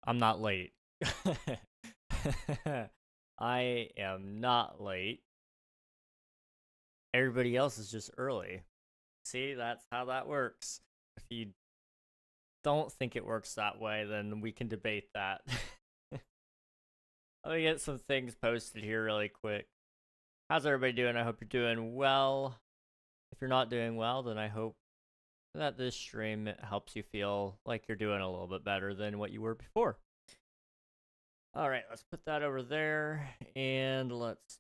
I'm not late. I am not late. Everybody else is just early. See, that's how that works. If you don't think it works that way, then we can debate that. Let me get some things posted here really quick. How's everybody doing? I hope you're doing well. If you're not doing well, then I hope that this stream helps you feel like you're doing a little bit better than what you were before. All right, let's put that over there, and let's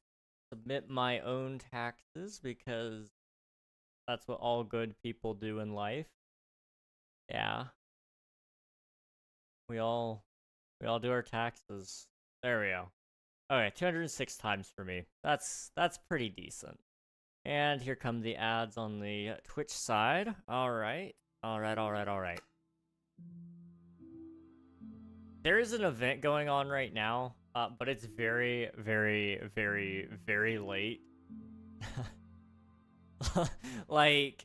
submit my own taxes, because that's what all good people do in life. Yeah. We all do our taxes. There we go. Okay, 206 times for me. That's pretty decent. And here come the ads on the Twitch side. All right. There is an event going on right now, but it's very, very, very, very late. Like,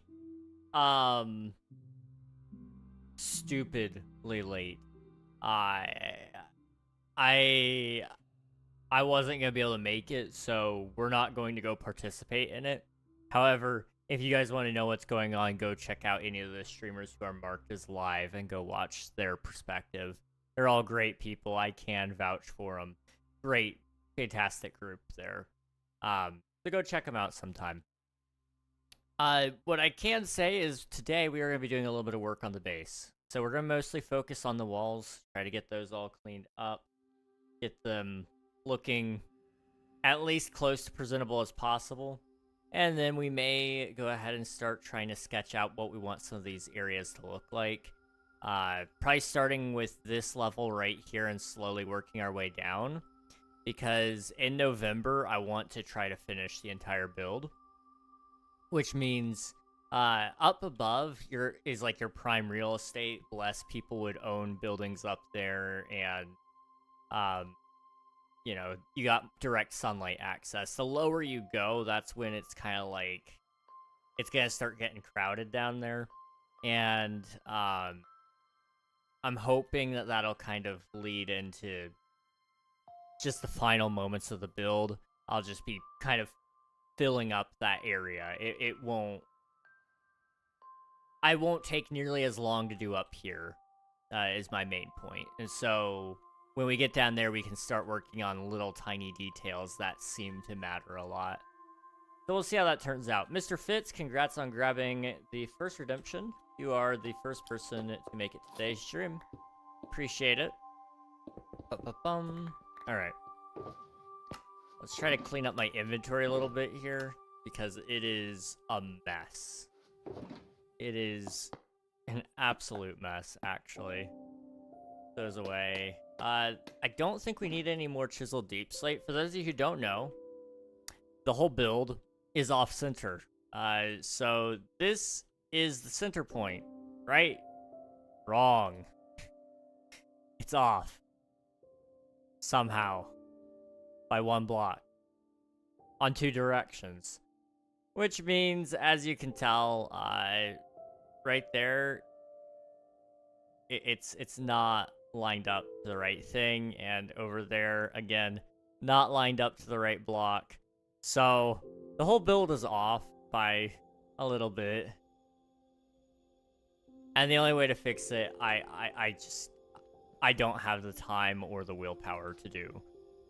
stupidly late. I wasn't gonna be able to make it, so we're not going to go participate in it. However, if you guys want to know what's going on, go check out any of the streamers who are marked as live and go watch their perspective. They're all great people. I can vouch for them. Great, fantastic group there. So go check them out sometime. What I can say is today we are going to be doing a little bit of work on the base. So we're going to mostly focus on the walls, try to get those all cleaned up, get them looking at least close to presentable as possible. And then we may go ahead and start trying to sketch out what we want some of these areas to look like. Probably starting with this level right here and slowly working our way down. Because in November, I want to try to finish the entire build. Which means up above is like your prime real estate. Less people would own buildings up there, and you know, you got direct sunlight access. The lower you go, that's when it's kind of like it's gonna start getting crowded down there, and I'm hoping that that'll kind of lead into just the final moments of the build. I'll just be kind of filling up that area. I won't take nearly as long to do up here, is my main point. And so when we get down there, we can start working on little tiny details that seem to matter a lot. So we'll see how that turns out. Mr. Fitz, congrats on grabbing the first redemption. You are the first person to make it today's stream. Appreciate it. Alright. Let's try to clean up my inventory a little bit here, because it is a mess. It is an absolute mess, actually. Those away. I don't think we need any more chiseled deep slate. For those of you who don't know, the whole build is off-center. So this is the center point, right? Wrong. It's off. Somehow. By one block. On two directions. Which means, as you can tell, right there, it's not lined up to the right thing, and over there, again, not lined up to the right block. So, the whole build is off by a little bit. And the only way to fix it, I don't have the time or the willpower to do.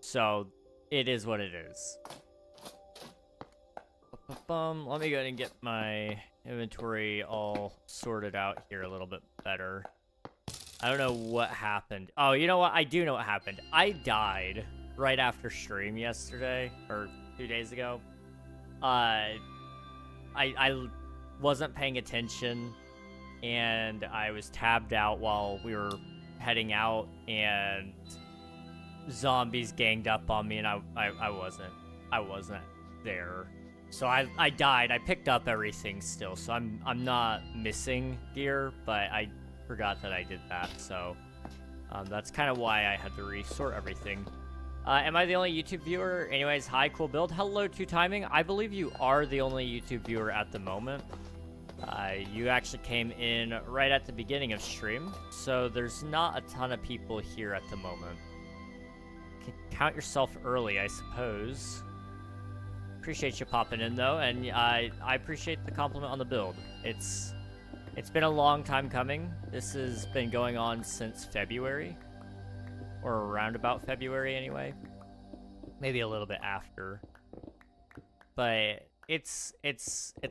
So, it is what it is. Let me go ahead and get my inventory all sorted out here a little bit better. I don't know what happened. Oh, you know what? I do know what happened. I died right after stream yesterday, or 2 days ago. I wasn't paying attention, and I was tabbed out while we were heading out, and zombies ganged up on me, and I wasn't there. So I died. I picked up everything still, so I'm not missing gear, but I forgot that I did that. So that's kind of why I had to resort everything. Am I the only YouTube viewer? Anyways, hi, cool build. Hello to Timing. I believe you are the only YouTube viewer at the moment. You actually came in right at the beginning of stream, so there's not a ton of people here at the moment. Can count yourself early, I suppose. Appreciate you popping in though, and I appreciate the compliment on the build. It's been a long time coming. This has been going on since February, or around about February anyway. Maybe a little bit after, but it's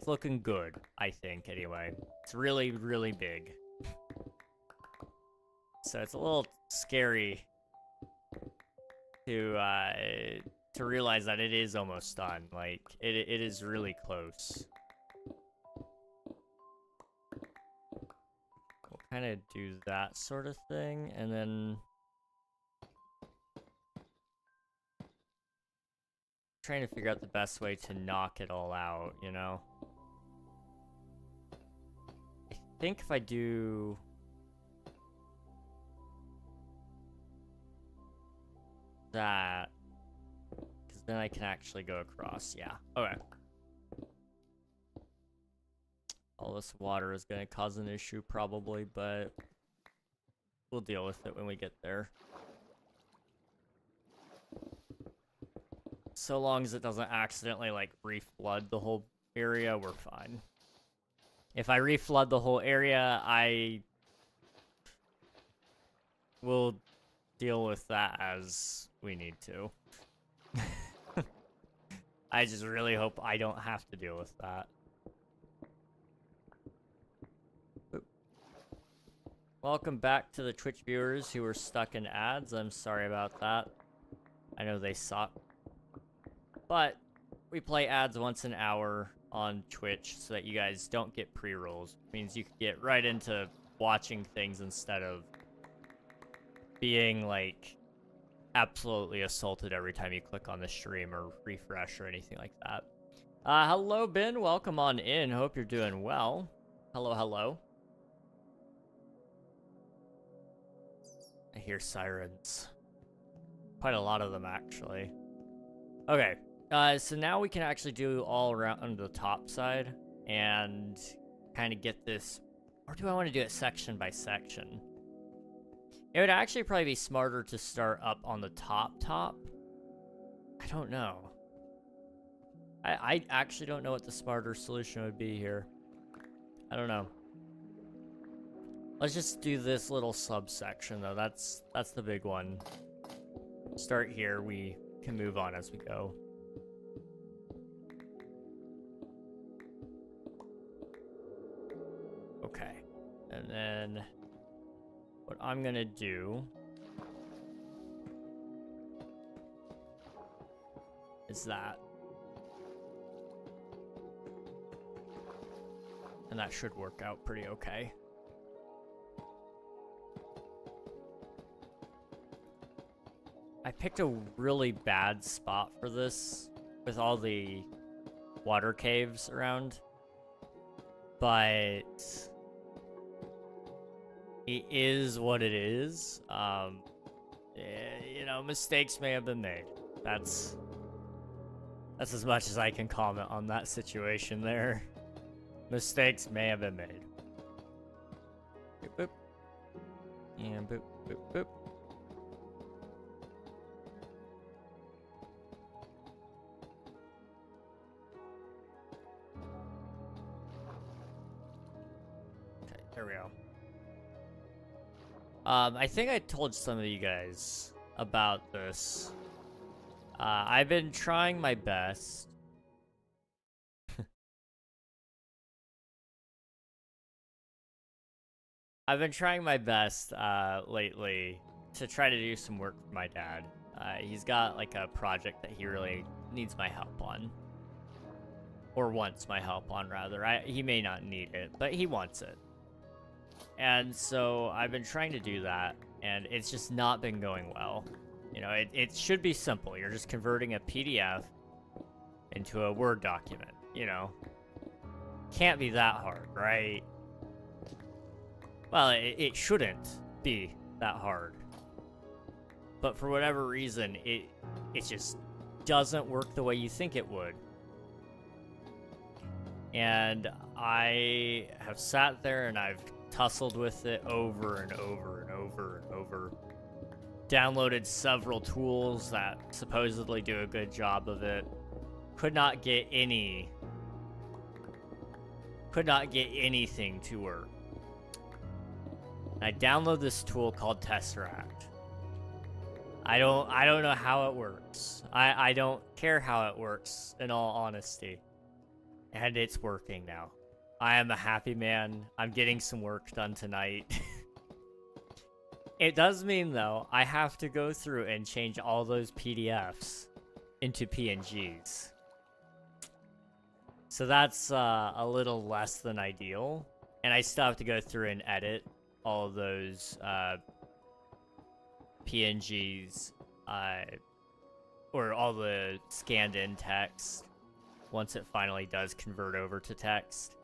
looking good, I think, anyway. It's really, really big. So it's a little scary to realize that it is almost done. Like, it is really close. We'll kind of do that sort of thing, and then trying to figure out the best way to knock it all out, you know? I think if I do that, because then I can actually go across. Yeah, okay. All this water is going to cause an issue probably, but we'll deal with it when we get there. So long as it doesn't accidentally, like, reflood the whole area, we're fine. If I reflood the whole area, I will deal with that as we need to. I just really hope I don't have to deal with that. Oop. Welcome back to the Twitch viewers who were stuck in ads. I'm sorry about that. I know they suck. But we play ads once an hour on Twitch so that you guys don't get pre-rolls. It means you can get right into watching things instead of being, like, absolutely assaulted every time you click on the stream or refresh or anything like that. Hello, Ben. Welcome on in. Hope you're doing well. Hello, hello. I hear sirens. Quite a lot of them, actually. Okay. So now we can actually do all around on the top side and kind of get this, or do I want to do it section by section? It would actually probably be smarter to start up on the top. I don't know. I actually don't know what the smarter solution would be here. I don't know. Let's just do this little subsection though. That's the big one. Start here. We can move on as we go. Okay, and then what I'm gonna do is that. And that should work out pretty okay. I picked a really bad spot for this with all the water caves around, but it is what it is. You know, mistakes may have been made. That's as much as I can comment on that situation there. Mistakes may have been made. Boop, boop. And boop, boop, boop. Okay, there we go. I think I told some of you guys about this. I've been trying my best. I've been trying my best lately to try to do some work for my dad. He's got like a project that he really needs my help on. Or wants my help on, rather. He may not need it, but he wants it. And so I've been trying to do that, and it's just not been going well. You know, it should be simple. You're just converting a PDF into a Word document, you know. Can't be that hard, right? Well, it shouldn't be that hard. But for whatever reason, it just doesn't work the way you think it would. And I have sat there and I've tussled with it over and over and over and over. Downloaded several tools that supposedly do a good job of it. Could not get anything to work. I download this tool called Tesseract. I don't know how it works. I don't care how it works, in all honesty. And it's working now. I am a happy man. I'm getting some work done tonight. It does mean, though, I have to go through and change all those PDFs into PNGs. So that's a little less than ideal. And I still have to go through and edit all of those PNGs, or all the scanned in text. Once it finally does convert over to text,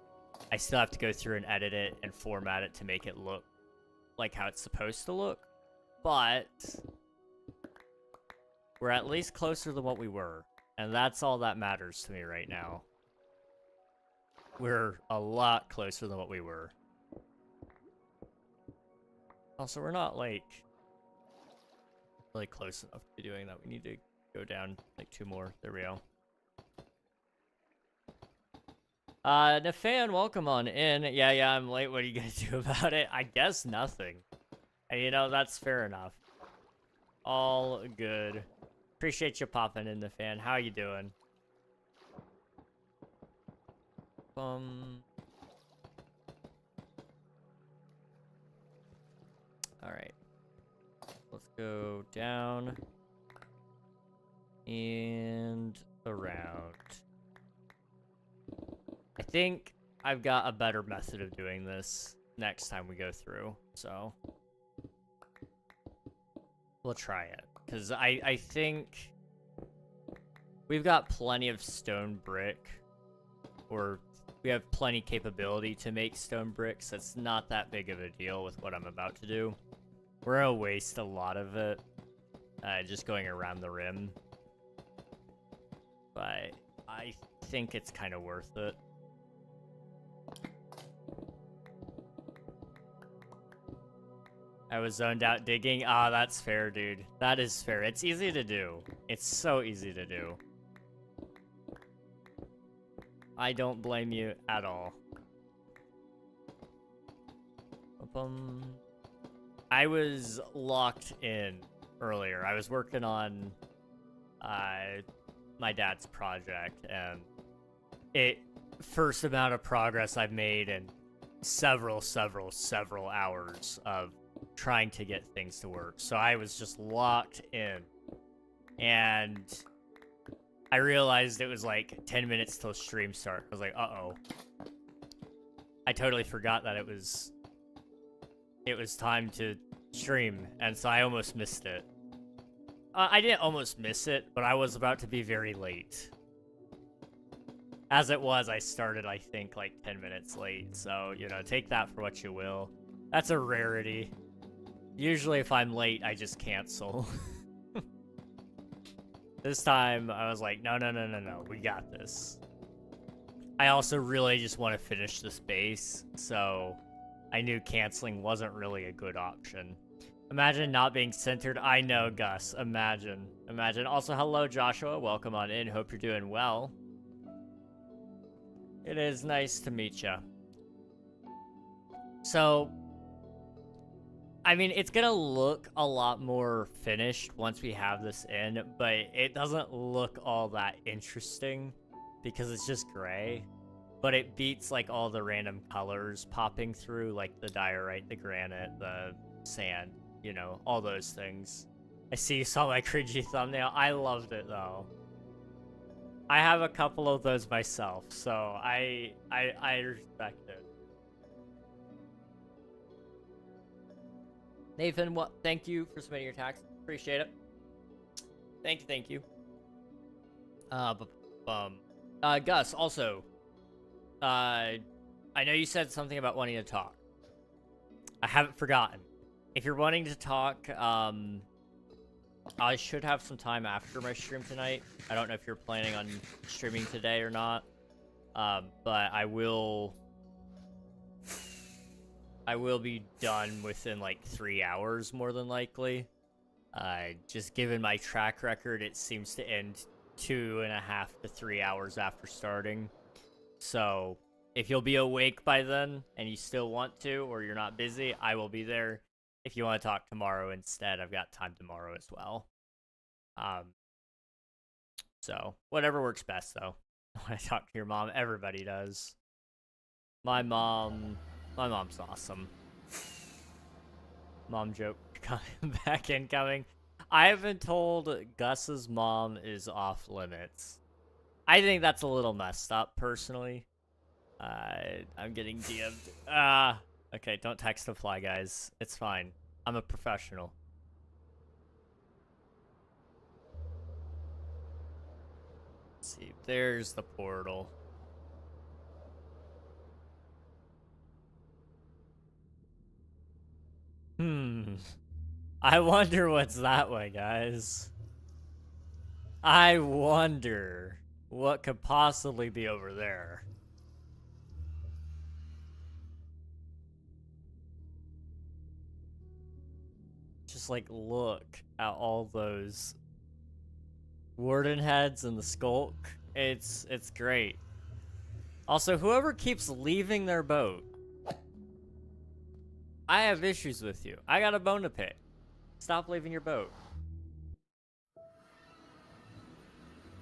I still have to go through and edit it and format it to make it look like how it's supposed to look. But we're at least closer than what we were, and that's all that matters to me right now. We're a lot closer than what we were. Also, we're not, like, really close enough to be doing that. We need to go down, like, 2 more. There we go. Nafan, welcome on in. Yeah, I'm late. What are you gonna do about it? I guess nothing. And, you know, that's fair enough. All good. Appreciate you popping in, Nafan. How you doing? Alright. Let's go down and around. I think I've got a better method of doing this next time we go through, so we'll try it. Because I think we've got plenty of stone brick, or we have plenty capability to make stone bricks. That's not that big of a deal with what I'm about to do. We're gonna waste a lot of it just going around the rim, but I think it's kind of worth it. I was zoned out digging. Ah, that's fair, dude. That is fair. It's easy to do. It's so easy to do. I don't blame you at all. I was locked in earlier. I was working on my dad's project, and first amount of progress I've made in several hours of trying to get things to work. So I was just locked in, and I realized it was like 10 minutes till stream start. I was like, uh-oh. I totally forgot that it was time to stream, and so I almost missed it. I didn't almost miss it, but I was about to be very late. As it was, I started, I think, like 10 minutes late, so, you know, take that for what you will. That's a rarity. Usually if I'm late, I just cancel. This time, I was like, no, we got this. I also really just want to finish this base, so I knew canceling wasn't really a good option. Imagine not being centered. I know, Gus. Imagine. Also, hello, Joshua. Welcome on in. Hope you're doing well. It is nice to meet you. So, I mean, it's gonna look a lot more finished once we have this in, but it doesn't look all that interesting because it's just gray. But it beats, like, all the random colors popping through, like the diorite, the granite, the sand, you know, all those things. I see you saw my cringy thumbnail. I loved it, though. I have a couple of those myself, so I respect it. Nathan, what? Thank you for submitting your tax. Appreciate it. Thank you. Gus, also, I know you said something about wanting to talk. I haven't forgotten. If you're wanting to talk, I should have some time after my stream tonight. I don't know if you're planning on streaming today or not. But I will be done within like 3 hours, more than likely. Just given my track record, it seems to end 2.5 to 3 hours after starting. So if you'll be awake by then and you still want to, or you're not busy, I will be there. If you want to talk tomorrow instead, I've got time tomorrow as well. So whatever works best, though. When I talk to your mom, everybody does. My mom's awesome. Mom joke back incoming. I have been told Gus's mom is off limits. I think that's a little messed up, personally. I'm getting DM'd. Okay, don't text to fly, guys. It's fine. I'm a professional. Let's see, there's the portal. I wonder what's that way, guys. I wonder what could possibly be over there. Just like look at all those warden heads and the skulk. It's great. Also, whoever keeps leaving their boat, I have issues with you. I got a bone to pick. Stop leaving your boat.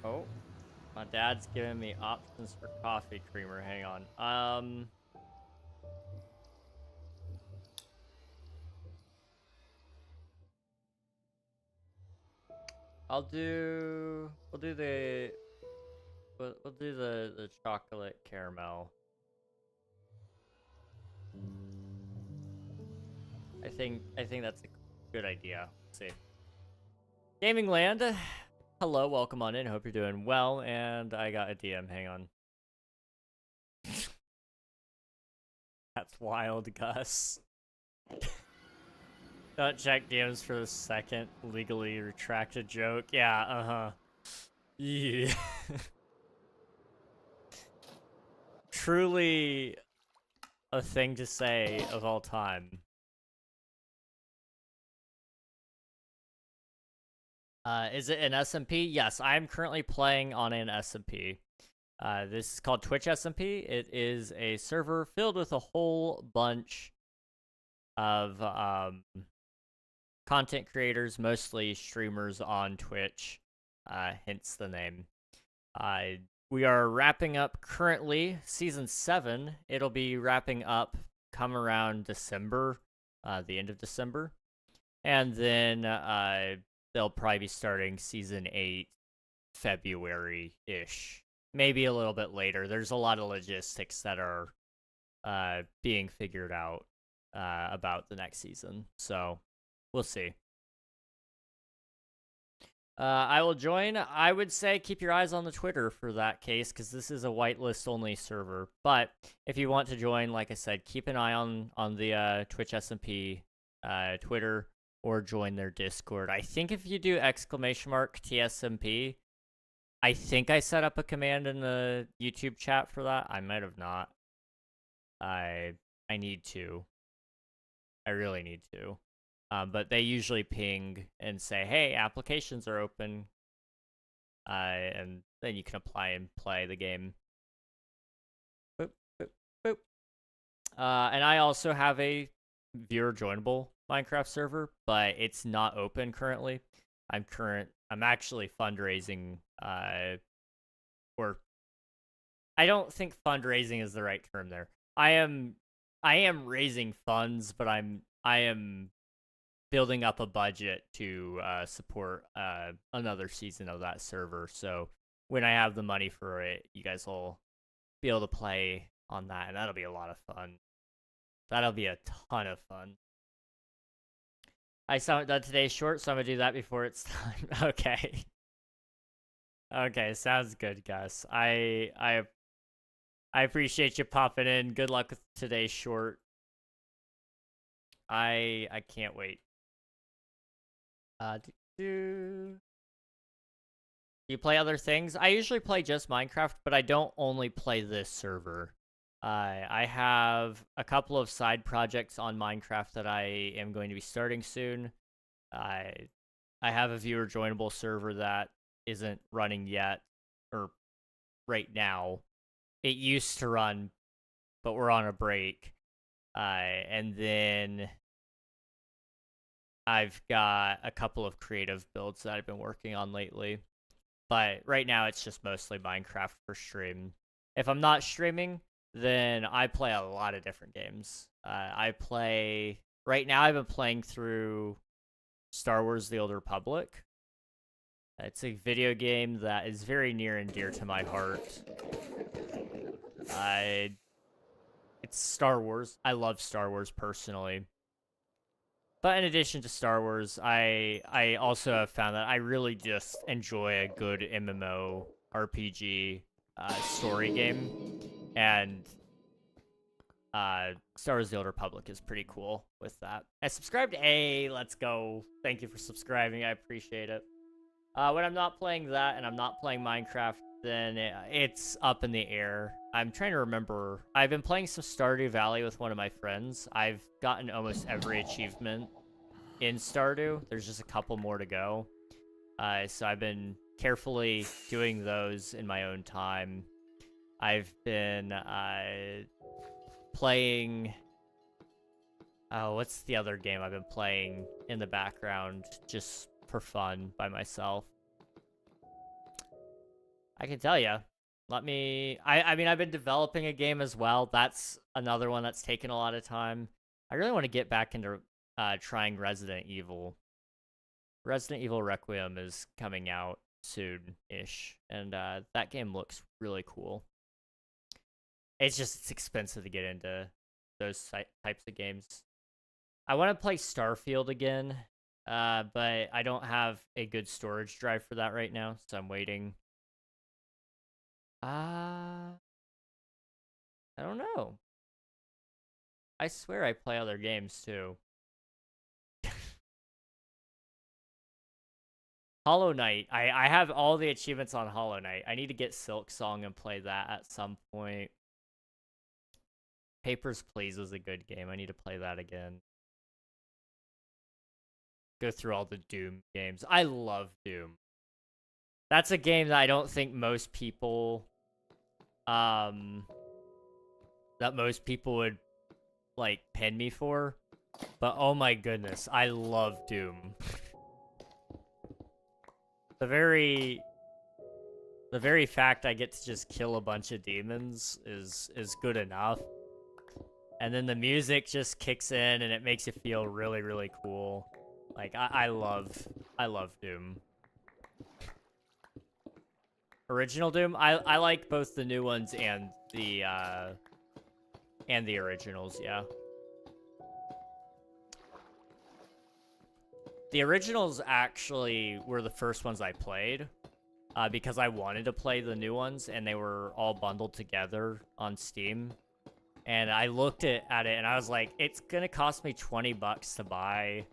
Oh, my dad's giving me options for coffee creamer. Hang on. We'll do the chocolate caramel. I think that's a good idea. Let's see. Gaming Land, hello, welcome on in. Hope you're doing well. And I got a DM. Hang on. That's wild, Gus. Don't check DMs for the second legally retracted joke. Yeah, yeah. Truly a thing to say of all time. Is it an SMP? Yes, I'm currently playing on an SMP. This is called Twitch SMP. It is a server filled with a whole bunch of content creators, mostly streamers on Twitch, hence the name. We are wrapping up currently season 7. It'll be wrapping up come around December, the end of December. And then they'll probably be starting season 8 February-ish. Maybe a little bit later. There's a lot of logistics that are being figured out about the next season. So we'll see. I will join. I would say keep your eyes on the Twitter for that case, because this is a whitelist only server. But if you want to join, like I said, keep an eye on the Twitch SMP Twitter, or join their Discord. I think if you do ! TSMP, I think I set up a command in the YouTube chat for that. I might have not. I need to. I really need to. But they usually ping and say, hey, applications are open. And then you can apply and play the game. Boop, boop, boop. And I also have a viewer joinable Minecraft server, but it's not open currently. I'm actually fundraising, or I don't think fundraising is the right term there. I am raising funds, but I am building up a budget to support another season of that server. So when I have the money for it, you guys will be able to play on that, and that'll be a lot of fun. That'll be a ton of fun. I still haven't done today's short, so I'm gonna do that before it's time. Okay. Okay, sounds good, Gus. I appreciate you popping in. Good luck with today's short. I can't wait. Do you play other things? I usually play just Minecraft, but I don't only play this server. I have a couple of side projects on Minecraft that I am going to be starting soon. I have a viewer joinable server that isn't running yet, or right now. It used to run, but we're on a break. And then I've got a couple of creative builds that I've been working on lately. But right now it's just mostly Minecraft for stream. If I'm not streaming, then I play a lot of different games. Right now I've been playing through Star Wars The Old Republic. It's a video game that is very near and dear to my heart. It's Star Wars. I love Star Wars personally. But in addition to Star Wars, I also have found that I really just enjoy a good MMO RPG story game. And Star Wars The Old Republic is pretty cool with that. I subscribed. Hey, let's go. Thank you for subscribing. I appreciate it. When I'm not playing that and I'm not playing Minecraft, then it's up in the air. I'm trying to remember. I've been playing some Stardew Valley with one of my friends. I've gotten almost every achievement in Stardew. There's just a couple more to go. So I've been carefully doing those in my own time. I've been playing... Oh, what's the other game I've been playing in the background just for fun by myself? I can tell you. I mean, I've been developing a game as well. That's another one that's taken a lot of time. I really want to get back into trying Resident Evil. Resident Evil Requiem is coming out soon-ish, and that game looks really cool. It's expensive to get into those types of games. I want to play Starfield again, but I don't have a good storage drive for that right now, so I'm waiting. I don't know. I swear I play other games too. Hollow Knight. I have all the achievements on Hollow Knight. I need to get Silk Song and play that at some point. Papers, Please was a good game. I need to play that again. Go through all the Doom games. I love Doom. That's a game that I don't think most people... that most people would, like, pin me for. But oh my goodness, I love Doom. The very fact I get to just kill a bunch of demons is good enough. And then the music just kicks in and it makes you feel really, really cool. Like, I love Doom. Original Doom? I like both the new ones and the originals, yeah. The originals actually were the first ones I played, because I wanted to play the new ones, and they were all bundled together on Steam. And I looked at it, and I was like, it's gonna cost me 20 bucks to buy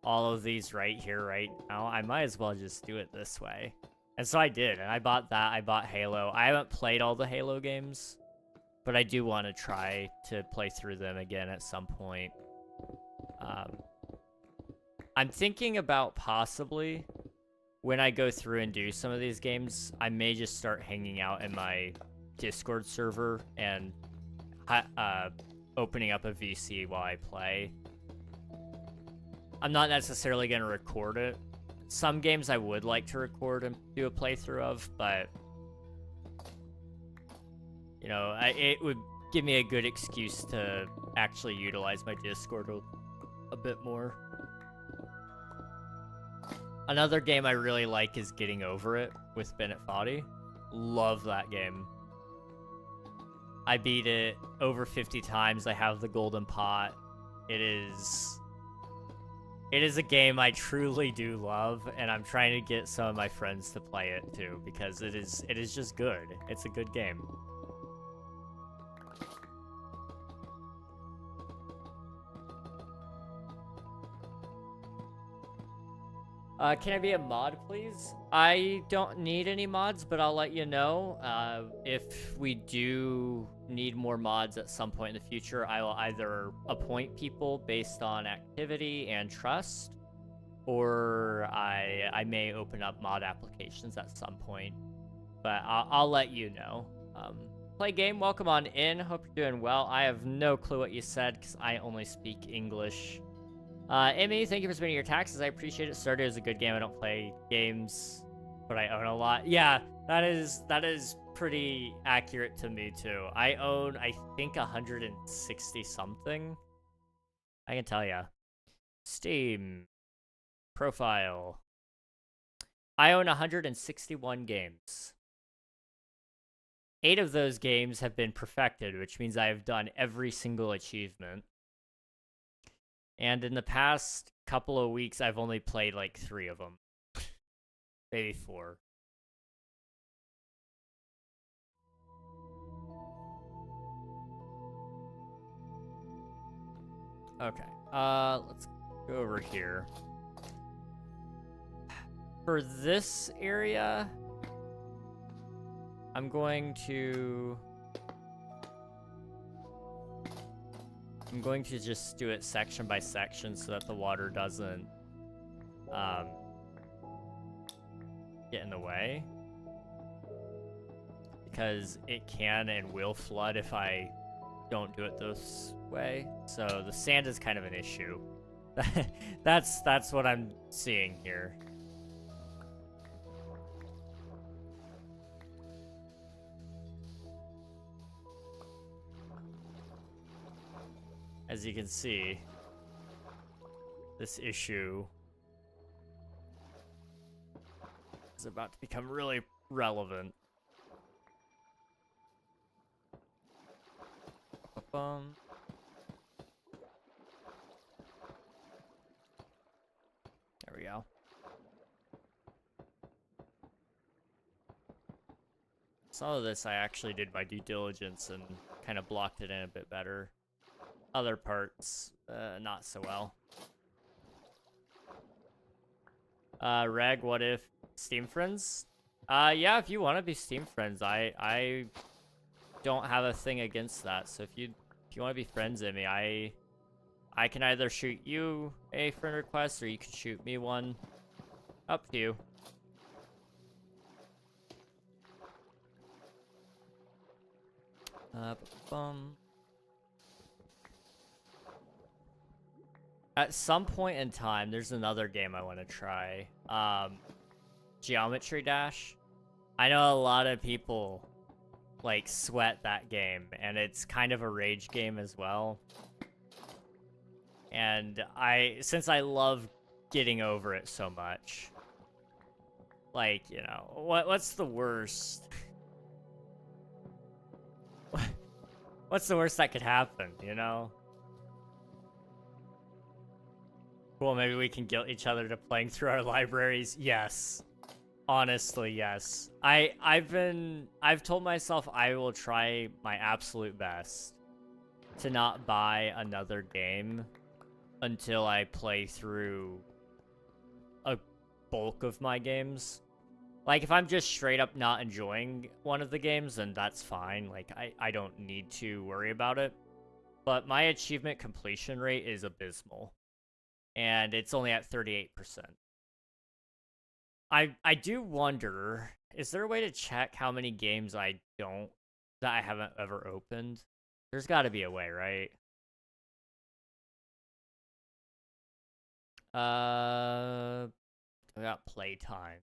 all of these right here, right now. I might as well just do it this way. And so I did, and I bought that. I bought Halo. I haven't played all the Halo games, but I do want to try to play through them again at some point. I'm thinking about possibly, when I go through and do some of these games, I may just start hanging out in my Discord server and opening up a VC while I play. I'm not necessarily going to record it. Some games I would like to record and do a playthrough of, but, you know, it would give me a good excuse to actually utilize my Discord a bit more. Another game I really like is Getting Over It with Bennett Foddy. Love that game. I beat it over 50 times. I have the golden pot. It is a game I truly do love, and I'm trying to get some of my friends to play it too, because it is just good. It's a good game. Can I be a mod, please? I don't need any mods, but I'll let you know. If we do need more mods at some point in the future, I will either appoint people based on activity and trust, or I may open up mod applications at some point. But I'll let you know. Play game, welcome on in. Hope you're doing well. I have no clue what you said because I only speak English. Emmy, thank you for spending your taxes. I appreciate it. Stardew is a good game. I don't play games, but I own a lot. Yeah, that is pretty accurate to me too. I own, I think, 160 something. I can tell ya. Steam profile. I own 161 games. 8 of those games have been perfected, which means I have done every single achievement. And in the past couple of weeks, I've only played like 3 of them. Maybe 4. Okay, let's go over here. For this area, I'm going to just do it section by section so that the water doesn't get in the way. Because it can and will flood if I don't do it this way. So the sand is kind of an issue. That's what I'm seeing here. As you can see, this issue is about to become really relevant. There we go. Some of this I actually did my due diligence and kind of blocked it in a bit better. Other parts, not so well. Reg, what if Steam friends? Yeah, if you want to be Steam friends, I don't have a thing against that. So if you want to be friends with me, I can either shoot you a friend request or you can shoot me one. Up to you. At some point in time, there's another game I want to try. Geometry Dash. I know a lot of people like sweat that game, and it's kind of a rage game as well. And since I love getting over it so much, like, you know, what's the worst? What's the worst that could happen, you know? Cool, maybe we can guilt each other to playing through our libraries. Yes. Honestly, yes. I've told myself I will try my absolute best to not buy another game until I play through a bulk of my games. Like, if I'm just straight up not enjoying one of the games, then that's fine. Like, I don't need to worry about it. But my achievement completion rate is abysmal. And it's only at 38%. I do wonder, is there a way to check how many games that I haven't ever opened? There's got to be a way, right? I got playtime.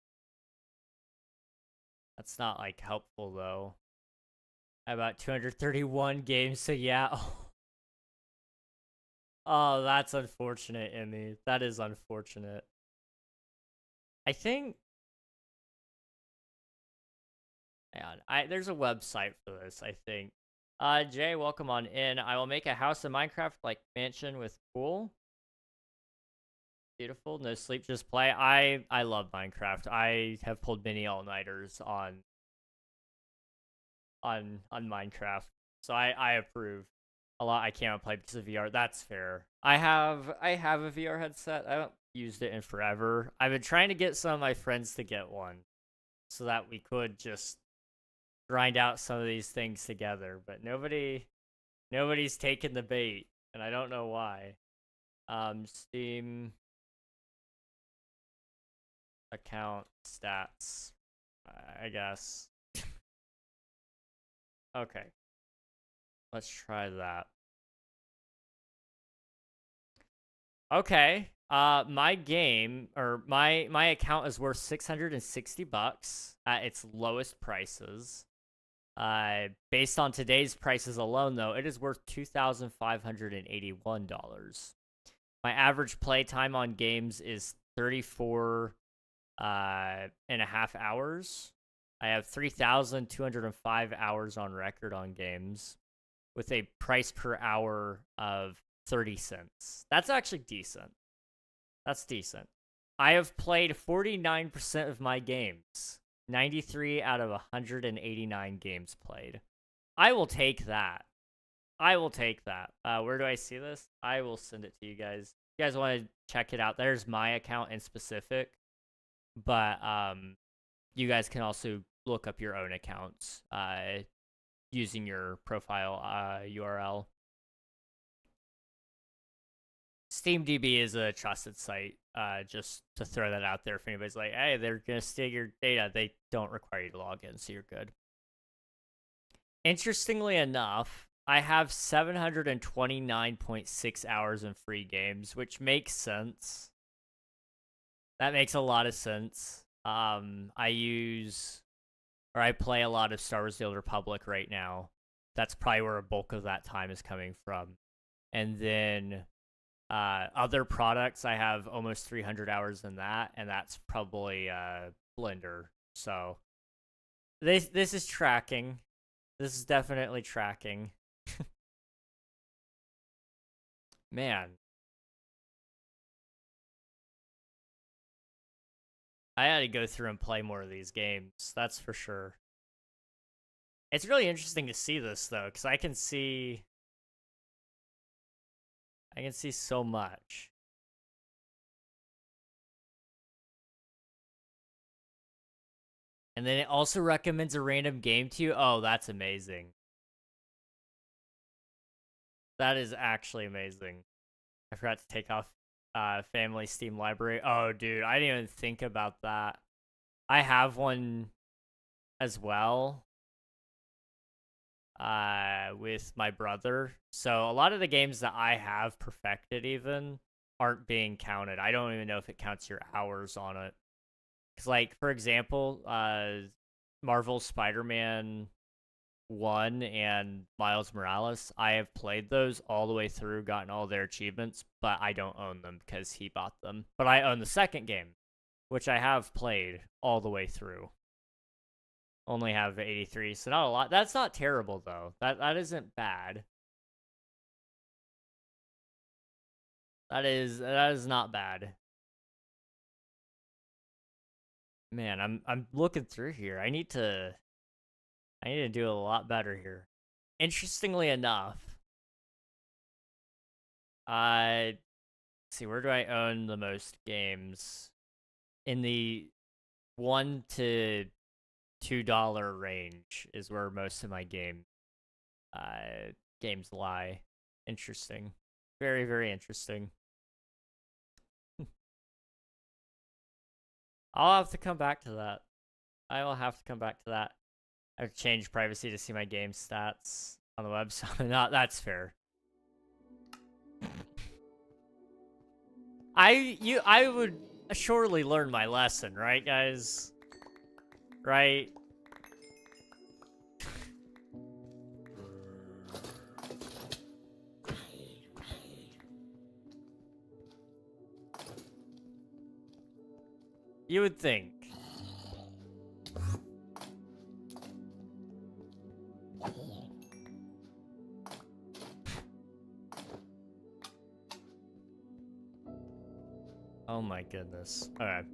That's not, like, helpful, though. I have about 231 games, so yeah. Oh, that's unfortunate, Emmy. That is unfortunate. I think... Hang on. There's a website for this, I think. Jay, welcome on in. I will make a house in Minecraft, like mansion with pool. Beautiful. No sleep, just play. I love Minecraft. I have pulled many all-nighters on Minecraft. So I approve. A lot I can't play because of VR. That's fair. I have a VR headset. I don't used it in forever. I've been trying to get some of my friends to get one so that we could just grind out some of these things together, but nobody's taken the bait, and I don't know why. Steam account stats, I guess. Okay. Let's try that. Okay. My game, or my account is worth $660 at its lowest prices. Based on today's prices alone, though, it is worth $2,581. My average play time on games is 34 and a half hours. I have 3,205 hours on record on games with a price per hour of 30 cents. That's actually decent. That's decent. I have played 49% of my games. 93 out of 189 games played. I will take that. I will take that. Where do I see this? I will send it to you guys. If you guys want to check it out, there's my account in specific. But you guys can also look up your own accounts using your profile URL. SteamDB is a trusted site, just to throw that out there if anybody's like, hey, they're going to steal your data. They don't require you to log in, so you're good. Interestingly enough, I have 729.6 hours in free games, which makes sense. That makes a lot of sense. I play a lot of Star Wars: The Old Republic right now. That's probably where a bulk of that time is coming from. And then other products, I have almost 300 hours in that, and that's probably Blender. So this is tracking. This is definitely tracking. Man. I had to go through and play more of these games, that's for sure. It's really interesting to see this, though, because I can see so much. And then it also recommends a random game to you. Oh, that's amazing. That is actually amazing. I forgot to take off family Steam library. Oh, dude, I didn't even think about that. I have one as well with my brother. So a lot of the games that I have perfected even aren't being counted. I don't even know if it counts your hours on it. Because, like, for example, Marvel's Spider-Man 1 and Miles Morales, I have played those all the way through, gotten all their achievements, but I don't own them because he bought them. But I own the second game, which I have played all the way through. Only have 83, so not a lot. That's not terrible, though. That isn't bad. That is not bad. Man, I'm looking through here. I need to do a lot better here. Interestingly enough, let's see, where do I own the most games? In the $1 to $2 range is where most of my games lie. Interesting. Very, very interesting. I'll have to come back to that. I will have to come back to that. I've changed privacy to see my game stats on the website. That's fair. I would surely learn my lesson, right, guys? Right? You would think. Oh my goodness. Alright.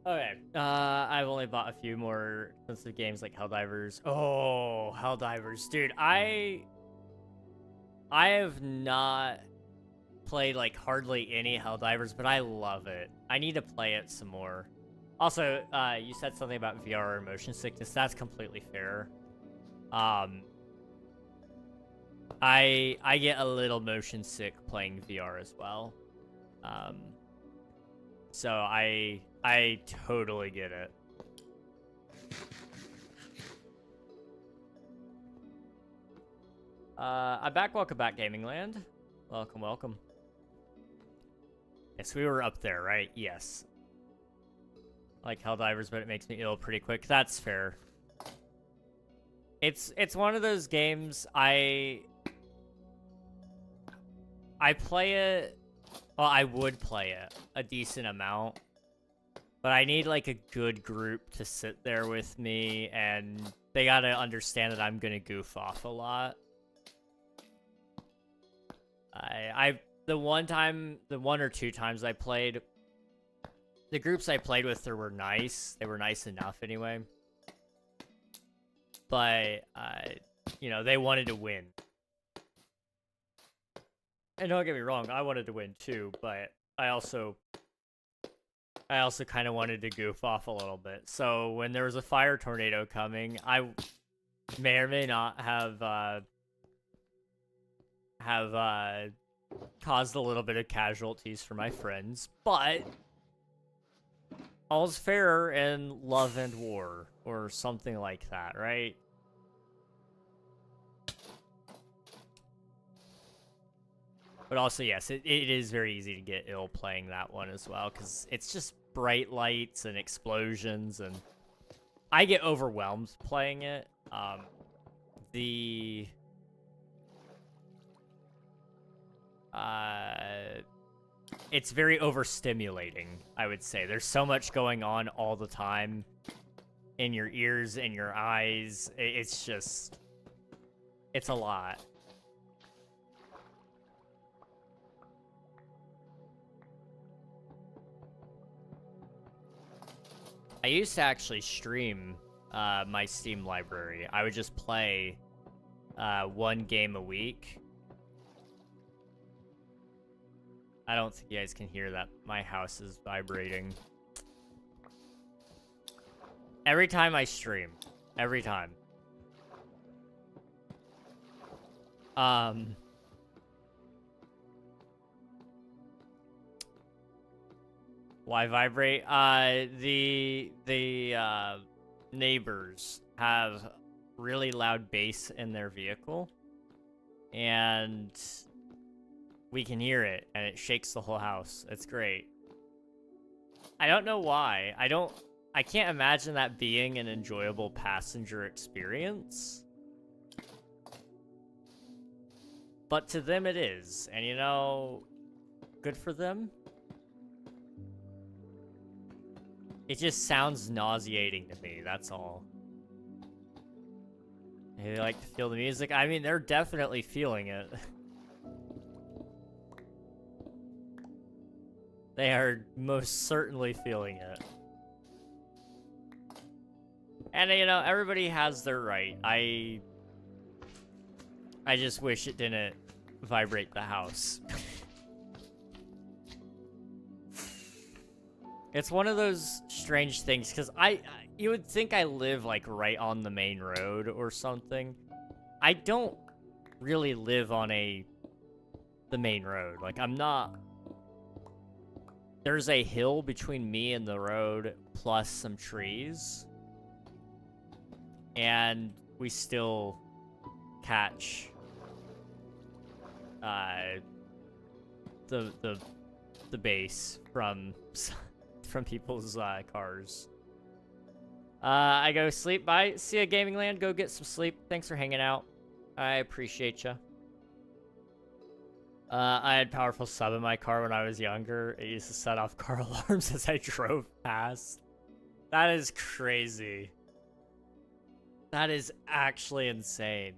Okay. I've only bought a few more expensive games like Helldivers. Oh, Helldivers, dude. I have not played like hardly any Helldivers, but I love it. I need to play it some more. Also, you said something about VR or motion sickness. That's completely fair. I get a little motion sick playing VR as well. So I totally get it. I'm back. Welcome back, Gaming Land. Welcome, welcome. Yes, we were up there, right? Yes. I like Helldivers, but it makes me ill pretty quick. That's fair. It's one of those games I play it. Well, I would play it a decent amount, but I need like a good group to sit there with me, and they gotta understand that I'm gonna goof off a lot. The one or two times I played, the groups I played with were nice. They were nice enough anyway. But, you know, they wanted to win. And don't get me wrong, I wanted to win too, but I also kind of wanted to goof off a little bit. So when there was a fire tornado coming, I may or may not have caused a little bit of casualties for my friends, but all's fair in love and war, or something like that, right? But also, yes, it is very easy to get ill playing that one as well, because it's just bright lights and explosions, and I get overwhelmed playing it. It's very overstimulating, I would say. There's so much going on all the time in your ears, in your eyes. It's just, it's a lot. I used to actually stream my Steam library. I would just play one game a week. I don't think you guys can hear that. My house is vibrating. Every time I stream. Every time. Why vibrate? The neighbors have really loud bass in their vehicle, and we can hear it, and it shakes the whole house. It's great. I don't know why. I can't imagine that being an enjoyable passenger experience. But to them it is, and you know, good for them. It just sounds nauseating to me, that's all. They like to feel the music. I mean, they're definitely feeling it. They are most certainly feeling it. And, you know, everybody has their right. I just wish it didn't vibrate the house. It's one of those strange things, because you would think I live, like, right on the main road or something. I don't really live on the main road. Like, I'm not... There's a hill between me and the road, plus some trees. And we still catch the bass from people's cars. I go sleep. Bye. See ya, Gaming Land. Go get some sleep. Thanks for hanging out. I appreciate ya. I had powerful sub in my car when I was younger. It used to set off car alarms as I drove past. That is crazy. That is actually insane.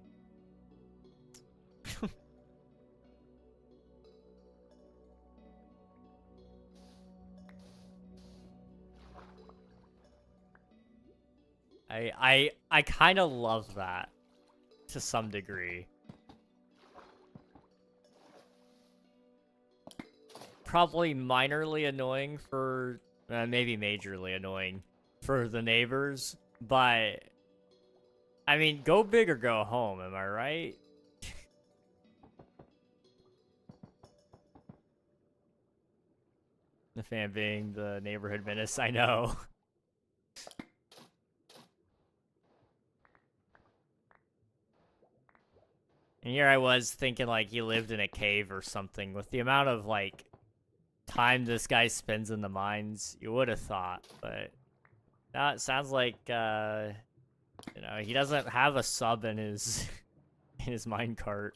I kind of love that to some degree. Probably minorly annoying for, maybe majorly annoying for the neighbors, but I mean, go big or go home, am I right? The fan being the neighborhood menace, I know. And here I was thinking like he lived in a cave or something. With the amount of like time this guy spends in the mines, you would have thought, but now it sounds like you know, he doesn't have a sub in his in his minecart.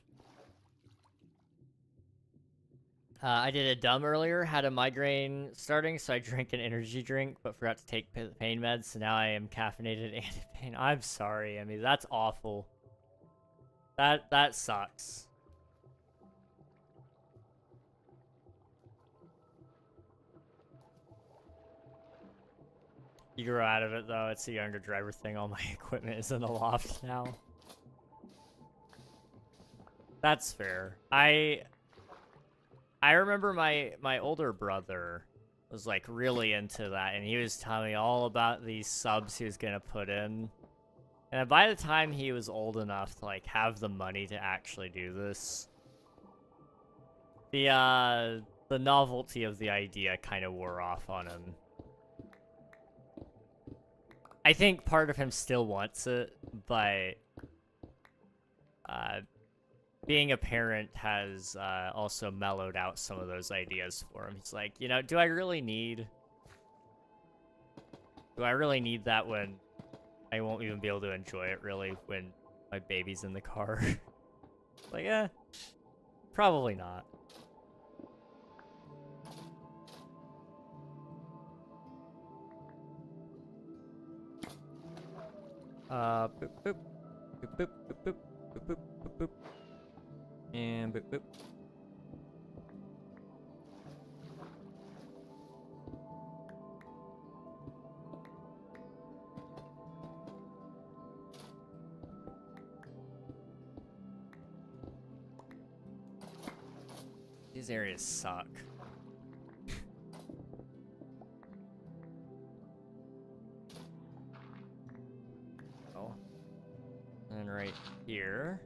I did a dumb earlier, had a migraine starting, so I drank an energy drink, but forgot to take pain meds, so now I am caffeinated and in pain. I'm sorry, I mean, that's awful. That sucks. You grow out of it, though. It's a younger driver thing. All my equipment is in the loft now. That's fair. I remember my older brother was like really into that, and he was telling me all about these subs he was gonna put in. And by the time he was old enough to like have the money to actually do this, the novelty of the idea kind of wore off on him. I think part of him still wants it, but being a parent has also mellowed out some of those ideas for him. He's like, you know, do I really need that when I won't even be able to enjoy it really when my baby's in the car? Like, probably not. Boop boop. Boop boop boop boop. Boop boop boop boop. And boop boop. These areas suck. Oh. And right here.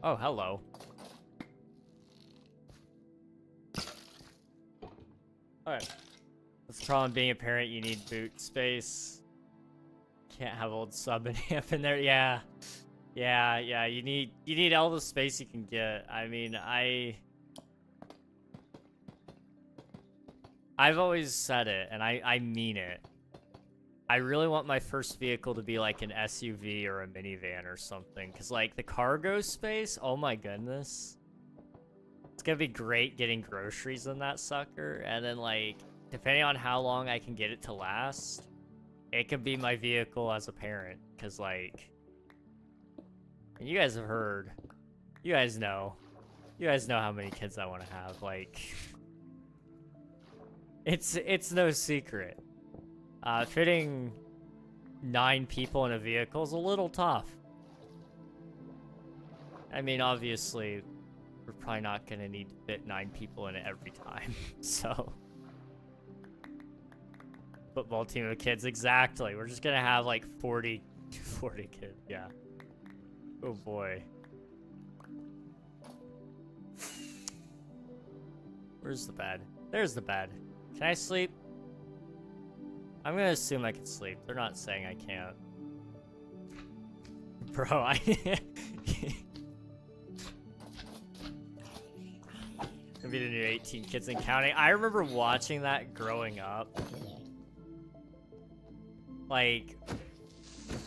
Oh, hello. Alright. That's the problem being a parent, you need boot space. Can't have old sub and amp in there. Yeah. Yeah, you need all the space you can get. I mean, I've always said it, and I mean it. I really want my first vehicle to be like an SUV or a minivan or something, because like the cargo space, oh my goodness. It's gonna be great getting groceries in that sucker, and then like, depending on how long I can get it to last, it can be my vehicle as a parent, because like, you guys have heard, you guys know how many kids I want to have, like, it's no secret. Fitting 9 people in a vehicle is a little tough. I mean, obviously, we're probably not gonna need to fit 9 people in it every time, so. Football team of kids, exactly. We're just gonna have like 40 kids, yeah. Oh boy. Where's the bed? There's the bed. Can I sleep? I'm gonna assume I can sleep. They're not saying I can't. Bro, Gonna be the new 18 kids and counting. I remember watching that growing up. Like,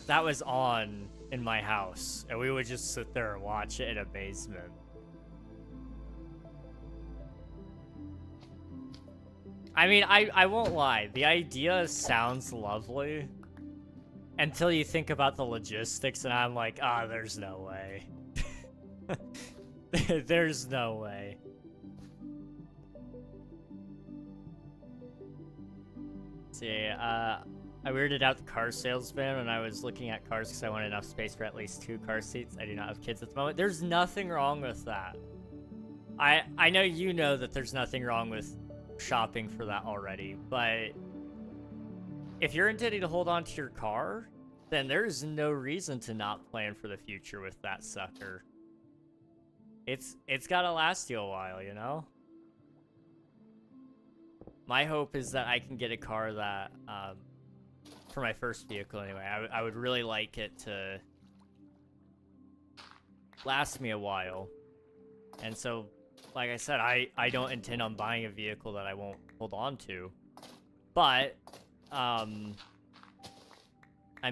that was on in my house, and we would just sit there and watch it in amazement. I mean, I won't lie. The idea sounds lovely until you think about the logistics, and I'm like, there's no way. There's no way. See, I weirded out the car salesman when I was looking at cars because I want enough space for at least 2 car seats. I do not have kids at the moment. There's nothing wrong with that. I know you know that there's nothing wrong with shopping for that already, but if you're intending to hold on to your car, then there's no reason to not plan for the future with that sucker. It's gotta last you a while, you know? My hope is that I can get a car that, for my first vehicle anyway, I would really like it to last me a while. And so, like I said, I don't intend on buying a vehicle that I won't hold on to. But, I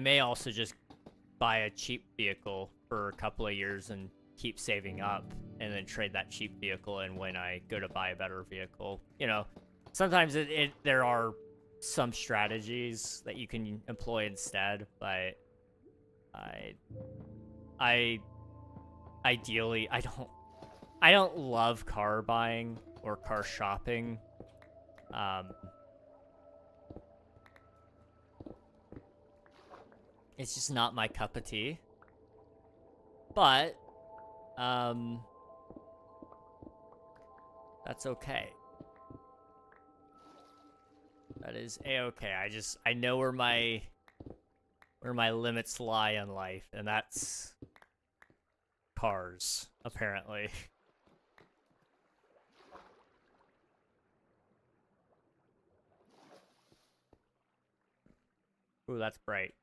may also just buy a cheap vehicle for a couple of years and keep saving up and then trade that cheap vehicle in when I go to buy a better vehicle. You know, sometimes there are some strategies that you can employ instead, but ideally I don't love car buying or car shopping. It's just not my cup of tea. But that's okay. That is a-okay. I know where my limits lie in life, and that's cars, apparently. Ooh, that's bright.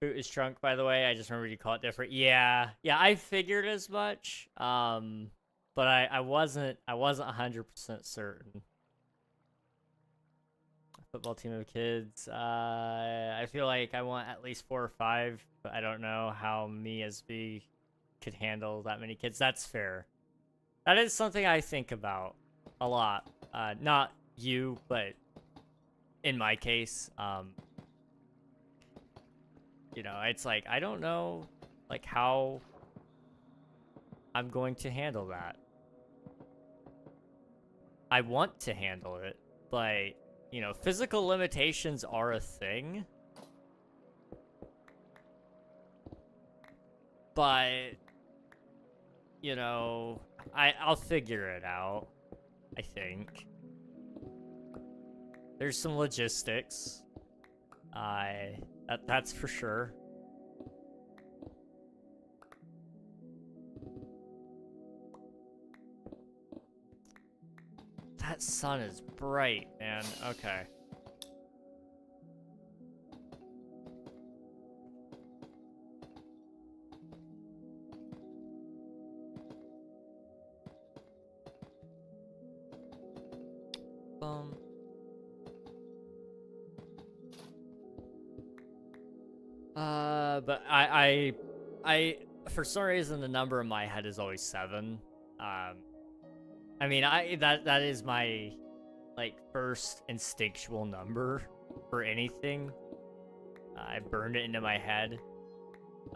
Boot is shrunk, by the way. I just remembered you call it different. Yeah, I figured as much. But I wasn't 100% certain. Football team of kids. I feel like I want at least 4 or 5, but I don't know how me as B could handle that many kids. That's fair. That is something I think about a lot. Not you, but in my case, you know, it's like, I don't know, like, how I'm going to handle that. I want to handle it, but, you know, physical limitations are a thing. But, you know, I'll figure it out, I think. There's some logistics. That's for sure. That sun is bright, man. Okay. But I for some reason the number in my head is always 7. I mean, that is my, like, first instinctual number for anything. I burned it into my head.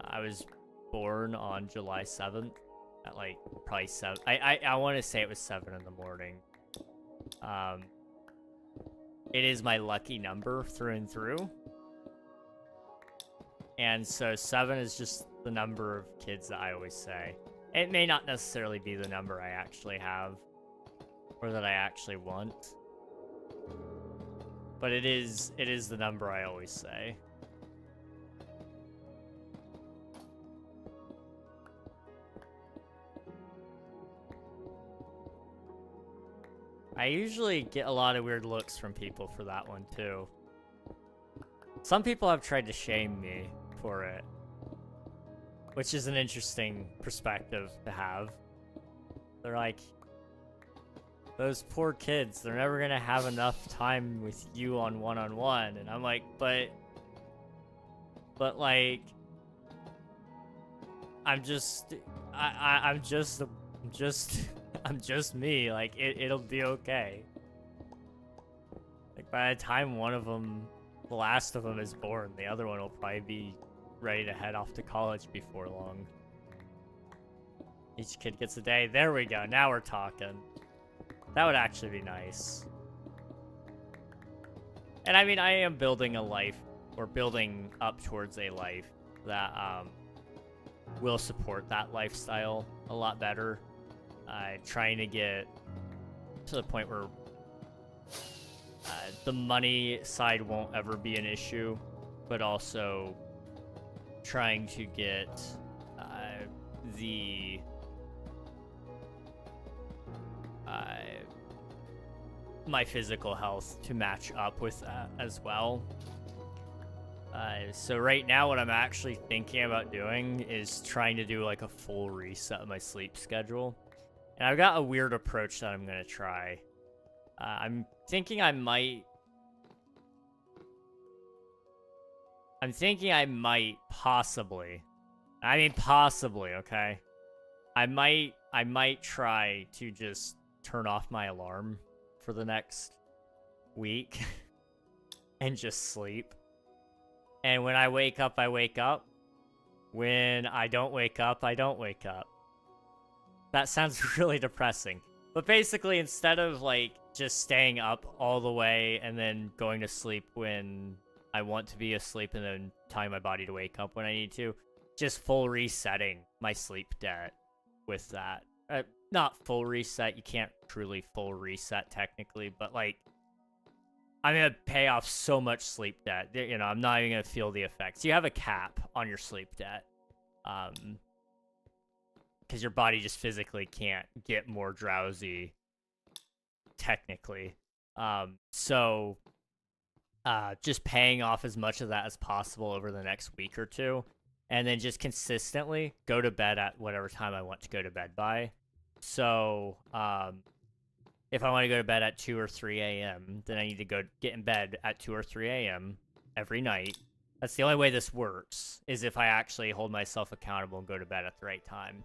I was born on July 7th at, like, probably 7. I want to say it was 7 in the morning. It is my lucky number through and through. And so 7 is just the number of kids that I always say. It may not necessarily be the number I actually have or that I actually want. But it is the number I always say. I usually get a lot of weird looks from people for that one too. Some people have tried to shame me for it, which is an interesting perspective to have. They're like, those poor kids, they're never gonna have enough time with you on one-on-one. And I'm like, but like, I'm just me. Like, it'll be okay. Like, by the time one of them, the last of them, is born, the other one will probably be ready to head off to college before long. Each kid gets a day. There we go. Now we're talking. That would actually be nice. And I mean, I am building a life, or building up towards a life that will support that lifestyle a lot better. Trying to get to the point where the money side won't ever be an issue, but also trying to get the my physical health to match up with that as well. So right now what I'm actually thinking about doing is trying to do like a full reset of my sleep schedule. And I've got a weird approach that I'm going to try. I'm thinking I might possibly, I mean possibly, okay? I might try to just turn off my alarm for the next week and just sleep. And when I wake up, I wake up. When I don't wake up, I don't wake up. That sounds really depressing. But basically, instead of like just staying up all the way and then going to sleep when I want to be asleep and then telling my body to wake up when I need to, just full resetting my sleep debt with that. Not full reset, you can't truly full reset technically, but like, I'm going to pay off so much sleep debt. You know, I'm not even going to feel the effects. You have a cap on your sleep debt. Because your body just physically can't get more drowsy, technically. So, just paying off as much of that as possible over the next week or two. And then just consistently go to bed at whatever time I want to go to bed by. So, if I want to go to bed at 2 or 3 a.m., then I need to go get in bed at 2 or 3 a.m. every night. That's the only way this works, is if I actually hold myself accountable and go to bed at the right time.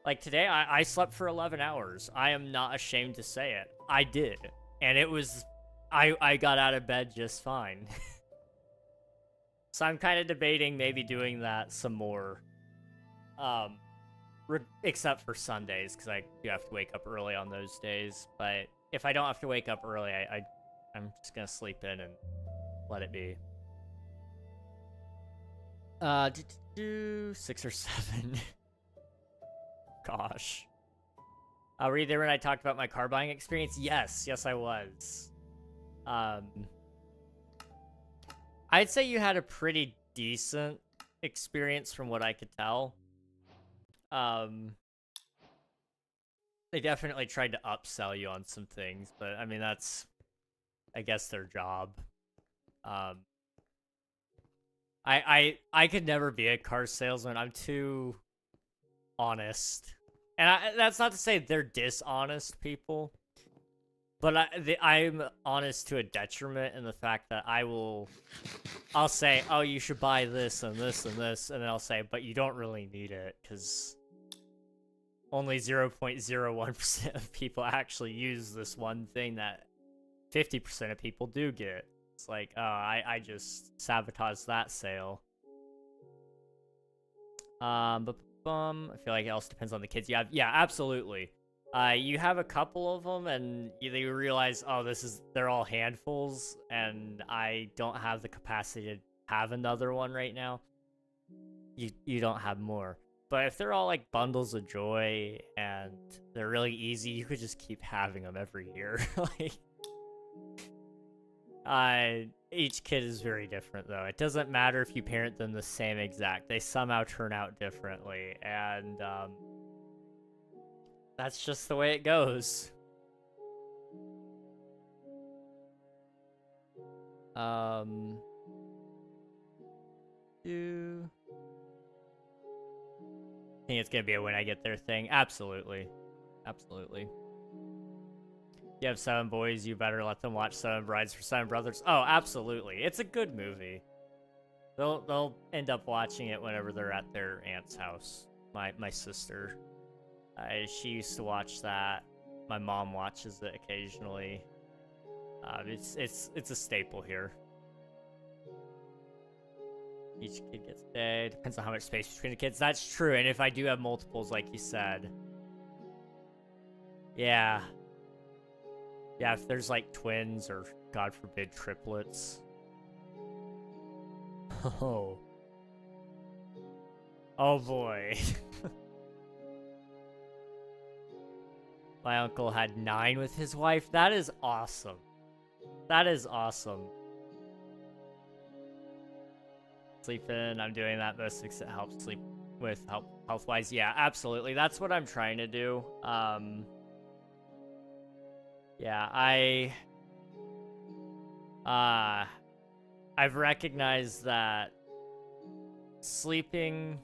Like today, I slept for 11 hours. I am not ashamed to say it. I did. And it was... I got out of bed just fine. So I'm kind of debating maybe doing that some more. Except for Sundays, because I do have to wake up early on those days. But if I don't have to wake up early, I'm just going to sleep in and let it be. 6 or 7. Gosh. Were you there when I talked about my car buying experience? Yes, I was. I'd say you had a pretty decent experience from what I could tell. They definitely tried to upsell you on some things, but I mean, that's, I guess, their job. I could never be a car salesman. I'm too honest. And that's not to say they're dishonest people, but I'm honest to a detriment in the fact that I'll say, oh, you should buy this and this and this, and then I'll say, but you don't really need it, because only 0.01% of people actually use this one thing that 50% of people do get. It's like, oh, I just sabotaged that sale. I feel like it also depends on the kids you have. Yeah, absolutely. You have a couple of them, and you realize, oh, they're all handfuls, and I don't have the capacity to have another one right now. You don't have more. But if they're all like bundles of joy and they're really easy, you could just keep having them every year. Like, each kid is very different, though. It doesn't matter if you parent them the same exact. They somehow turn out differently, and that's just the way it goes. I think it's gonna be a when I get there thing. Absolutely. Absolutely. You have 7 boys, you better let them watch 7 Brides for 7 Brothers. Oh, absolutely. It's a good movie. They'll end up watching it whenever they're at their aunt's house. My sister. She used to watch that. My mom watches it occasionally. It's a staple here. Each kid gets a day. Depends on how much space between the kids. That's true. And if I do have multiples, like you said. Yeah. Yeah, if there's like twins or God forbid triplets. Oh. Oh boy. My uncle had 9 with his wife. That is awesome. That is awesome. Sleep in. I'm doing that most because it helps sleep with health-wise. Yeah, absolutely. That's what I'm trying to do. Yeah, I've recognized that sleeping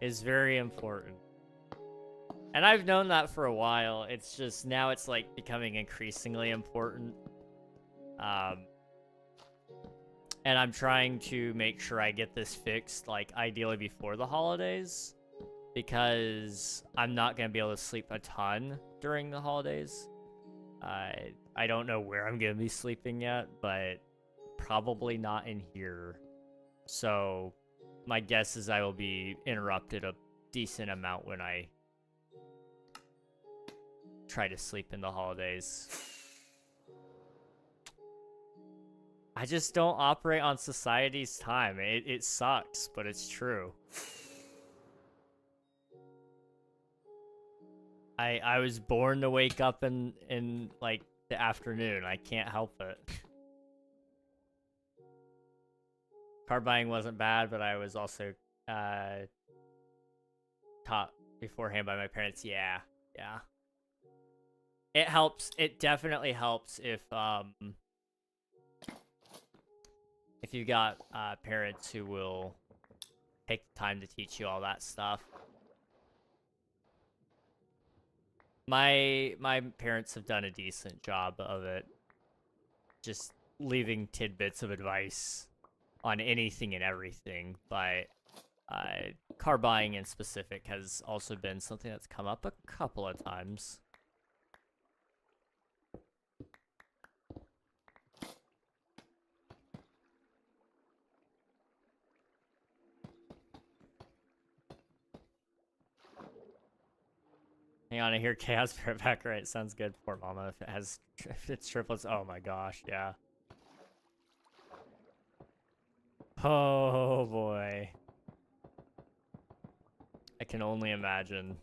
is very important. And I've known that for a while. It's just now it's like becoming increasingly important. And I'm trying to make sure I get this fixed, like ideally before the holidays, because I'm not going to be able to sleep a ton during the holidays. I don't know where I'm going to be sleeping yet, but probably not in here. So my guess is I will be interrupted a decent amount when I try to sleep in the holidays. I just don't operate on society's time. It sucks, but it's true. I was born to wake up in like the afternoon. I can't help it. Car buying wasn't bad, but I was also taught beforehand by my parents. Yeah. It helps. It definitely helps if you got parents who will take the time to teach you all that stuff. My parents have done a decent job of it, just leaving tidbits of advice on anything and everything, but car buying in specific has also been something that's come up a couple of times. Hang on, I hear Chaos Parrot back right. Sounds good. Poor mama. If it's triplets, oh my gosh, yeah. Oh boy. I can only imagine.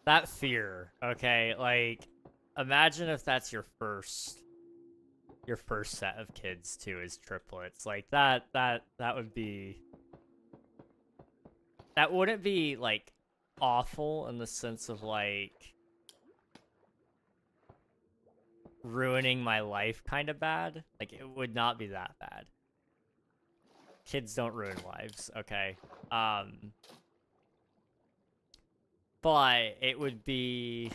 That fear, okay? Like, imagine if that's your first set of kids too, is triplets. Like that would be, that wouldn't be like awful in the sense of like ruining my life kind of bad. Like it would not be that bad. Kids don't ruin lives, okay? But it would be,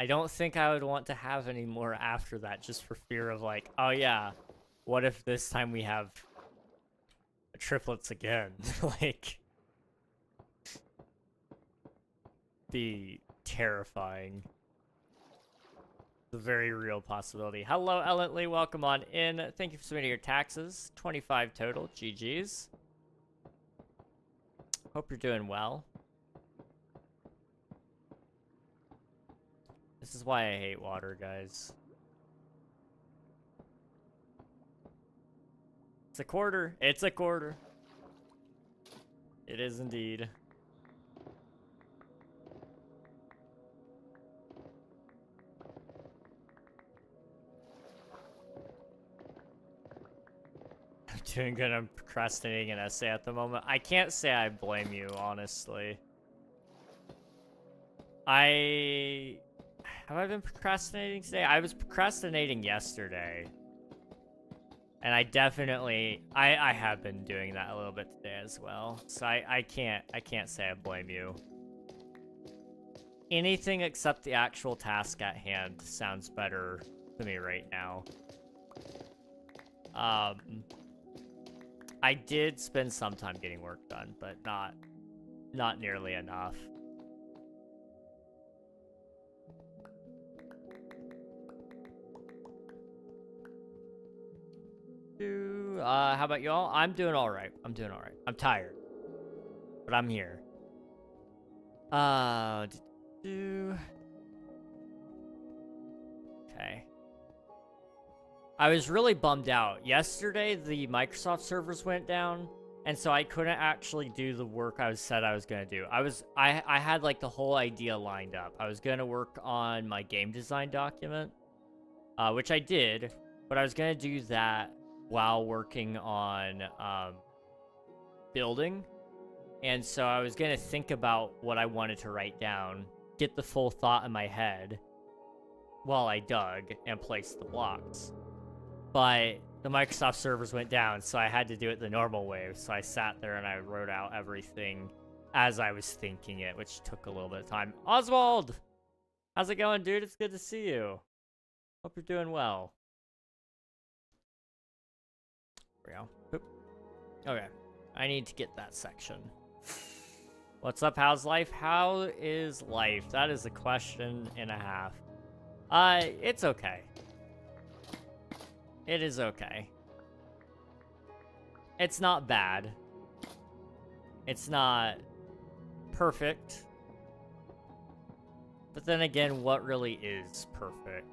I don't think I would want to have any more after that, just for fear of like, oh yeah, what if this time we have triplets again? Like, be terrifying. It's a very real possibility. Hello, Ellently, welcome on in. Thank you for submitting your taxes. 25 total, GG's. Hope you're doing well. This is why I hate water, guys. It's a quarter. It's a quarter. It is indeed. I'm doing good. I'm procrastinating an essay at the moment. I can't say I blame you, honestly. Have I been procrastinating today? I was procrastinating yesterday. And I definitely, I have been doing that a little bit today as well. So I can't say I blame you. Anything except the actual task at hand sounds better to me right now. I did spend some time getting work done, but not nearly enough. How about y'all? I'm doing all right. I'm tired, but I'm here. Okay. I was really bummed out. Yesterday, the Microsoft servers went down, and so I couldn't actually do the work I said I was gonna do. I had like the whole idea lined up. I was gonna work on my game design document, which I did, but I was gonna do that while working on building. And so I was gonna think about what I wanted to write down, get the full thought in my head while I dug and placed the blocks. But the Microsoft servers went down, so I had to do it the normal way. So I sat there and I wrote out everything as I was thinking it, which took a little bit of time. Oswald! How's it going, dude? It's good to see you. Hope you're doing well. There we go. Oop. Okay. I need to get that section. What's up? How's life? How is life? That is a question and a half. It's okay. It is okay. It's not bad. It's not perfect. But then again, what really is perfect?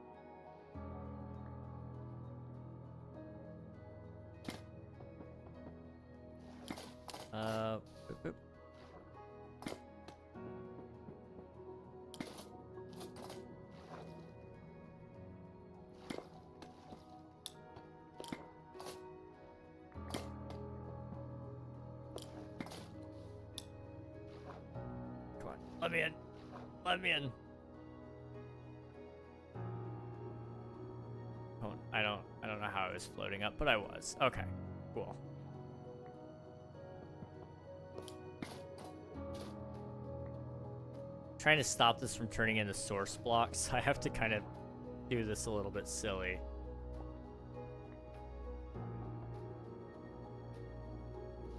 Boop, boop. Come on, let me in. Let me in. Oh, I don't know how I was floating up, but I was. Okay, cool. Trying to stop this from turning into source blocks, so I have to kind of do this a little bit silly.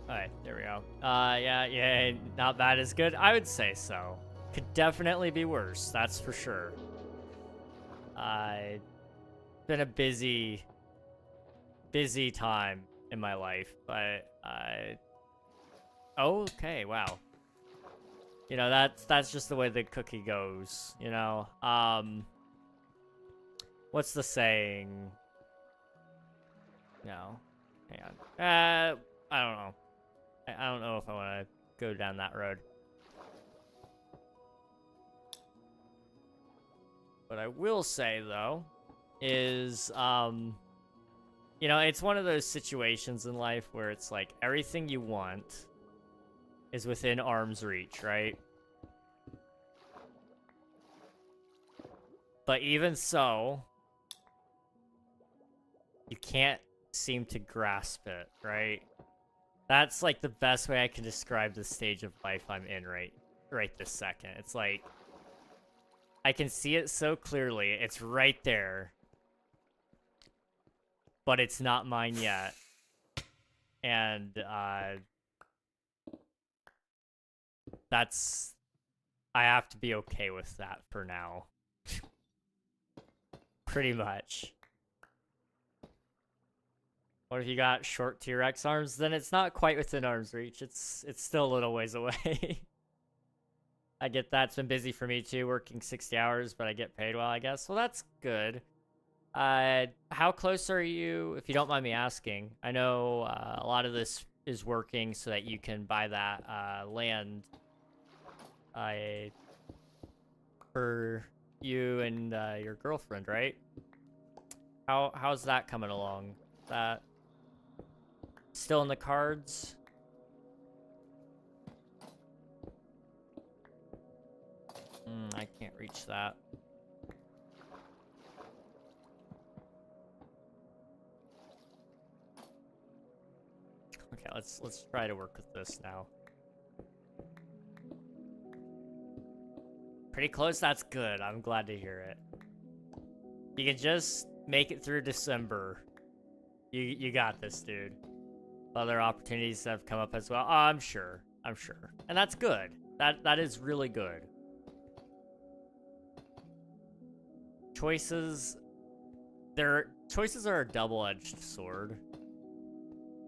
Alright, there we go. Yeah, not bad is good. I would say so. Could definitely be worse, that's for sure. Been a busy time in my life, but okay, wow. You know, that's just the way the cookie goes, you know? What's the saying? No. Hang on. I don't know. I don't know if I want to go down that road. What I will say, though, is, you know, it's one of those situations in life where it's like everything you want is within arm's reach, right? But even so, you can't seem to grasp it, right? That's like the best way I can describe the stage of life I'm in right this second. It's like I can see it so clearly. It's right there. But it's not mine yet. And that's I have to be okay with that for now. Pretty much. What if you got short T-Rex arms? Then it's not quite within arm's reach. It's still a little ways away. I get that. It's been busy for me too, working 60 hours, but I get paid well, I guess. Well, that's good. How close are you, if you don't mind me asking? I know a lot of this is working so that you can buy that land for you and your girlfriend, right? How's that coming along? That still in the cards? I can't reach that. Okay, let's try to work with this now. Pretty close, that's good. I'm glad to hear it. You can just make it through December. You got this, dude. Other opportunities have come up as well. Oh, I'm sure. And that's good. That is really good. Choices are a double-edged sword.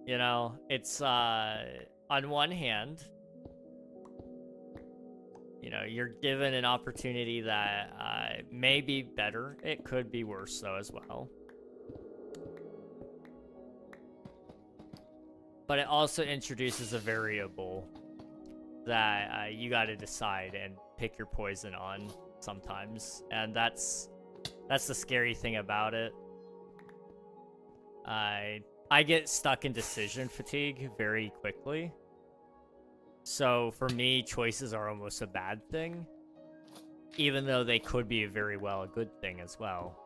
You know, it's on one hand, You know, you're given an opportunity that may be better. It could be worse, though, as well. But it also introduces a variable that you got to decide and pick your poison on sometimes. And that's the scary thing about it. I get stuck in decision fatigue very quickly. So for me, choices are almost a bad thing, even though they could be very well a good thing as well.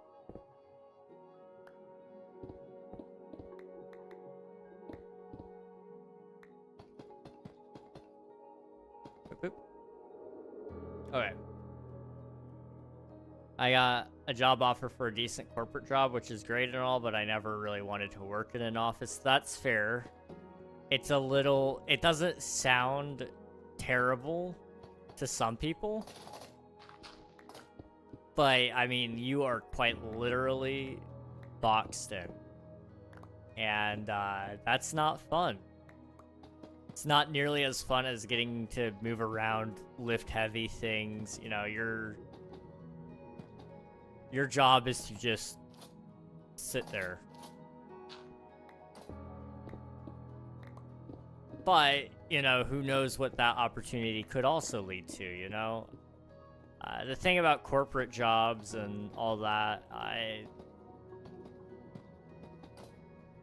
Okay. I got a job offer for a decent corporate job, which is great and all, but I never really wanted to work in an office. That's fair. It doesn't sound terrible to some people, but I mean, you are quite literally boxed in, and that's not fun. It's not nearly as fun as getting to move around, lift heavy things. You know, your job is to just sit there. But, you know, who knows what that opportunity could also lead to, you know? The thing about corporate jobs and all that,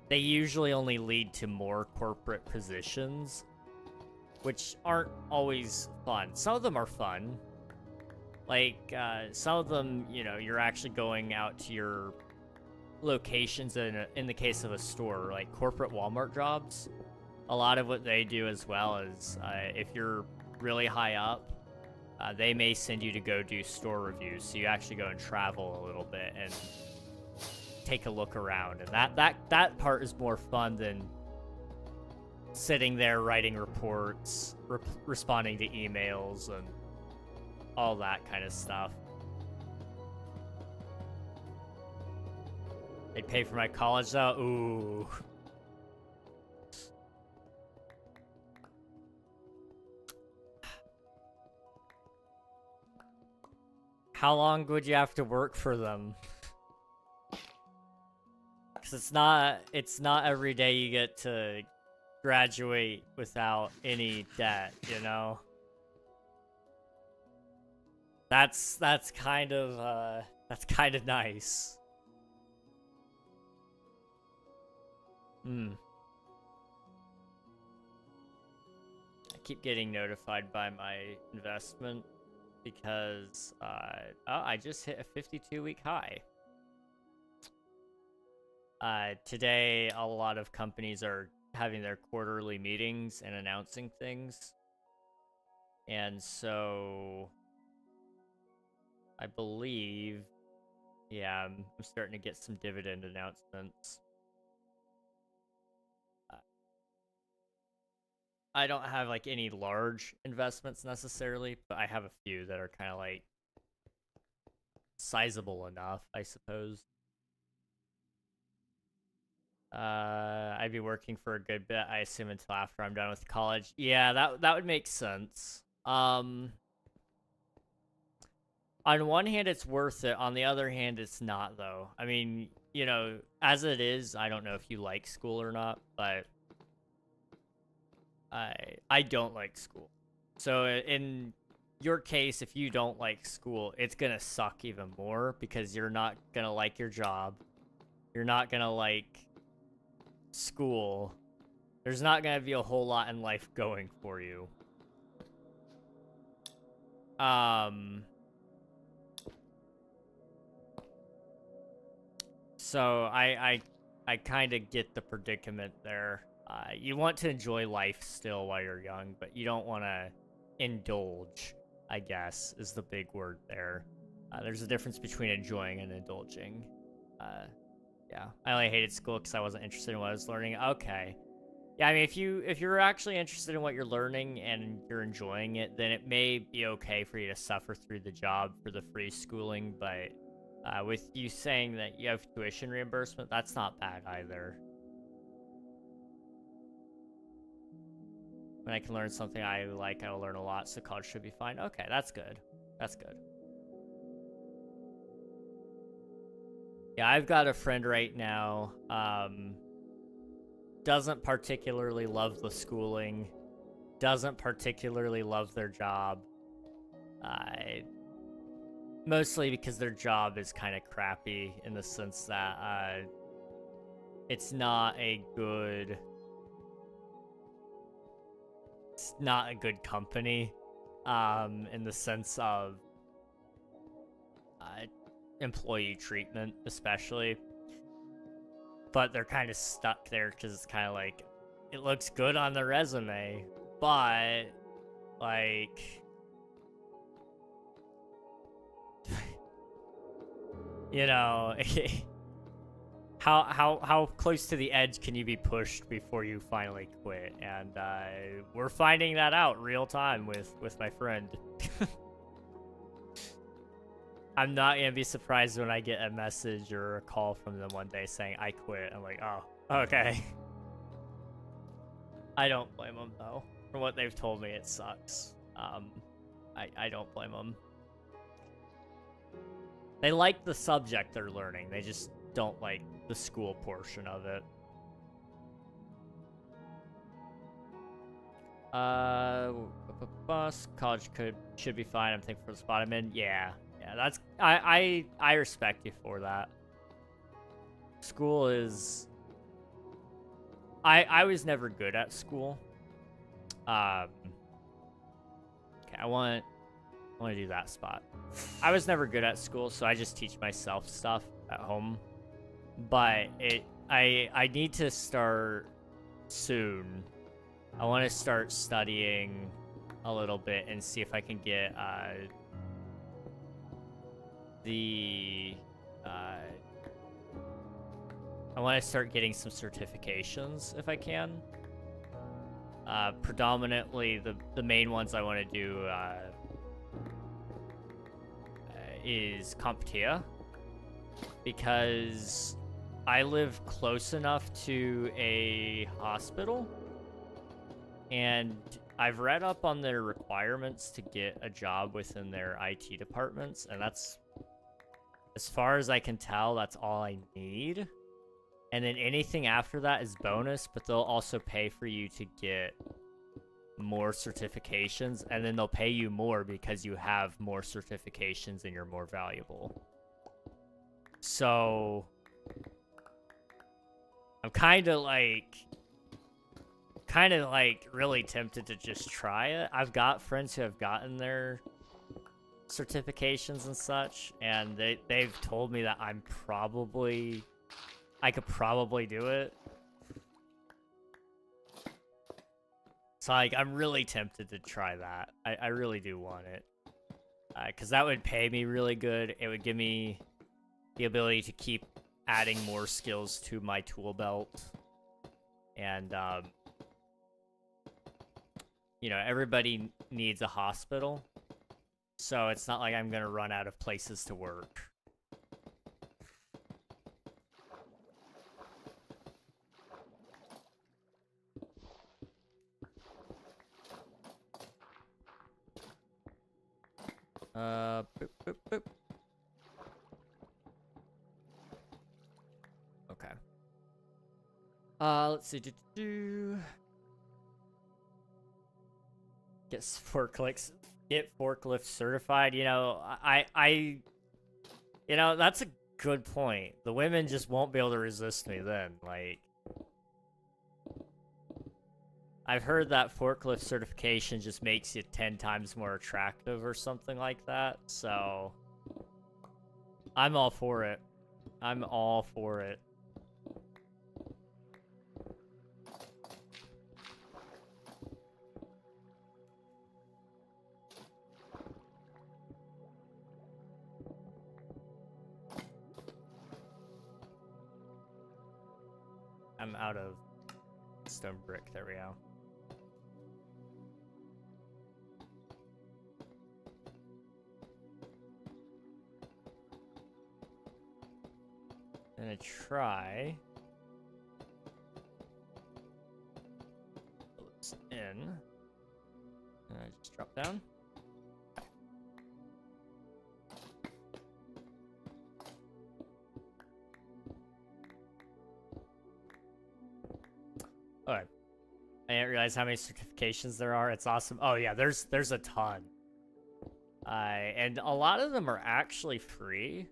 they usually only lead to more corporate positions, which aren't always fun. Some of them are fun. Like, some of them, you know, you're actually going out to your locations in the case of a store, like corporate Walmart jobs. A lot of what they do as well is, if you're really high up, they may send you to go do store reviews, so you actually go and travel a little bit and take a look around, and that part is more fun than sitting there writing reports, responding to emails, and all that kind of stuff. They'd pay for my college though? Ooh. How long would you have to work for them? Because it's not every day you get to graduate without any debt, you know? That's kind of nice. I keep getting notified by my investment because I just hit a 52-week high. Today, a lot of companies are having their quarterly meetings and announcing things. And so I believe, yeah, I'm starting to get some dividend announcements. I don't have like any large investments necessarily, but I have a few that are kind of like sizable enough, I suppose. I'd be working for a good bit, I assume, until after I'm done with college. Yeah, that would make sense. On one hand, it's worth it. On the other hand, it's not, though. I mean, you know, as it is, I don't know if you like school or not, but I don't like school. So in your case, if you don't like school, it's gonna suck even more because you're not gonna like your job. You're not gonna like school. There's not gonna be a whole lot in life going for you. So I kind of get the predicament there. You want to enjoy life still while you're young, but you don't want to indulge, I guess, is the big word there. There's a difference between enjoying and indulging. Yeah, I only hated school because I wasn't interested in what I was learning. Okay. Yeah, I mean, if you're actually interested in what you're learning and you're enjoying it, then it may be okay for you to suffer through the job for the free schooling, but with you saying that you have tuition reimbursement, that's not bad either. When I can learn something I like, I will learn a lot, so college should be fine. Okay, that's good. That's good. Yeah, I've got a friend right now, doesn't particularly love the schooling, doesn't particularly love their job, mostly because their job is kind of crappy in the sense that, it's not a good company, in the sense of, employee treatment, especially. But they're kind of stuck there because it's kind of like, it looks good on the resume, but, like, you know, how close to the edge can you be pushed before you finally quit? And we're finding that out real time with my friend. I'm not gonna be surprised when I get a message or a call from them one day saying I quit. I'm like, oh, okay. I don't blame them though. From what they've told me, it sucks. I don't blame them. They like the subject they're learning. They just don't like the school portion of it. College should be fine. I'm thankful for the spot I'm in. Yeah, that's I respect you for that. School is. I was never good at school. Okay, I want to do that spot. I was never good at school, so I just teach myself stuff at home. But I need to start soon. I want to start studying a little bit and see if I can get I want to start getting some certifications if I can. Predominantly, the main ones I want to do is CompTIA, because I live close enough to a hospital, and I've read up on their requirements to get a job within their IT departments, and that's, as far as I can tell, that's all I need. And then anything after that is bonus, but they'll also pay for you to get more certifications, and then they'll pay you more because you have more certifications and you're more valuable. So I'm kind of like really tempted to just try it. I've got friends who have gotten their certifications and such, and they've told me that I could probably do it. So like, I'm really tempted to try that. I really do want it. Because that would pay me really good. It would give me the ability to keep adding more skills to my tool belt. And, you know, everybody needs a hospital. So it's not like I'm going to run out of places to work. Boop, boop, boop. Okay. Let's see. Get forklift certified. You know, you know, that's a good point. The women just won't be able to resist me then. Like, I've heard that forklift certification just makes you 10 times more attractive or something like that, so I'm all for it. I'm all for it. I'm out of stone brick. There we go. I'm gonna try. It's in. Just drop down. Alright. I didn't realize how many certifications there are. It's awesome. Oh yeah, there's a ton. And a lot of them are actually free.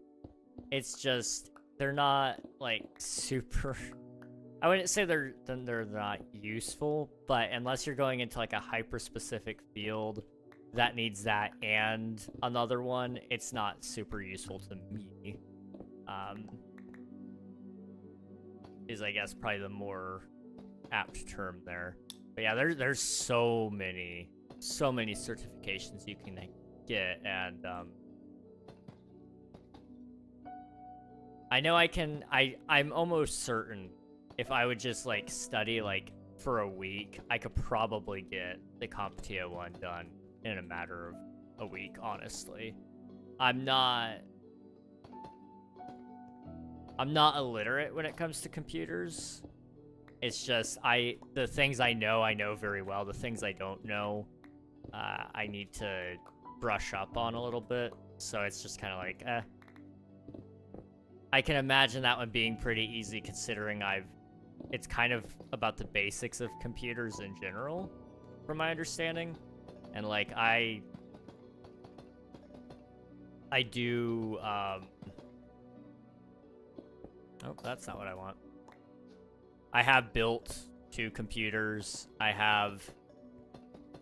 It's just they're not like super. I wouldn't say they're not useful, but unless you're going into like a hyper specific field that needs that and another one, it's not super useful to me. Is I guess probably the more apt term there. But yeah, there's so many certifications you can get, and I know I'm almost certain if I would just like study like for a week, I could probably get the CompTIA one done in a matter of a week, honestly. I'm not illiterate when it comes to computers. It's just the things I know very well. The things I don't know, I need to brush up on a little bit. So it's just kind of like, I can imagine that one being pretty easy considering it's kind of about the basics of computers in general, from my understanding. And like, I do, oh, that's not what I want. I have built 2 computers. I have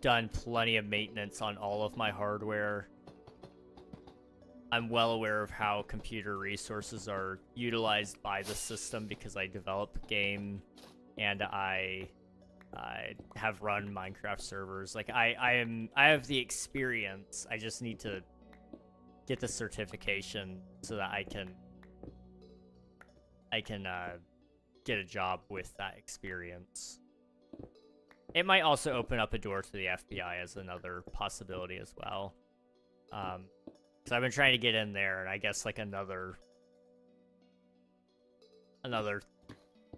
done plenty of maintenance on all of my hardware. I'm well aware of how computer resources are utilized by the system because I develop game and I have run Minecraft servers. Like I have the experience. I just need to get the certification so that I can get a job with that experience. It might also open up a door to the FBI as another possibility as well. So I've been trying to get in there, and I guess like another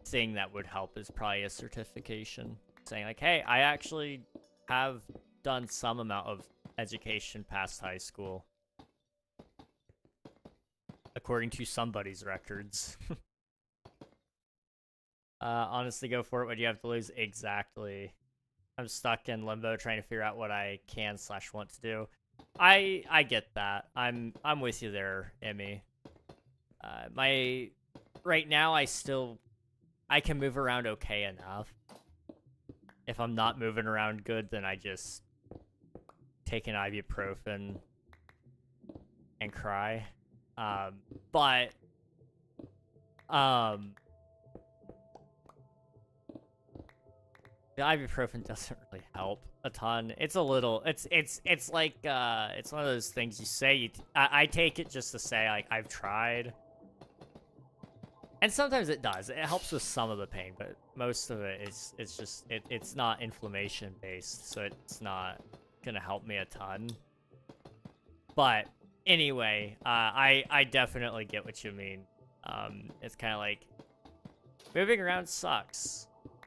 thing that would help is probably a certification saying like, hey, I actually have done some amount of education past high school, according to somebody's records. Honestly, go for it. What do you have to lose? Exactly. I'm stuck in limbo trying to figure out what I can/want to do. I get that. I'm with you there, Emmy. Right now I can move around okay enough. If I'm not moving around good, then I just take an ibuprofen and cry. But the ibuprofen doesn't really help a ton. It's a little, it's like, it's one of those things you say, I take it just to say, like, I've tried. And sometimes it does. It helps with some of the pain, but most of it is, it's not inflammation based, so it's not gonna help me a ton. But anyway, I definitely get what you mean. It's kind of like, moving around sucks.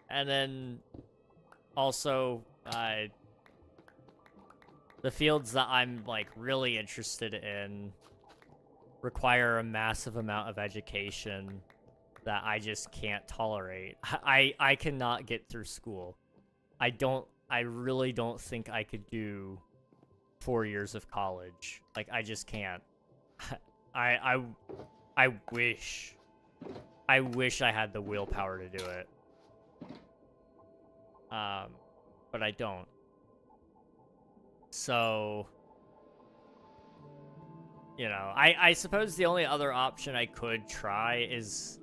And then also, the fields that I'm like really interested in require a massive amount of education that I just can't tolerate. I cannot get through school. I really don't think I could do 4 years of college. Like, I just can't. I wish I had the willpower to do it. But I don't. So, you know, I suppose the only other option I could try is,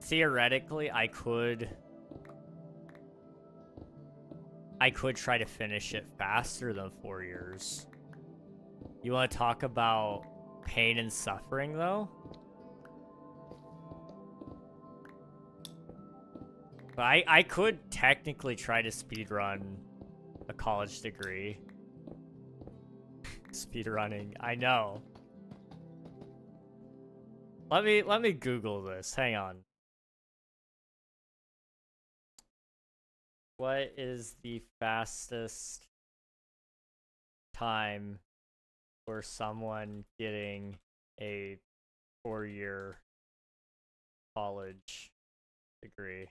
theoretically, I could try to finish it faster than 4 years. You want to talk about pain and suffering, though? But I could technically try to speedrun a college degree. Speedrunning, I know. Let me Google this. Hang on. What is the fastest time for someone getting a 4-year college degree?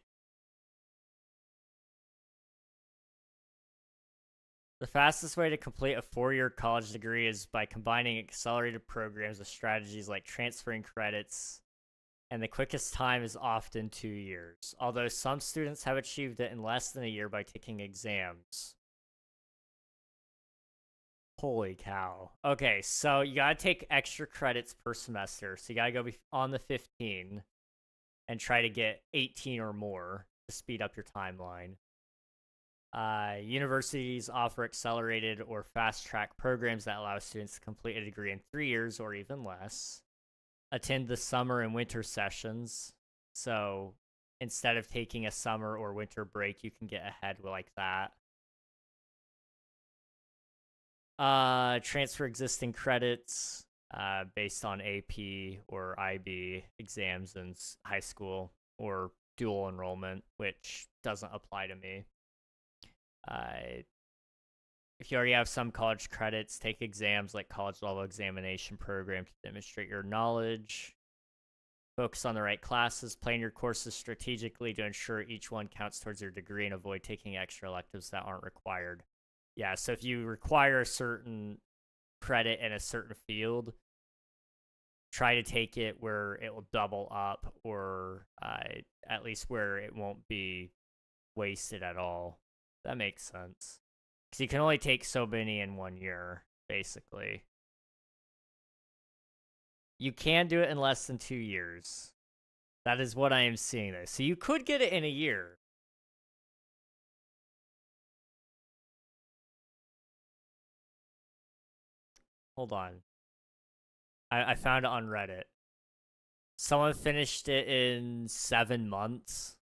The fastest way to complete a 4-year college degree is by combining accelerated programs with strategies like transferring credits, and the quickest time is often 2 years, although some students have achieved it in less than a year by taking exams. Holy cow. Okay, so you gotta take extra credits per semester, so you gotta go on the 15 and try to get 18 or more to speed up your timeline. Universities offer accelerated or fast-track programs that allow students to complete a degree in 3 years or even less. Attend the summer and winter sessions. So instead of taking a summer or winter break, you can get ahead like that. Transfer existing credits based on AP or IB exams in high school, or dual enrollment, which doesn't apply to me. If you already have some college credits, take exams like college level examination program to demonstrate your knowledge. Focus on the right classes. Plan your courses strategically to ensure each one counts towards your degree, and avoid taking extra electives that aren't required. Yeah, so if you require a certain credit in a certain field, try to take it where it will double up, or at least where it won't be wasted at all. That makes sense. Because you can only take so many in 1 year, basically. You can do it in less than 2 years. That is what I am seeing there. So you could get it in a year. Hold on. I found it on Reddit. Someone finished it in 7 months.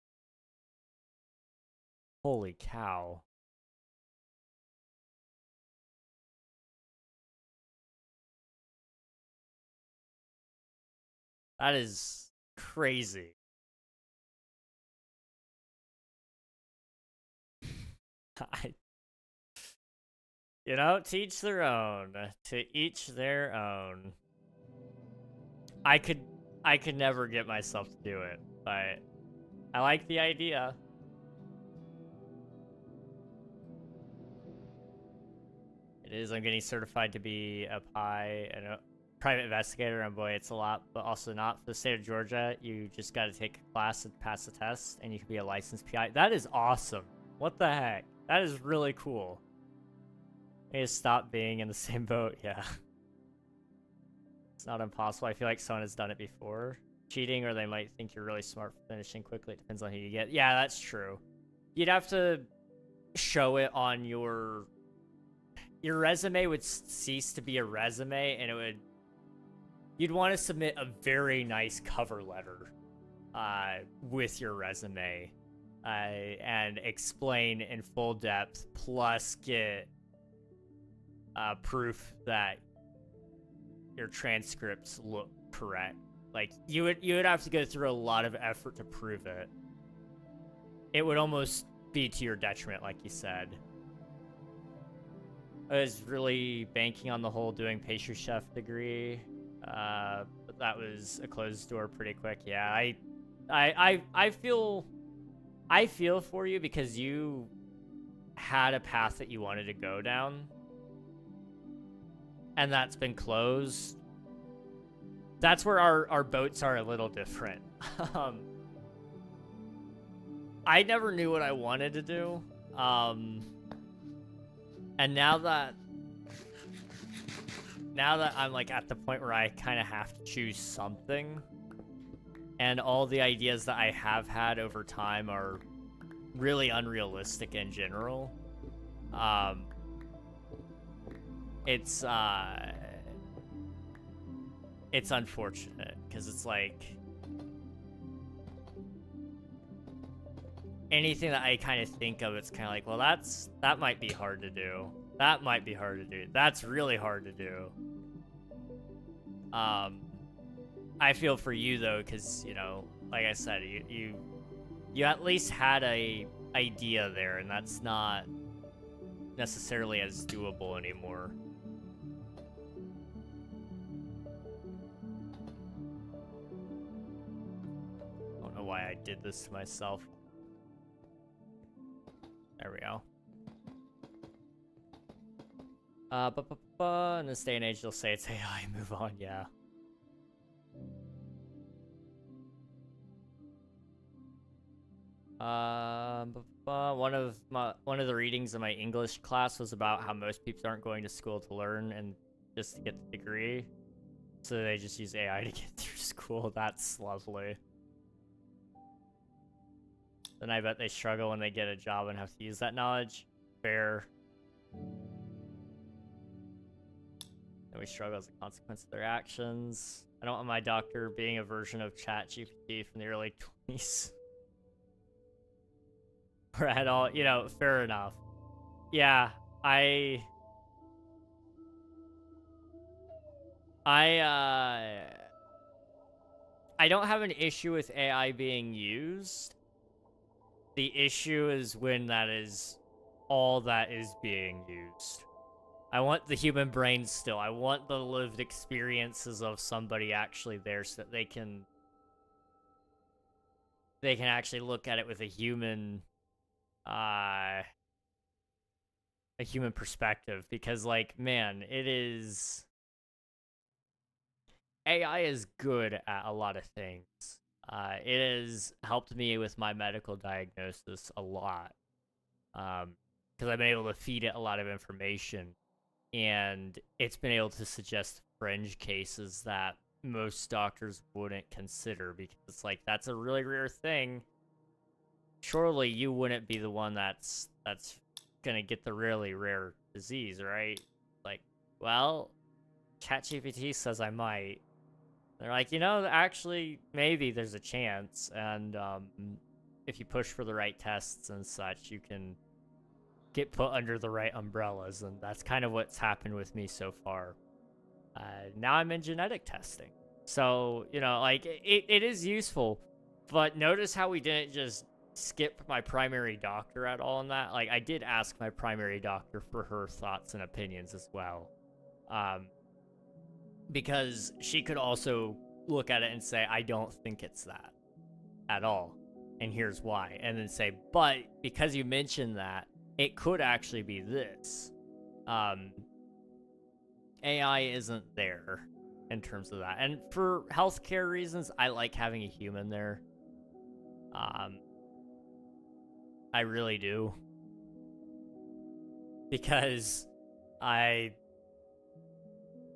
Holy cow. That is crazy. You know, to each their own. To each their own. I could never get myself to do it, but I like the idea. It is. I'm getting certified to be a PI and a private investigator, and boy, it's a lot, but also not. For the state of Georgia, you just got to take a class and pass the test, and you can be a licensed PI. That is awesome. What the heck? That is really cool. I need to stop being in the same boat. Yeah. It's not impossible. I feel like someone has done it before. Cheating, or they might think you're really smart for finishing quickly. It depends on who you get. Yeah, that's true. You'd have to show it on your resume would cease to be a resume, and it would, you'd want to submit a very nice cover letter with your resume and explain in full depth, plus get proof that your transcripts look correct. Like, you would have to go through a lot of effort to prove it. It would almost be to your detriment, like you said. I was really banking on the whole doing pastry chef degree, but that was a closed door pretty quick. Yeah, I feel for you, because you had a path that you wanted to go down, and that's been closed. That's where our boats are a little different. I never knew what I wanted to do. And now that I'm like at the point where I kind of have to choose something, and all the ideas that I have had over time are really unrealistic in general, it's unfortunate, because it's like anything that I kind of think of, it's kind of like, well, that might be hard to do. That might be hard to do. That's really hard to do. I feel for you though, because, you know, like I said, you at least had a idea there, and that's not necessarily as doable anymore. I don't know why I did this to myself. There we go. In this day and age, they'll say it's AI. Move on, yeah. One of the readings in my English class was about how most people aren't going to school to learn and just to get the degree, so they just use AI to get through school. That's lovely. Then I bet they struggle when they get a job and have to use that knowledge. Fair. Then we struggle as a consequence of their actions. I don't want my doctor being a version of ChatGPT from the early 20s. Or at all, you know, fair enough. Yeah, I don't have an issue with AI being used. The issue is when that is all that is being used. I want the human brain still. I want the lived experiences of somebody actually there so that they can actually look at it with a human perspective, because like, man, AI is good at a lot of things. It has helped me with my medical diagnosis a lot, because I've been able to feed it a lot of information, and it's been able to suggest fringe cases that most doctors wouldn't consider, because like, that's a really rare thing. Surely you wouldn't be the one that's gonna get the really rare disease, right? Like, well, ChatGPT says I might. They're like, you know, actually, maybe there's a chance, and if you push for the right tests and such, you can get put under the right umbrellas, and that's kind of what's happened with me so far. Now I'm in genetic testing. So, you know, like, it is useful, but notice how we didn't just skip my primary doctor at all on that. Like, I did ask my primary doctor for her thoughts and opinions as well. Because she could also look at it and say, I don't think it's that at all, and here's why. And then say, but because you mentioned that, it could actually be this. AI isn't there in terms of that. And for healthcare reasons, I like having a human there. I really do. Because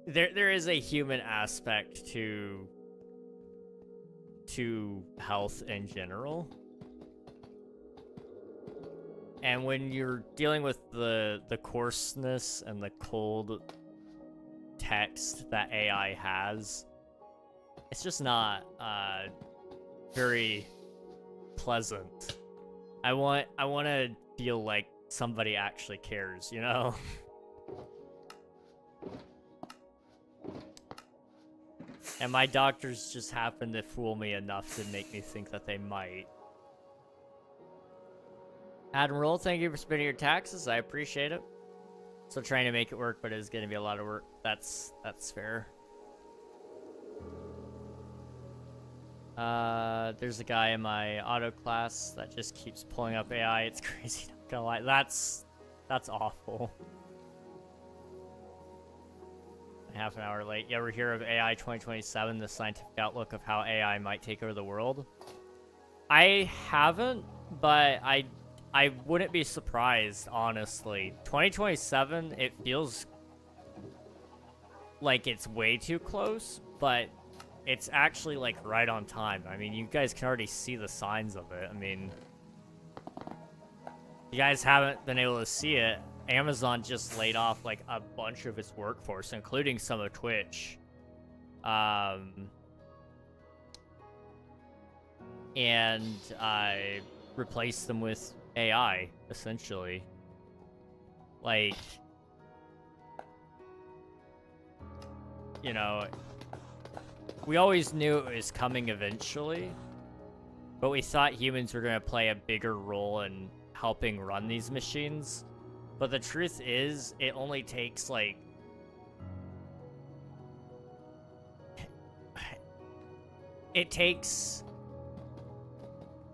there is a human aspect to health in general. And when you're dealing with the coarseness and the cold text that AI has, it's just not very pleasant. I want to feel like somebody actually cares, you know? And my doctors just happen to fool me enough to make me think that they might. Admiral, thank you for spending your taxes. I appreciate it. Still trying to make it work, but it's going to be a lot of work. That's fair. There's a guy in my auto class that just keeps pulling up AI. It's crazy, not gonna lie. That's awful. Half an hour late. You ever hear of AI 2027, the scientific outlook of how AI might take over the world? I haven't, but I wouldn't be surprised, honestly. 2027, it feels like it's way too close, but it's actually like right on time. I mean, you guys can already see the signs of it. I mean, you guys haven't been able to see it. Amazon just laid off like a bunch of its workforce, including some of Twitch. And I replaced them with AI, essentially. Like, you know, we always knew it was coming eventually, but we thought humans were going to play a bigger role in helping run these machines. But the truth is, it only takes, like... It takes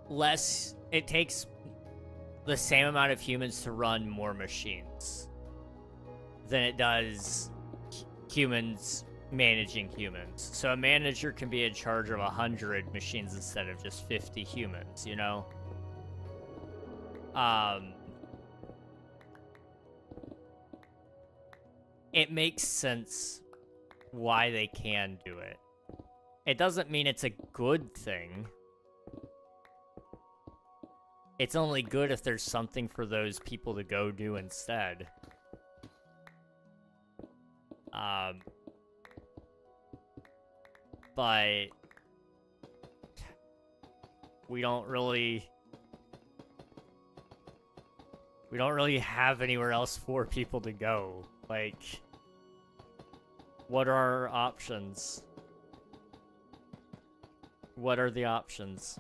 less... It takes the same amount of humans to run more machines than it does humans managing humans. So a manager can be in charge of 100 machines instead of just 50 humans, you know? It makes sense why they can do it. It doesn't mean it's a good thing. It's only good if there's something for those people to go do instead. But we don't really have anywhere else for people to go. Like, what are our options? What are the options?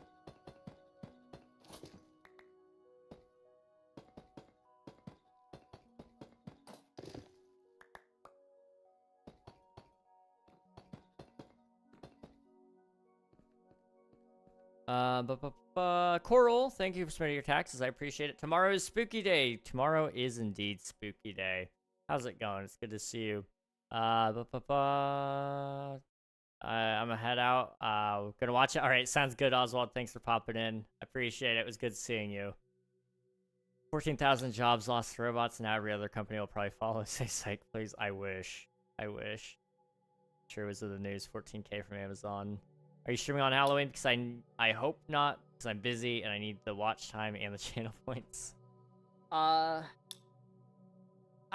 Coral, thank you for submitting your taxes. I appreciate it. Tomorrow is spooky day. Tomorrow is indeed spooky day. How's it going? It's good to see you. I'm gonna head out. Gonna watch it. All right, sounds good, Oswald. Thanks for popping in. I appreciate it. It was good seeing you. 14,000 jobs lost to robots, and now every other company will probably follow. Say psych, please. I wish. I wish. Sure was in the news. 14K from Amazon. Are you streaming on Halloween? Because I hope not, because I'm busy and I need the watch time and the channel points. I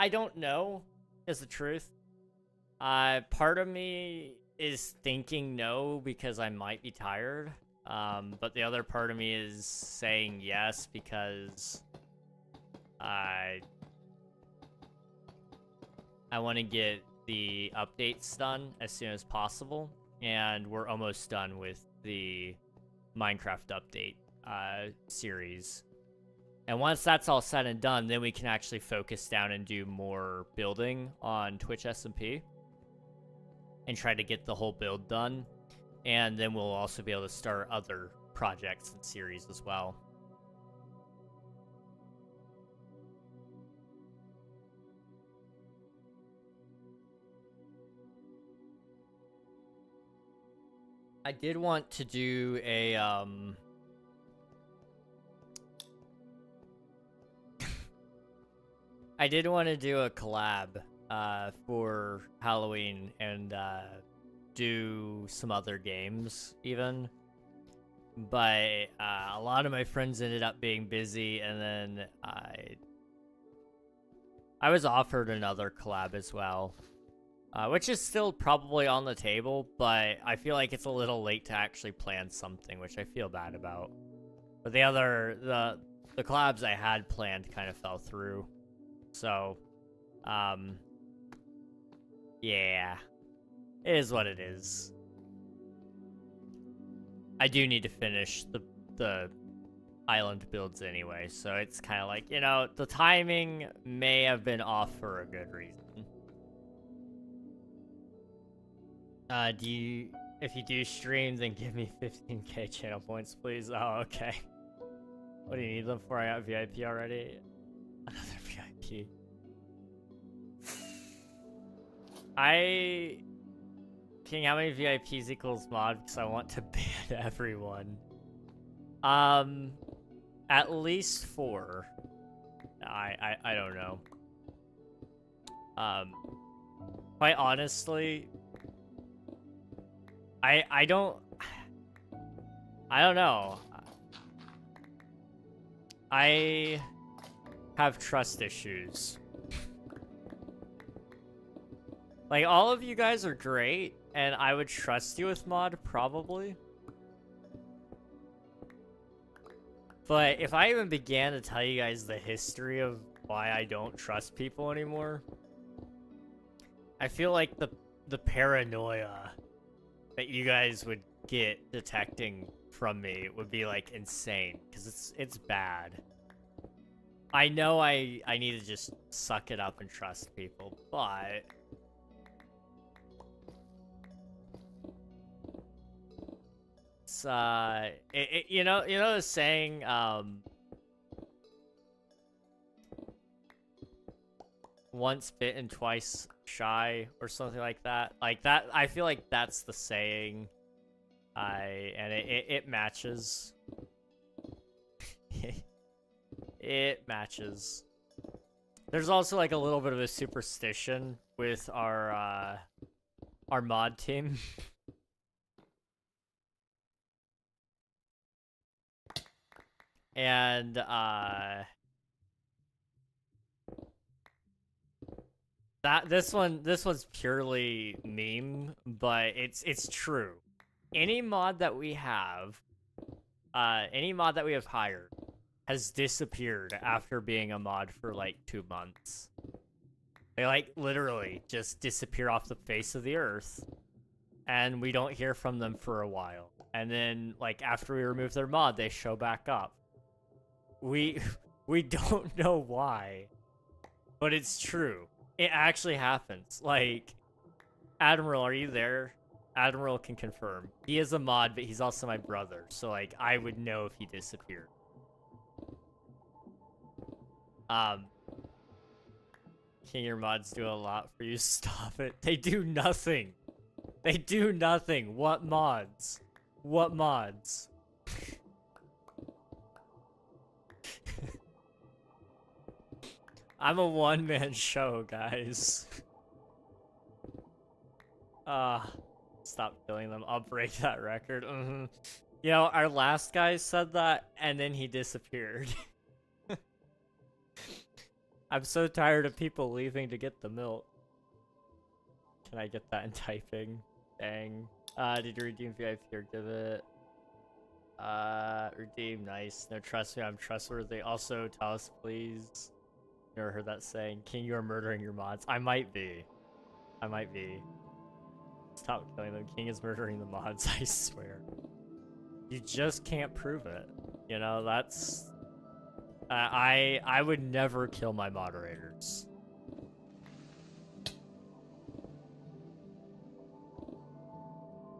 don't know, is the truth. Part of me is thinking no because I might be tired. But the other part of me is saying yes because I want to get the updates done as soon as possible. And we're almost done with the Minecraft update series. And once that's all said and done, then we can actually focus down and do more building on Twitch SMP. And try to get the whole build done. And then we'll also be able to start other projects and series as well. I did want to do a, I did want to do a collab, for Halloween and, do some other games, even. But, a lot of my friends ended up being busy, and then I was offered another collab as well. Which is still probably on the table, but I feel like it's a little late to actually plan something, which I feel bad about. But the collabs I had planned kind of fell through. So, yeah. It is what it is. I do need to finish the island builds anyway, so it's kind of like, you know, the timing may have been off for a good reason. If you do stream, then give me 15k channel points, please. Oh, okay. What do you need them for? I got VIP already. Another VIP. King, how many VIPs equals mod? Because I want to ban everyone. At least 4. I don't know. Quite honestly, I don't know. I have trust issues. Like, all of you guys are great, and I would trust you with mod, probably. But if I even began to tell you guys the history of why I don't trust people anymore, I feel like the paranoia that you guys would get detecting from me would be, like, insane, because it's bad. I know I need to just suck it up and trust people, but it's you know the saying once bitten twice shy or something like that. Like that, I feel like that's the saying. And it matches. It matches. There's also like a little bit of a superstition with our mod team. And this one's purely meme, but it's true. Any mod that we have hired has disappeared after being a mod for like 2 months. They like literally just disappear off the face of the earth, and we don't hear from them for a while. And then like after we remove their mod, they show back up. We don't know why, but it's true. It actually happens. Like, Admiral, are you there? Admiral can confirm. He is a mod, but he's also my brother, so like I would know if he disappeared. King, your mods do a lot for you. Stop it. They do nothing. They do nothing. What mods? What mods? I'm a one-man show, guys. Stop killing them. I'll break that record. You know, our last guy said that, and then he disappeared. I'm so tired of people leaving to get the milk. Can I get that in typing? Dang. Did you redeem VIP or give it? Redeem, nice. No, trust me, I'm trustworthy. Also, tell us, please. Never heard that saying. King, you are murdering your mods. I might be. I might be. Stop killing them. King is murdering the mods, I swear. You just can't prove it. You know, that's... I would never kill my moderators.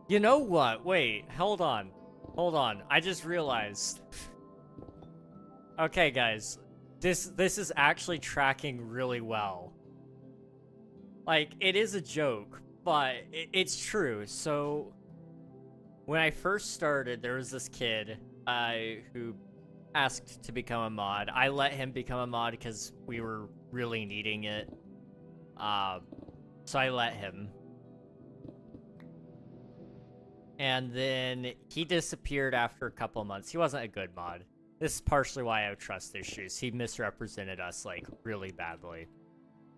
You know what? Wait, hold on. Hold on. I just realized. Okay, guys. This is actually tracking really well. Like, it is a joke, but it's true. So, when I first started, there was this kid who asked to become a mod. I let him become a mod because we were really needing it. So I let him. And then he disappeared after a couple of months. He wasn't a good mod. This is partially why I have trust issues. He misrepresented us, like, really badly.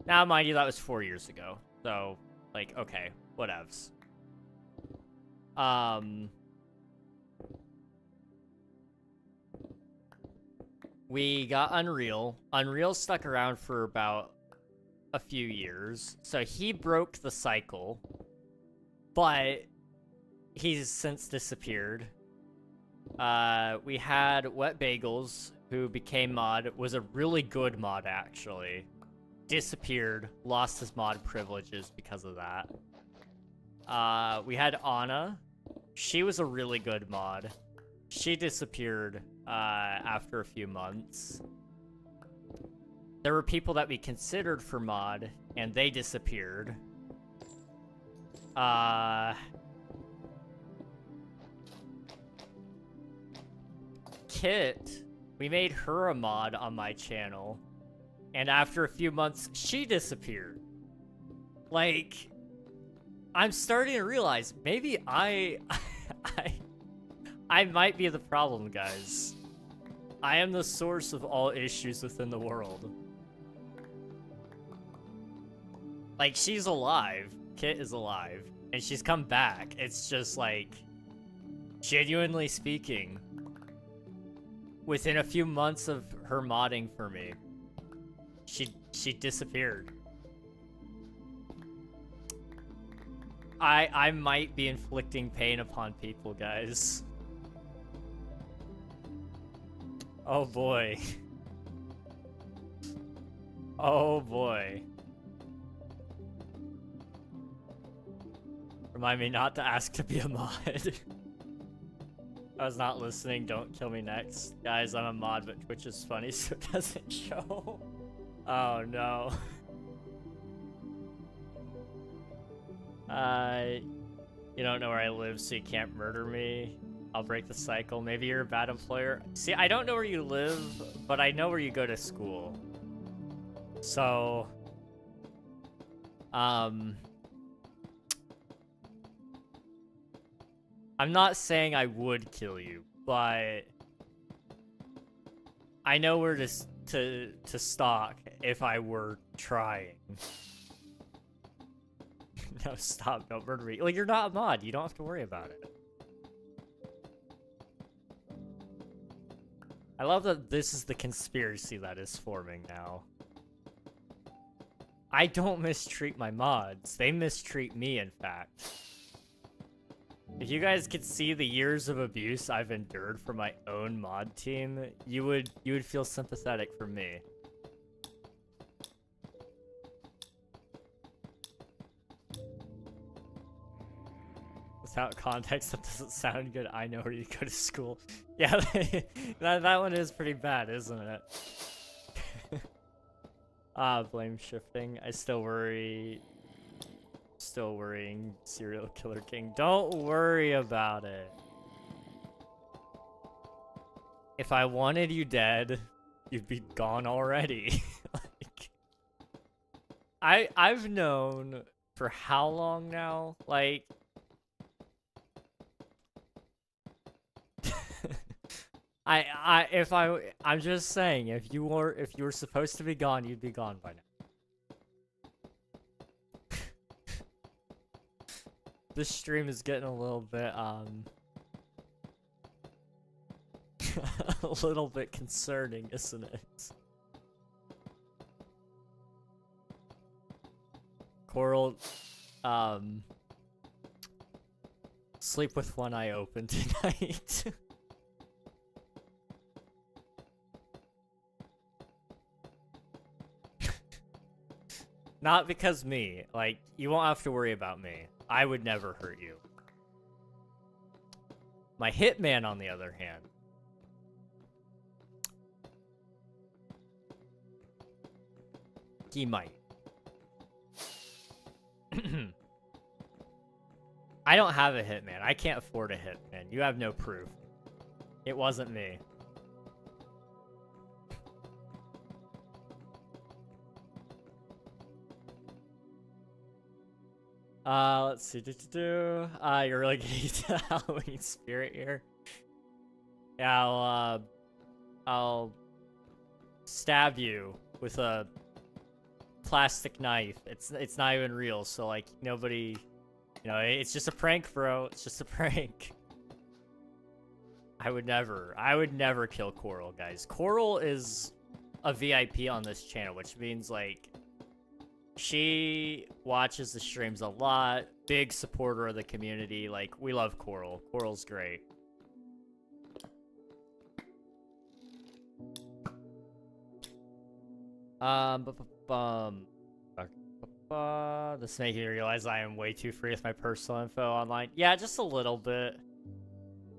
Now, mind you, that was 4 years ago. So, like, okay, whatevs. We got Unreal. Unreal stuck around for about a few years. So he broke the cycle. But he's since disappeared. We had Wet Bagels, who became mod, was a really good mod, actually. Disappeared, lost his mod privileges because of that. We had Anna. She was a really good mod. She disappeared after a few months. There were people that we considered for mod, and they disappeared. Kit, we made her a mod on my channel, and after a few months, she disappeared. Like, I'm starting to realize maybe I might be the problem, guys. I am the source of all issues within the world. Like, she's alive. Kit is alive. And she's come back. It's just like, genuinely speaking, within a few months of her modding for me, she disappeared. I might be inflicting pain upon people, guys. Oh boy. Oh boy. Remind me not to ask to be a mod. I was not listening. Don't kill me next. Guys, I'm a mod, but Twitch is funny, so it doesn't show. Oh no. You don't know where I live, so you can't murder me. I'll break the cycle. Maybe you're a bad employer. See, I don't know where you live, but I know where you go to school. So, I'm not saying I would kill you, but I know where to stalk if I were trying. No, stop. Don't murder me. Well, you're not a mod. You don't have to worry about it. I love that this is the conspiracy that is forming now. I don't mistreat my mods. They mistreat me, in fact. If you guys could see the years of abuse I've endured from my own mod team, you would feel sympathetic for me. Without context, that doesn't sound good. I know where you go to school. Yeah, that one is pretty bad, isn't it? Blame shifting. I still worry. Still worrying, serial killer king. Don't worry about it. If I wanted you dead, you'd be gone already. Like, I've known for how long now? Like, I'm just saying, if you were supposed to be gone, you'd be gone by now. This stream is getting a little bit a little bit concerning, isn't it? Coral, sleep with one eye open tonight. Not because me. Like, you won't have to worry about me. I would never hurt you. My hitman, on the other hand. He might. I don't have a hitman. I can't afford a hitman. You have no proof. It wasn't me. Let's see. You're really getting into the Halloween spirit here. Yeah, I'll stab you with a plastic knife. It's not even real, so like nobody, you know, it's just a prank, bro. It's just a prank. I would never kill Coral, guys. Coral is a VIP on this channel, which means like she watches the streams a lot, big supporter of the community. Like, we love Coral. Coral's great. This making me realize I am way too free with my personal info online. Yeah, just a little bit.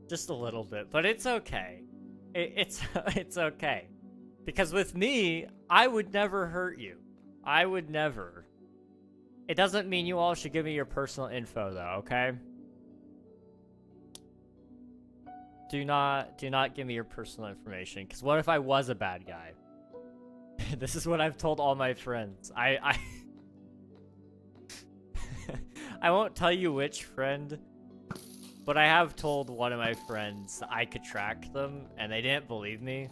Just a little bit, but it's okay. It's okay. Because with me, I would never hurt you. I would never. It doesn't mean you all should give me your personal info, though, okay? Do not give me your personal information, because what if I was a bad guy? This is what I've told all my friends. I won't tell you which friend, but I have told one of my friends that I could track them, and they didn't believe me.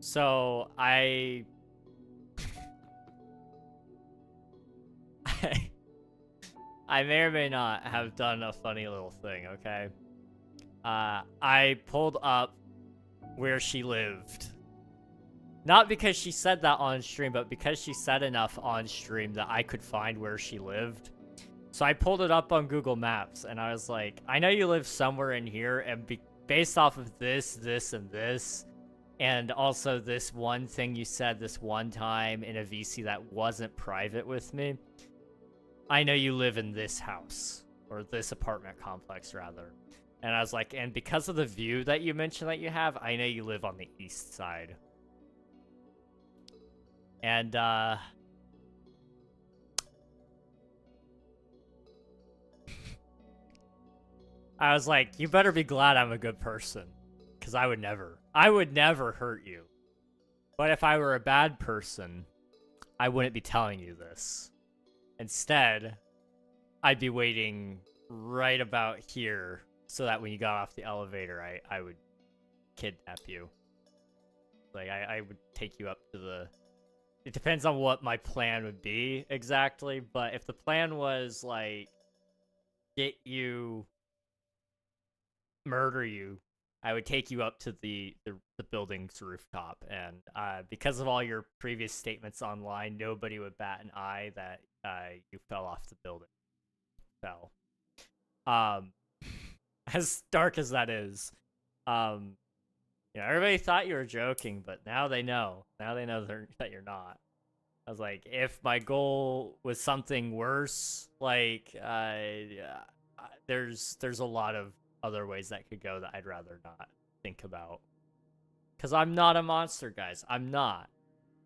So I may or may not have done a funny little thing, okay? I pulled up where she lived. Not because she said that on stream, but because she said enough on stream that I could find where she lived. So I pulled it up on Google Maps, and I was like, I know you live somewhere in here, and based off of this, and this, And also this one thing you said this one time in a VC that wasn't private with me. I know you live in this house, or this apartment complex, rather. And I was like, and because of the view that you mentioned that you have, I know you live on the east side. And, I was like, you better be glad I'm a good person. Because I would never hurt you. But if I were a bad person, I wouldn't be telling you this. Instead, I'd be waiting right about here so that when you got off the elevator, I would kidnap you. Like, I would take you up to the... It depends on what my plan would be exactly, but if the plan was, like, get you... murder you, I would take you up to the building's rooftop, and because of all your previous statements online, nobody would bat an eye that you fell off the building. As dark as that is, everybody thought you were joking, but now they know. Now they know that you're not. I was like, if my goal was something worse, like, there's a lot of other ways that could go that I'd rather not think about. Because I'm not a monster, guys. I'm not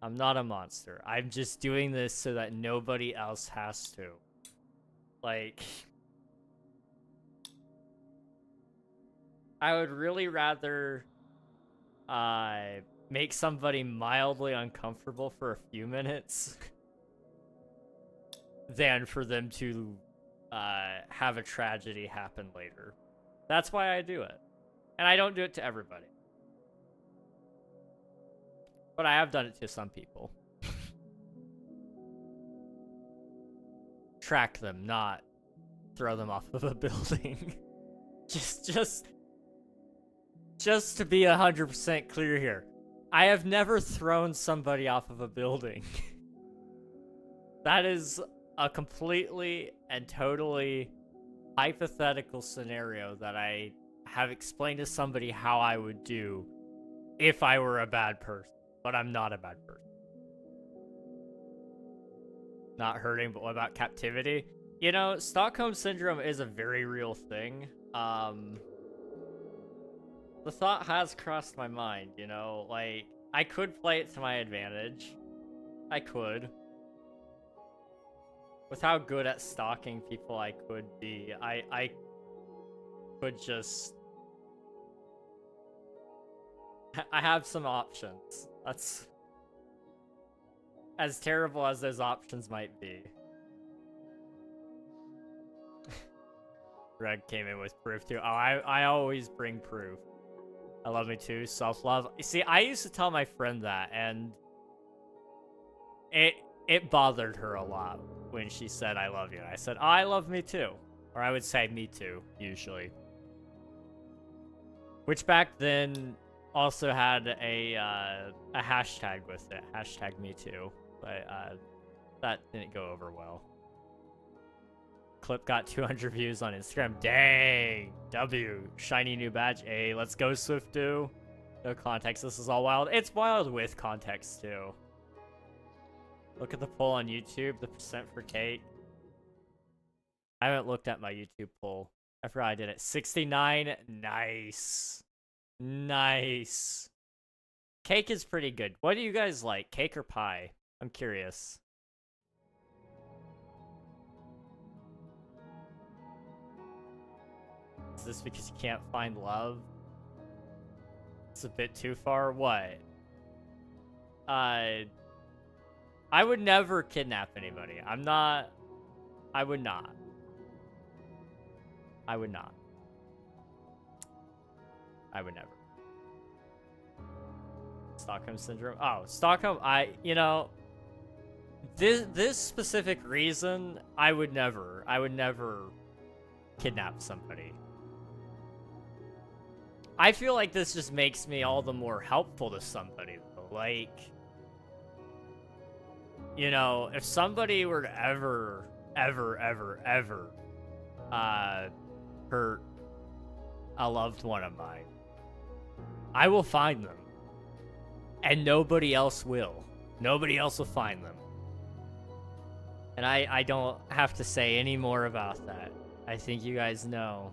a monster. I'm just doing this so that nobody else has to. Like, I would really rather make somebody mildly uncomfortable for a few minutes than for them to have a tragedy happen later. That's why I do it. And I don't do it to everybody. But I have done it to some people. Track them, not throw them off of a building. just to be 100% clear here. I have never thrown somebody off of a building. That is a completely and totally hypothetical scenario that I have explained to somebody how I would do if I were a bad person. But I'm not a bad person. Not hurting, but what about captivity? You know, Stockholm Syndrome is a very real thing. The thought has crossed my mind, you know? Like, I could play it to my advantage. I could. With how good at stalking people I could be, I could just... I have some options. That's... as terrible as those options might be. Reg came in with proof too. Oh, I always bring proof. I love me too. Self-love. See, I used to tell my friend that, and it bothered her a lot when she said I love you. And I said, oh, I love me too. Or I would say me too, usually. Which back then also had a hashtag with it. Hashtag me too. But that didn't go over well. Clip got 200 views on Instagram. Dang! W. Shiny new badge. A. Let's go, Swiftu. No context. This is all wild. It's wild with context, too. Look at the poll on YouTube. The percent for cake. I haven't looked at my YouTube poll. I forgot I did it. 69. Nice. Nice. Cake is pretty good. What do you guys like? Cake or pie? I'm curious. Is this because you can't find love? It's a bit too far. What? I would never kidnap anybody. I would not. I would not. I would never. Stockholm Syndrome? Oh, Stockholm, you know, this specific reason, I would never kidnap somebody. I feel like this just makes me all the more helpful to somebody, though. Like, you know, if somebody were to ever hurt a loved one of mine, I will find them. And nobody else will. Nobody else will find them. And I don't have to say any more about that. I think you guys know.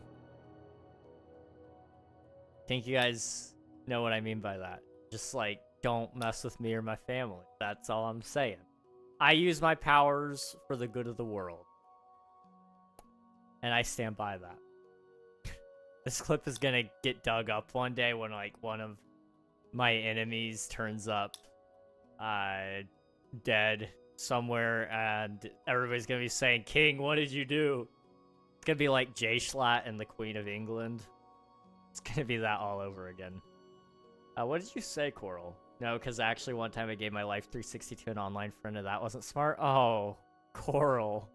I think you guys know what I mean by that. Just like, don't mess with me or my family. That's all I'm saying. I use my powers for the good of the world. And I stand by that. This clip is gonna get dug up one day when like one of my enemies turns up dead somewhere and everybody's gonna be saying, King, what did you do? It's gonna be like Jay Schlatt and the Queen of England. It's gonna be that all over again. What did you say, Coral? No, because actually one time I gave my Life 360 to an online friend and that wasn't smart. Oh, Coral.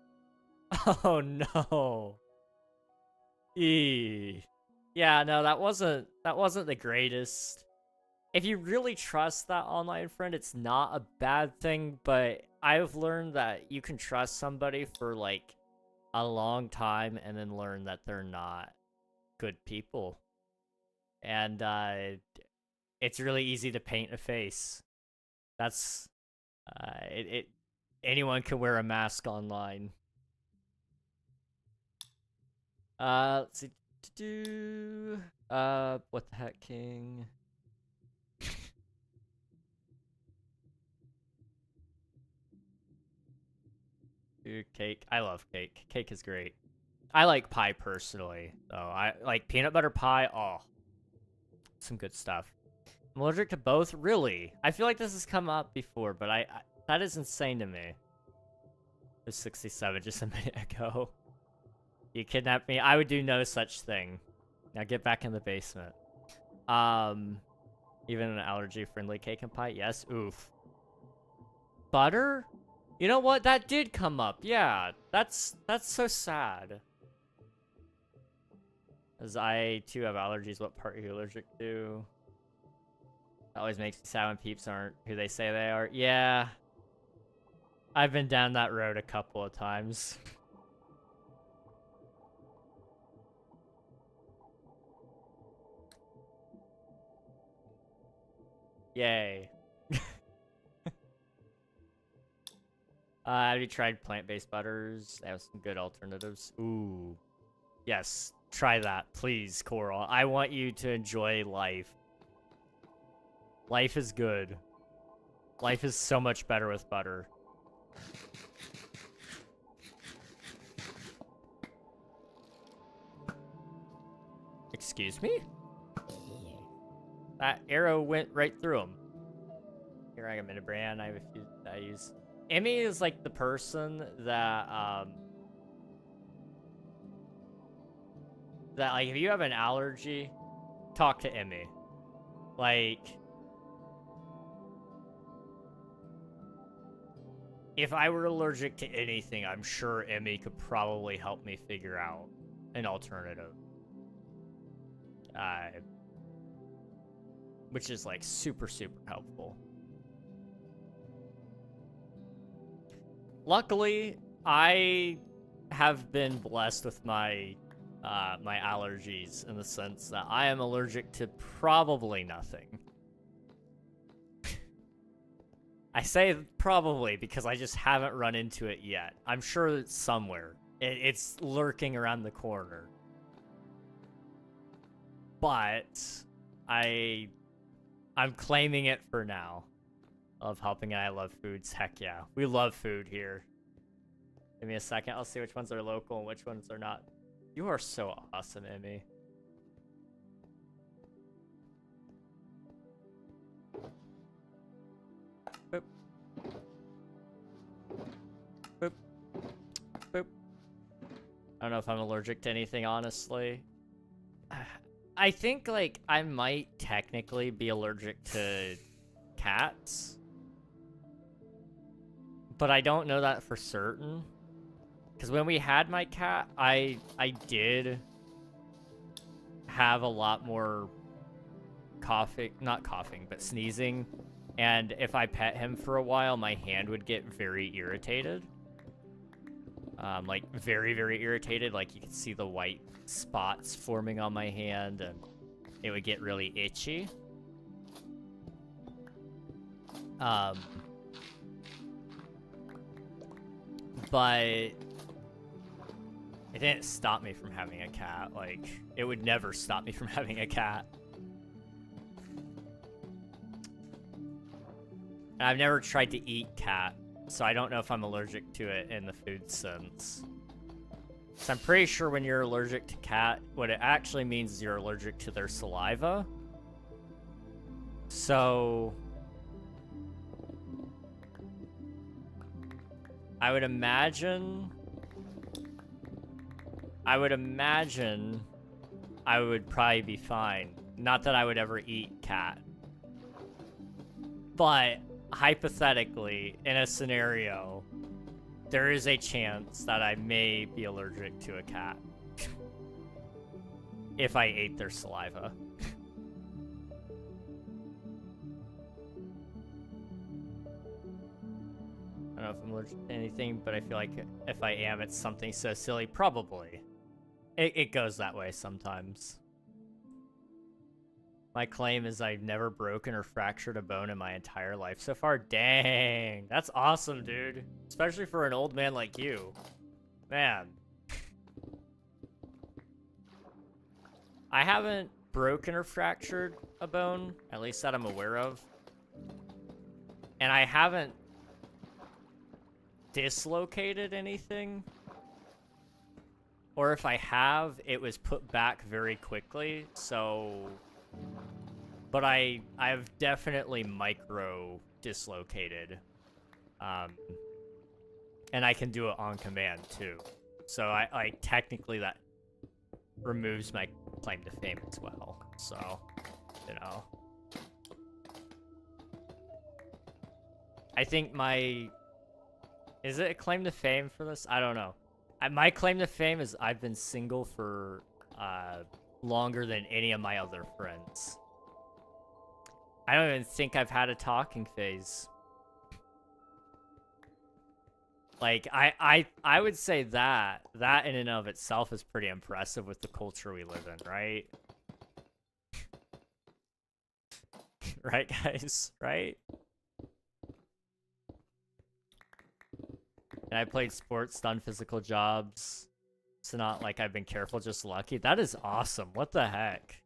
Oh no. Eee. Yeah, no, that wasn't the greatest. If you really trust that online friend, it's not a bad thing, but I've learned that you can trust somebody for like a long time and then learn that they're not good people. And it's really easy to paint a face. That's anyone can wear a mask online. Let's see. What the heck, King? Dude, cake. I love cake. Cake is great. I like pie personally, though. I like peanut butter pie. Oh, some good stuff. I'm allergic to both. Really? I feel like this has come up before, but I that is insane to me. It was 67 just a minute ago. You kidnapped me. I would do no such thing. Now get back in the basement. Even an allergy-friendly cake and pie? Yes. Oof. Butter? You know what? That did come up. Yeah. That's so sad. As I, too, have allergies. What part are you allergic to? That always makes me sad when peeps aren't who they say they are. Yeah. I've been down that road a couple of times. Yay. Have you tried plant-based butters? They have some good alternatives. Ooh. Yes, try that, please, Coral. I want you to enjoy life. Life is good. Life is so much better with butter. Excuse me? That arrow went right through him. Here, I got a brand I use. Emmy is like the person that like if you have an allergy, talk to Emmy. Like if I were allergic to anything, I'm sure Emmy could probably help me figure out an alternative. Which is like super, super helpful. Luckily, I have been blessed with my my allergies in the sense that I am allergic to probably nothing. I say probably because I just haven't run into it yet. I'm sure it's somewhere. It's lurking around the corner. But I'm claiming it for now. I love helping and I love foods. Heck yeah. We love food here. Give me a second. I'll see which ones are local and which ones are not. You are so awesome, Emmy. Boop. Boop. Boop. I don't know if I'm allergic to anything, honestly. I think, like, I might technically be allergic to cats. But I don't know that for certain. Because when we had my cat, I did have a lot more coughing, not coughing, but sneezing. And if I pet him for a while, my hand would get very irritated. Like, very, very irritated. Like, you could see the white spots forming on my hand, and it would get really itchy. But it didn't stop me from having a cat. Like, it would never stop me from having a cat. And I've never tried to eat cat, so I don't know if I'm allergic to it in the food sense. So I'm pretty sure when you're allergic to cat, what it actually means is you're allergic to their saliva. So I would imagine I would probably be fine. Not that I would ever eat cat. But hypothetically, in a scenario, there is a chance that I may be allergic to a cat if I ate their saliva. I don't know if I'm allergic to anything, but I feel like if I am, it's something so silly. Probably. It goes that way sometimes. My claim is I've never broken or fractured a bone in my entire life so far. Dang, that's awesome, dude. Especially for an old man like you. Man. I haven't broken or fractured a bone, at least that I'm aware of. And I haven't dislocated anything. Or if I have, it was put back very quickly, so... But I've definitely micro dislocated. And I can do it on command too. So I technically that removes my claim to fame as well. So, you know. I think is it a claim to fame for this? I don't know. My claim to fame is I've been single for longer than any of my other friends. I don't even think I've had a talking phase. Like, I would say that in and of itself is pretty impressive with the culture we live in, right? Right, guys? Right? And I played sports, done physical jobs. It's not like I've been careful, just lucky. That is awesome. What the heck?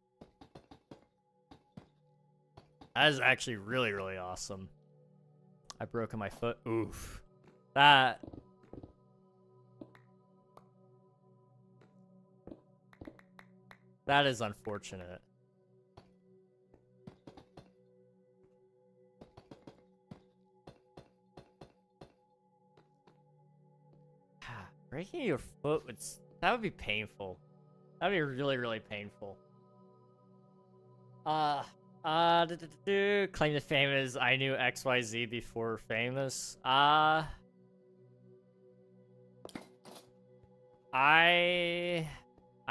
That is actually really, really awesome. I've broken my foot. Oof. That is unfortunate. Breaking your foot that would be painful. That'd be really, really painful. Claim to fame is I knew XYZ before famous. I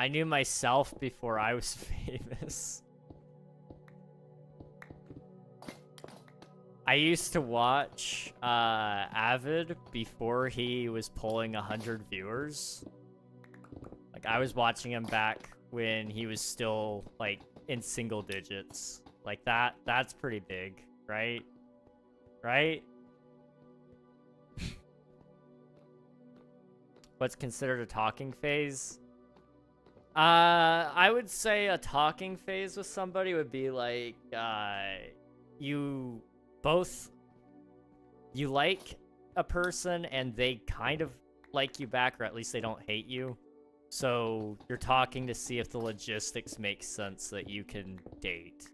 knew myself before I was famous. I used to watch Avid before he was pulling 100 viewers. Like, I was watching him back when he was still, like, in single digits. Like, that's pretty big, right? Right? What's considered a talking phase? I would say a talking phase with somebody would be like, you like a person and they kind of like you back, or at least they don't hate you. So you're talking to see if the logistics make sense that you can date.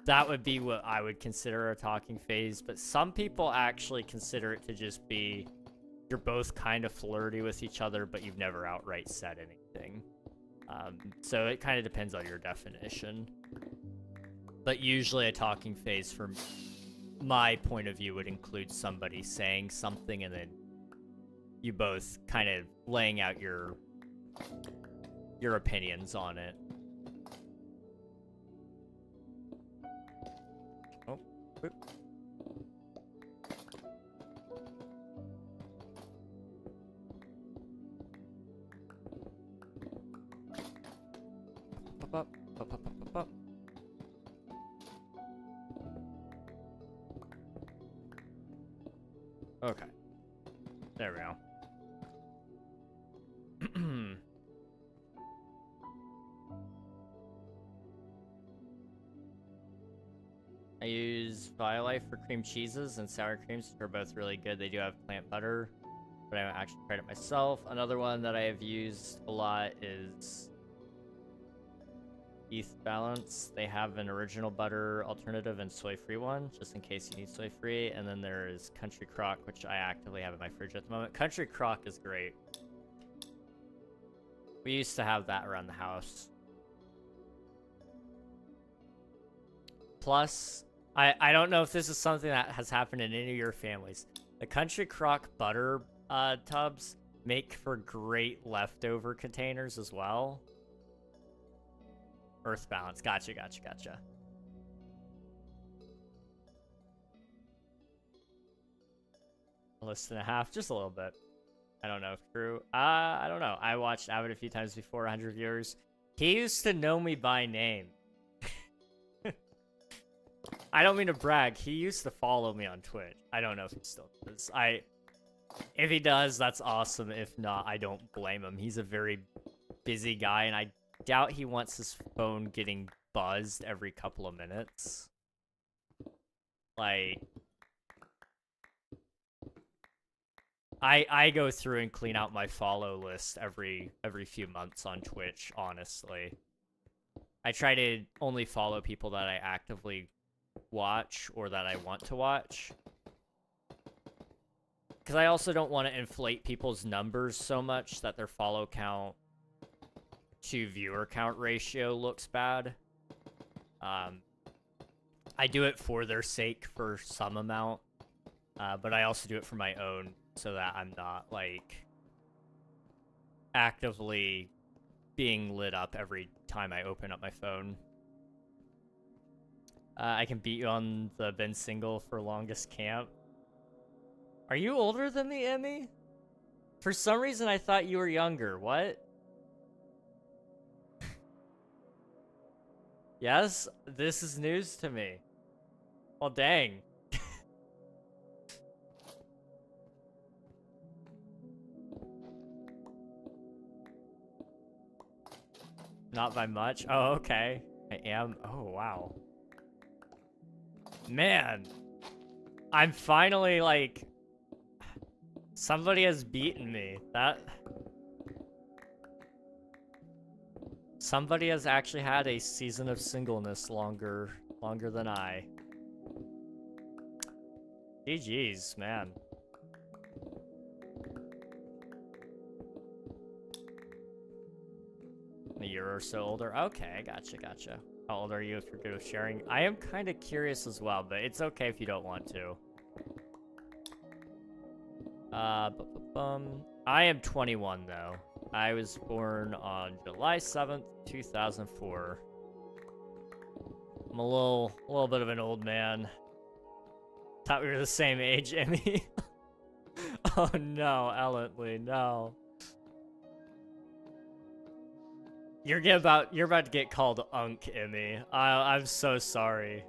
That would be what I would consider a talking phase, but some people actually consider it to just be you're both kind of flirty with each other, but you've never outright said anything. So it kind of depends on your definition. But usually a talking phase from my point of view would include somebody saying something and then you both kind of laying out your opinions on it. Oh, whoop. Up, up, up, up, up, up, up. Okay. There we go. I use Violife for cream cheeses and sour creams, which are both really good. They do have plant butter, but I haven't actually tried it myself. Another one that I have used a lot is East Balance. They have an original butter alternative and soy-free one, just in case you need soy-free. And then there is Country Crock, which I actively have in my fridge at the moment. Country Crock is great. We used to have that around the house. Plus, I don't know if this is something that has happened in any of your families. The Country Crock butter tubs make for great leftover containers as well. Earth Balance. Gotcha. A list and a half, just a little bit. I don't know if true. I don't know. I watched Avid a few times before, 100 viewers. He used to know me by name. I don't mean to brag. He used to follow me on Twitch. I don't know if he still does. If he does, that's awesome. If not, I don't blame him. He's a very busy guy, and I doubt he wants his phone getting buzzed every couple of minutes. Like, I go through and clean out my follow list every few months on Twitch, honestly. I try to only follow people that I actively watch or that I want to watch. Because I also don't want to inflate people's numbers so much that their follow count to viewer count ratio looks bad. I do it for their sake for some amount, but I also do it for my own so that I'm not, like, actively being lit up every time I open up my phone. I can beat you on the Ben Single for longest camp. Are you older than me, Emmy? For some reason, I thought you were younger. What? Yes? This is news to me. Well, dang. Not by much? Oh, okay. I am. Oh, wow. Man. I'm finally, like... Somebody has beaten me. Somebody has actually had a season of singleness longer than I. GG's, man. A year or so older. Okay, gotcha. How old are you if you're good with sharing? I am kind of curious as well, but it's okay if you don't want to. I am 21 though. I was born on July 7th, 2004. I'm a little bit of an old man. Thought we were the same age, Emmy. Oh no, Ellently, no. You're about to get called Unk, Emmy. I'm so sorry.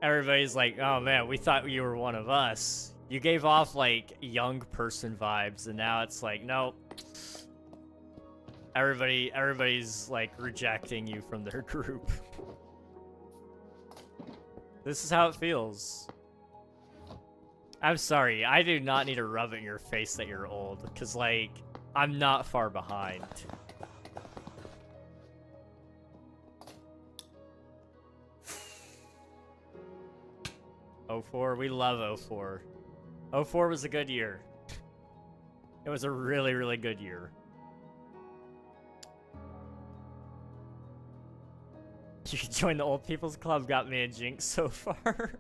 Everybody's like, oh man, we thought you were one of us. You gave off like young person vibes, and now it's like, nope. Everybody's like rejecting you from their group. This is how it feels. I'm sorry, I do not need to rub it in your face that you're old, because like, I'm not far behind. '04, we love '04. '04 was a good year. It was a really, really good year. You can join the old people's club, got me and Jinx so far.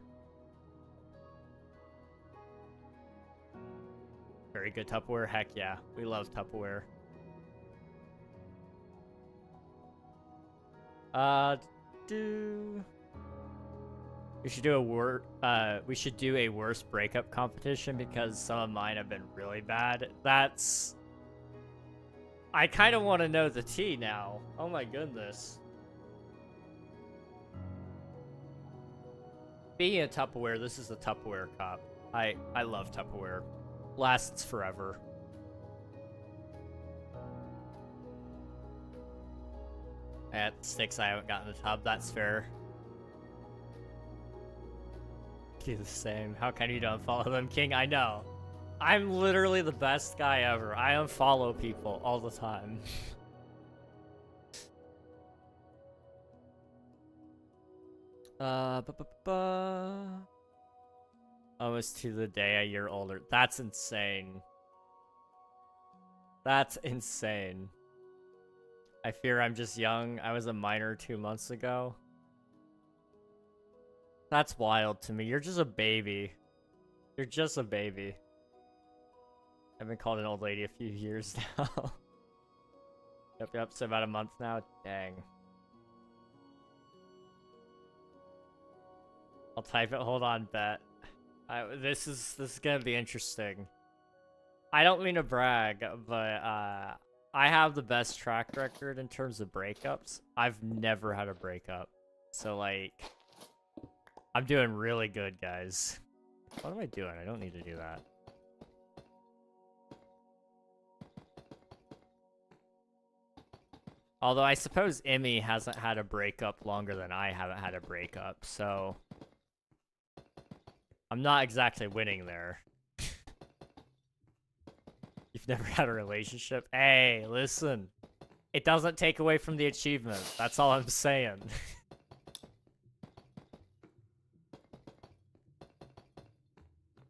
Very good Tupperware, heck yeah. We love Tupperware. We should do a worst breakup competition because some of mine have been really bad. I kind of want to know the tea now. Oh my goodness. Being a Tupperware, this is a Tupperware cop. I love Tupperware. Lasts forever. At 6, I haven't gotten a tub. That's fair. Do the same. How can you don't follow them, King? I know. I'm literally the best guy ever. I unfollow people all the time. Almost to the day a year older. That's insane. That's insane. I fear I'm just young. I was a minor 2 months ago. That's wild to me. You're just a baby. You're just a baby. I've been called an old lady a few years now. Yep, so about a month now. Dang. I'll type it. Hold on, bet. This is gonna be interesting. I don't mean to brag, but I have the best track record in terms of breakups. I've never had a breakup. So, like, I'm doing really good, guys. What am I doing? I don't need to do that. Although I suppose Emmy hasn't had a breakup longer than I haven't had a breakup, so I'm not exactly winning there. You've never had a relationship? Hey, listen. It doesn't take away from the achievement. That's all I'm saying.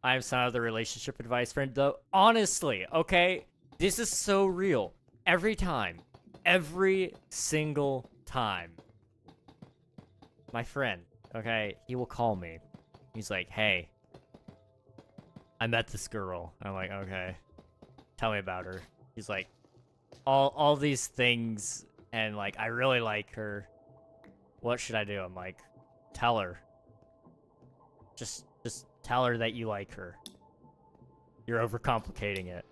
I have some other relationship advice, friend, though. Honestly, okay? This is so real. Every time. Every single time. My friend, okay? He will call me. He's like, hey, I met this girl. I'm like, okay. Tell me about her. He's like, all these things, and like, I really like her. What should I do? I'm like, tell her. Just tell her that you like her. You're overcomplicating it.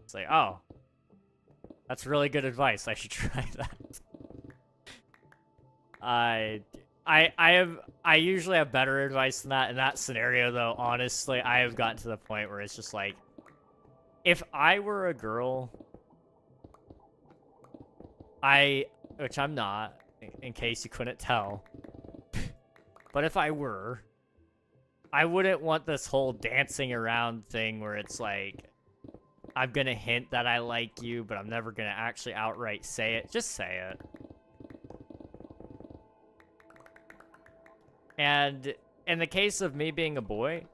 It's like, oh, that's really good advice. I should try that. I usually have better advice than that. In that scenario, though, honestly, I have gotten to the point where it's just like, if I were a girl, which I'm not, in case you couldn't tell, but if I were, I wouldn't want this whole dancing around thing where it's like, I'm gonna hint that I like you, but I'm never gonna actually outright say it. Just say it. And in the case of me being a boy,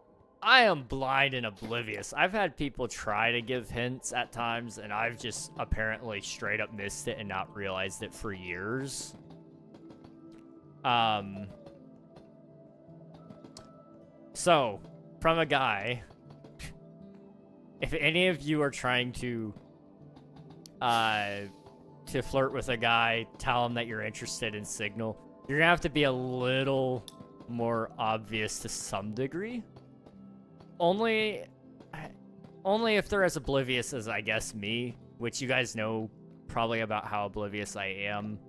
I am blind and oblivious. I've had people try to give hints at times, and I've just apparently straight up missed it and not realized it for years. So, from a guy, if any of you are trying to flirt with a guy, tell him that you're interested in Signal, you're gonna have to be a little more obvious to some degree. Only if they're as oblivious as, I guess, me, which you guys know probably about how oblivious I am.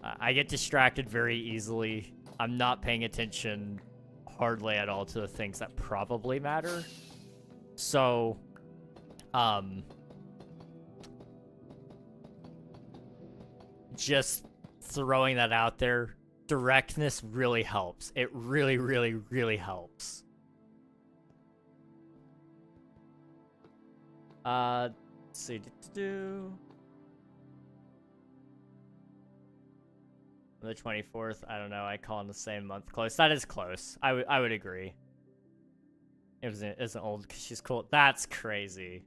I get distracted very easily. I'm not paying attention hardly at all to the things that probably matter. So, just throwing that out there, directness really helps. It really, really, really helps. Let's see. The 24th, I don't know, I call in the same month. Close. That is close. I would agree. It isn't old because she's cool. That's crazy.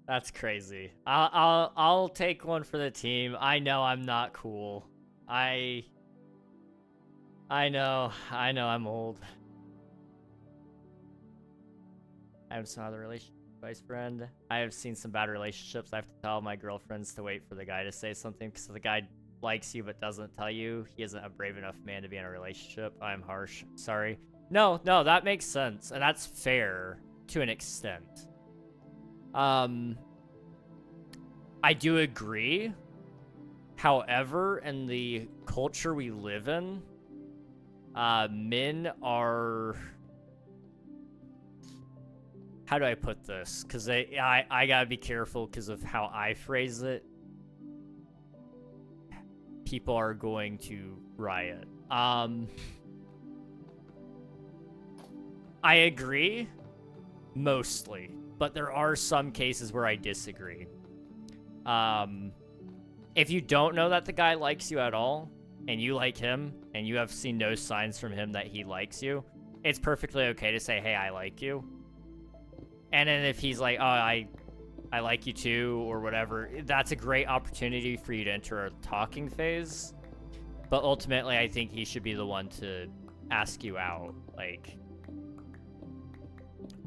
That's crazy. I'll take one for the team. I know I'm not cool. I know I'm old. I have some other relationship advice, friend. I have seen some bad relationships. I have to tell my girlfriends to wait for the guy to say something because the guy likes you but doesn't tell you. He isn't a brave enough man to be in a relationship. I'm harsh. Sorry. No, that makes sense, and that's fair to an extent. I do agree. However, in the culture we live in, men are... How do I put this? Because I gotta be careful because of how I phrase it. People are going to riot. I agree, mostly, but there are some cases where I disagree. If you don't know that the guy likes you at all, and you like him, and you have seen no signs from him that he likes you, it's perfectly okay to say, hey, I like you. And then if he's like, oh, I like you too, or whatever, that's a great opportunity for you to enter a talking phase. But ultimately, I think he should be the one to ask you out. Like,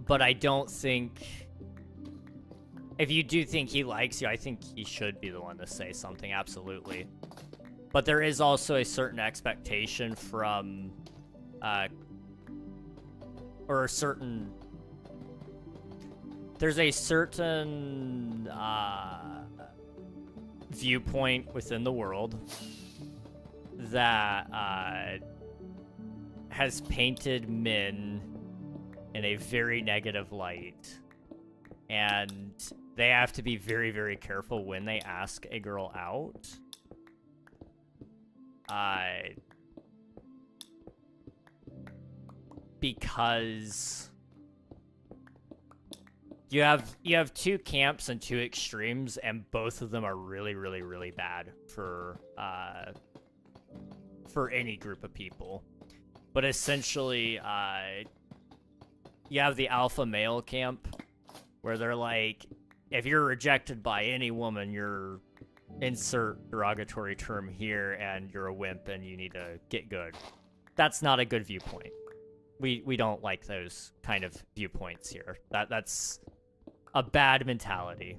but I don't think... If you do think he likes you, I think he should be the one to say something, absolutely. But there is also a certain expectation from... or a certain... There's a certain viewpoint within the world that has painted men in a very negative light. And they have to be very, very careful when they ask a girl out. Because... You have two camps and two extremes, and both of them are really, really, really bad for any group of people. But essentially, you have the alpha male camp, where they're like, if you're rejected by any woman, you're insert derogatory term here, and you're a wimp, and you need to get good. That's not a good viewpoint. We don't like those kind of viewpoints here. That's a bad mentality.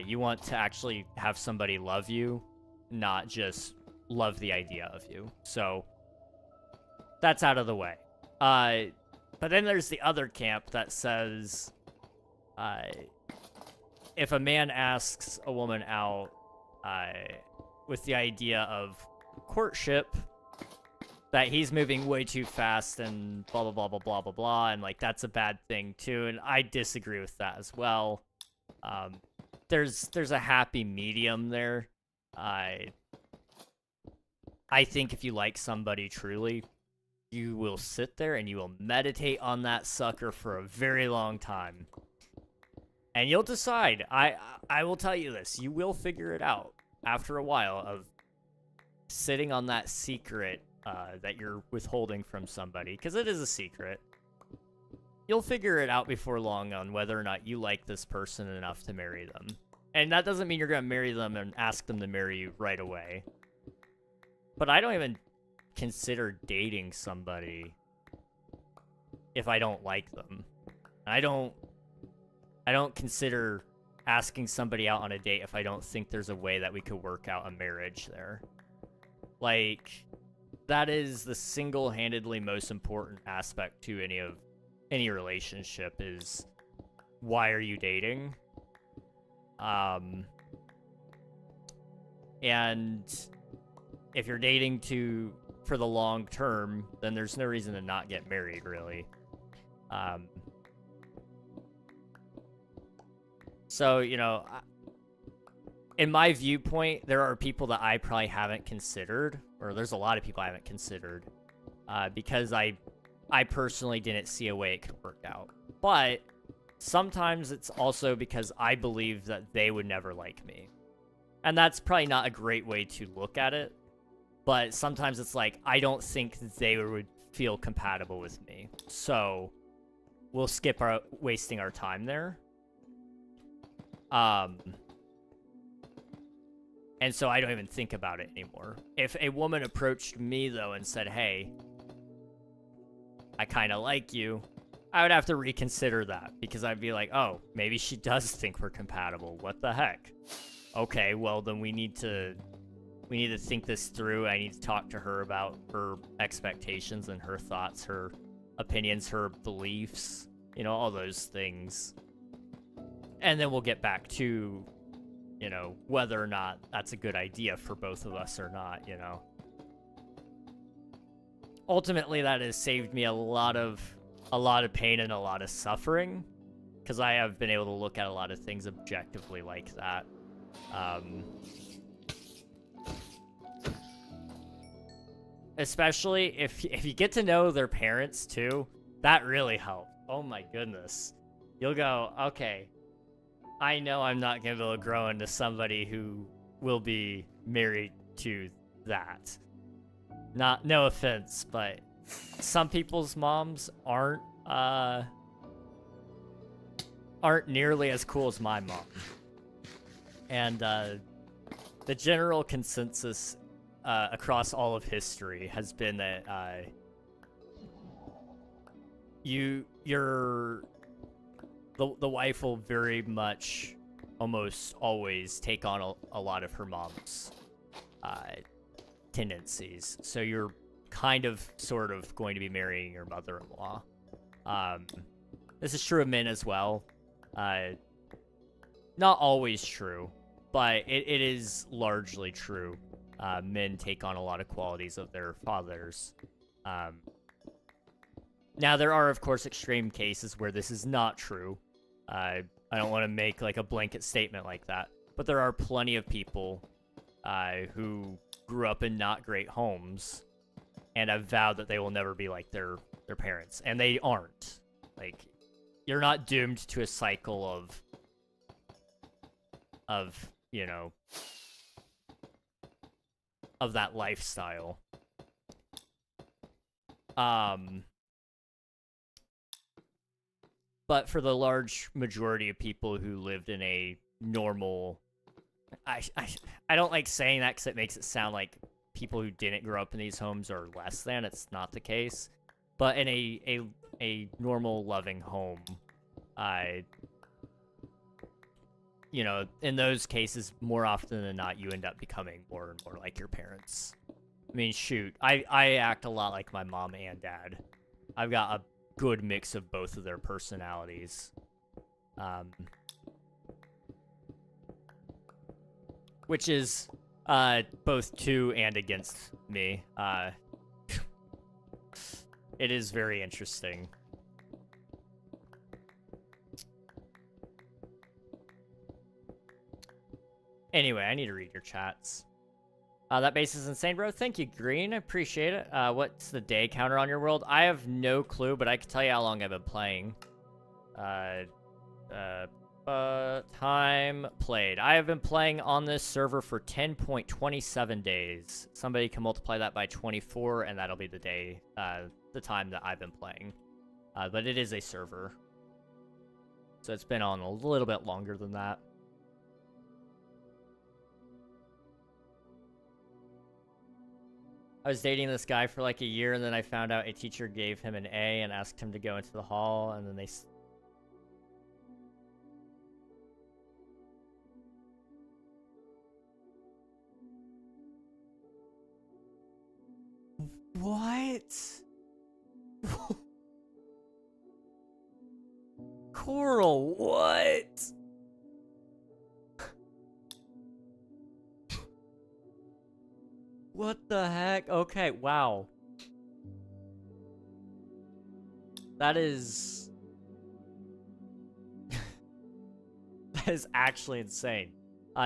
You want to actually have somebody love you, not just love the idea of you. So that's out of the way. But then there's the other camp that says, if a man asks a woman out with the idea of courtship, that he's moving way too fast and blah, blah, blah, blah, blah, blah, blah, and, like, that's a bad thing, too, and I disagree with that as well. There's a happy medium there. I think if you like somebody truly, you will sit there and you will meditate on that sucker for a very long time. And you'll decide. I will tell you this. You will figure it out after a while of sitting on that secret that you're withholding from somebody, because it is a secret. You'll figure it out before long on whether or not you like this person enough to marry them. And that doesn't mean you're going to marry them and ask them to marry you right away. But I don't even consider dating somebody if I don't like them. I don't consider asking somebody out on a date if I don't think there's a way that we could work out a marriage there. Like, that is the single-handedly most important aspect to any relationship, is why are you dating? And if you're dating for the long term, then there's no reason to not get married, really. So, you know, in my viewpoint, there are people that I probably haven't considered, or there's a lot of people I haven't considered, because I personally didn't see a way it could work out. But sometimes it's also because I believe that they would never like me. And that's probably not a great way to look at it, but sometimes it's like, I don't think they would feel compatible with me. So we'll skip wasting our time there. And so I don't even think about it anymore. If a woman approached me, though, and said, hey, I kind of like you, I would have to reconsider that, because I'd be like, oh, maybe she does think we're compatible. What the heck? Okay, well, then we need to think this through. I need to talk to her about her expectations and her thoughts, her opinions, her beliefs, you know, all those things. And then we'll get back to you know, whether or not that's a good idea for both of us or not, you know. Ultimately, that has saved me a lot of pain and a lot of suffering, because I have been able to look at a lot of things objectively like that. Especially if you get to know their parents too, that really helps. Oh my goodness. You'll go, okay, I know I'm not going to be able to grow into somebody who will be married to that. No offense, but some people's moms aren't nearly as cool as my mom. And the general consensus across all of history has been that the wife will very much almost always take on a lot of her mom's tendencies. So you're kind of sort of going to be marrying your mother-in-law. This is true of men as well. Not always true, but it is largely true. Men take on a lot of qualities of their fathers. Now, there are, of course, extreme cases where this is not true. I don't want to make, like, a blanket statement like that. But there are plenty of people who grew up in not great homes and have vowed that they will never be like their parents. And they aren't. Like, you're not doomed to a cycle of, you know, of that lifestyle. But for the large majority of people who lived in a normal... I don't like saying that because it makes it sound like people who didn't grow up in these homes are less than. It's not the case. But in a normal, loving home, you know, in those cases, more often than not, you end up becoming more and more like your parents. I mean, shoot, I act a lot like my mom and dad. I've got a good mix of both of their personalities. Which is both to and against me. It is very interesting. Anyway, I need to read your chats. That base is insane, bro. Thank you, Green. I appreciate it. What's the day counter on your world? I have no clue, but I can tell you how long I've been playing. Time played. I have been playing on this server for 10.27 days. Somebody can multiply that by 24, and that'll be the day, the time that I've been playing. But it is a server. So it's been on a little bit longer than that. I was dating this guy for like a year, and then I found out a teacher gave him an A and asked him to go into the hall, and then they... What? Coral, what? What the heck? Okay, wow. That is... that is actually insane.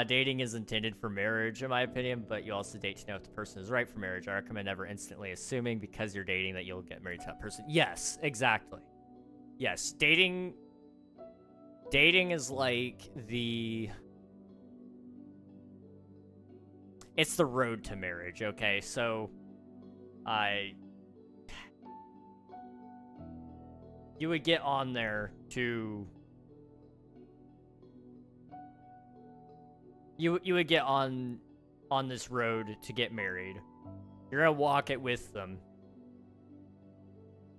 Dating is intended for marriage, in my opinion, but you also date to know if the person is right for marriage. I recommend never instantly assuming because you're dating that you'll get married to that person. Yes, exactly. Yes, dating is like the... It's the road to marriage, okay? So, you would get on there to... You would get on this road to get married. You're gonna walk it with them.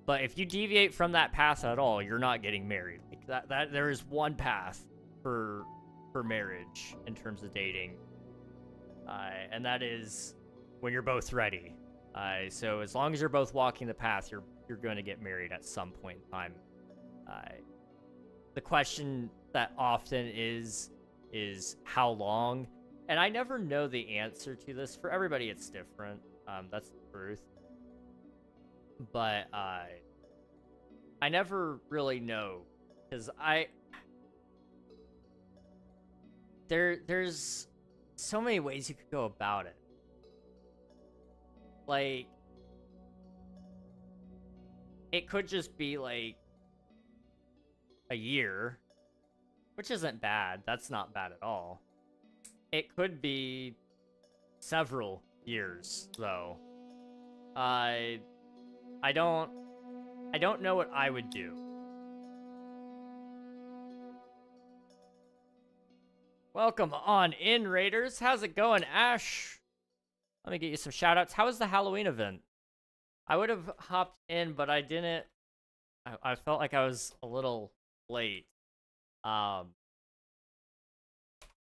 But if you deviate from that path at all, you're not getting married. Like that there is one path for marriage in terms of dating. And that is when you're both ready. So as long as you're both walking the path, you're going to get married at some point in time. The question that often is is how long. And I never know the answer to this. For everybody, it's different. That's the truth. But I never really know, because there's so many ways you could go about it. Like, it could just be like a year, which isn't bad. That's not bad at all. It could be several years, though. I don't know what I would do. Welcome on in, Raiders. How's it going, Ash? Let me get you some shoutouts. How was the Halloween event? I would have hopped in, but I didn't. I felt like I was a little late. Guys,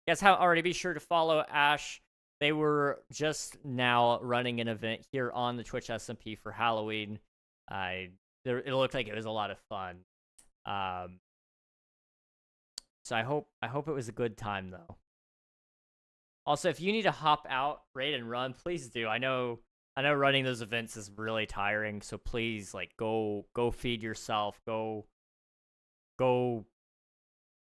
haven't already, be sure to follow Ash. They were just now running an event here on the Twitch SMP for Halloween. It looked like it was a lot of fun. So I hope it was a good time, though. Also, if you need to hop out, raid and run, please do. I know running those events is really tiring, so please, like, go feed yourself, go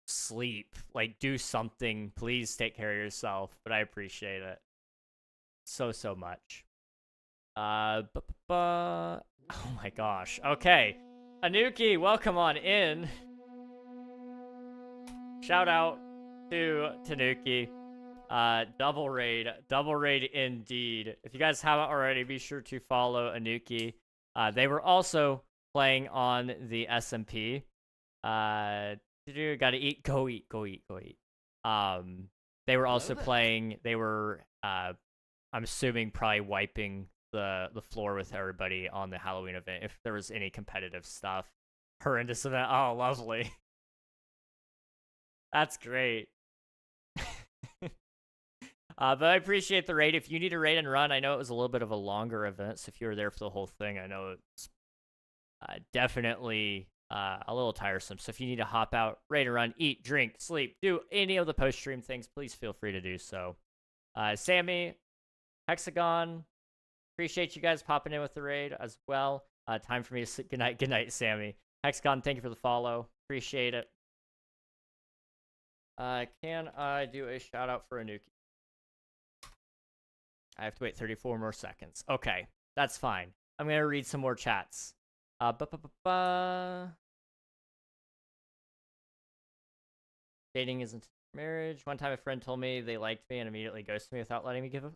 sleep, like, do something. Please take care of yourself, but I appreciate it so much. Oh my gosh. Okay, Anuki, welcome on in. Shout out to Tanuki. Double raid indeed. If you guys haven't already, be sure to follow Anuki. They were also playing on the SMP. Gotta eat, go eat. They were also playing, they were, I'm assuming probably wiping the floor with everybody on the Halloween event, if there was any competitive stuff. Horrendous event, oh, lovely. That's great. But I appreciate the raid. If you need a raid and run, I know it was a little bit of a longer event, so if you were there for the whole thing, I know it's definitely a little tiresome. So if you need to hop out, raid and run, eat, drink, sleep, do any of the post-stream things, please feel free to do so. Sammy, Hexagon, appreciate you guys popping in with the raid as well. Time for me to sleep. Good night, Sammy. Hexagon, thank you for the follow. Appreciate it. Can I do a shout out for Anuki? I have to wait 34 more seconds. Okay, that's fine. I'm gonna read some more chats. Dating isn't marriage. One time a friend told me they liked me and immediately ghosted me without letting me give up.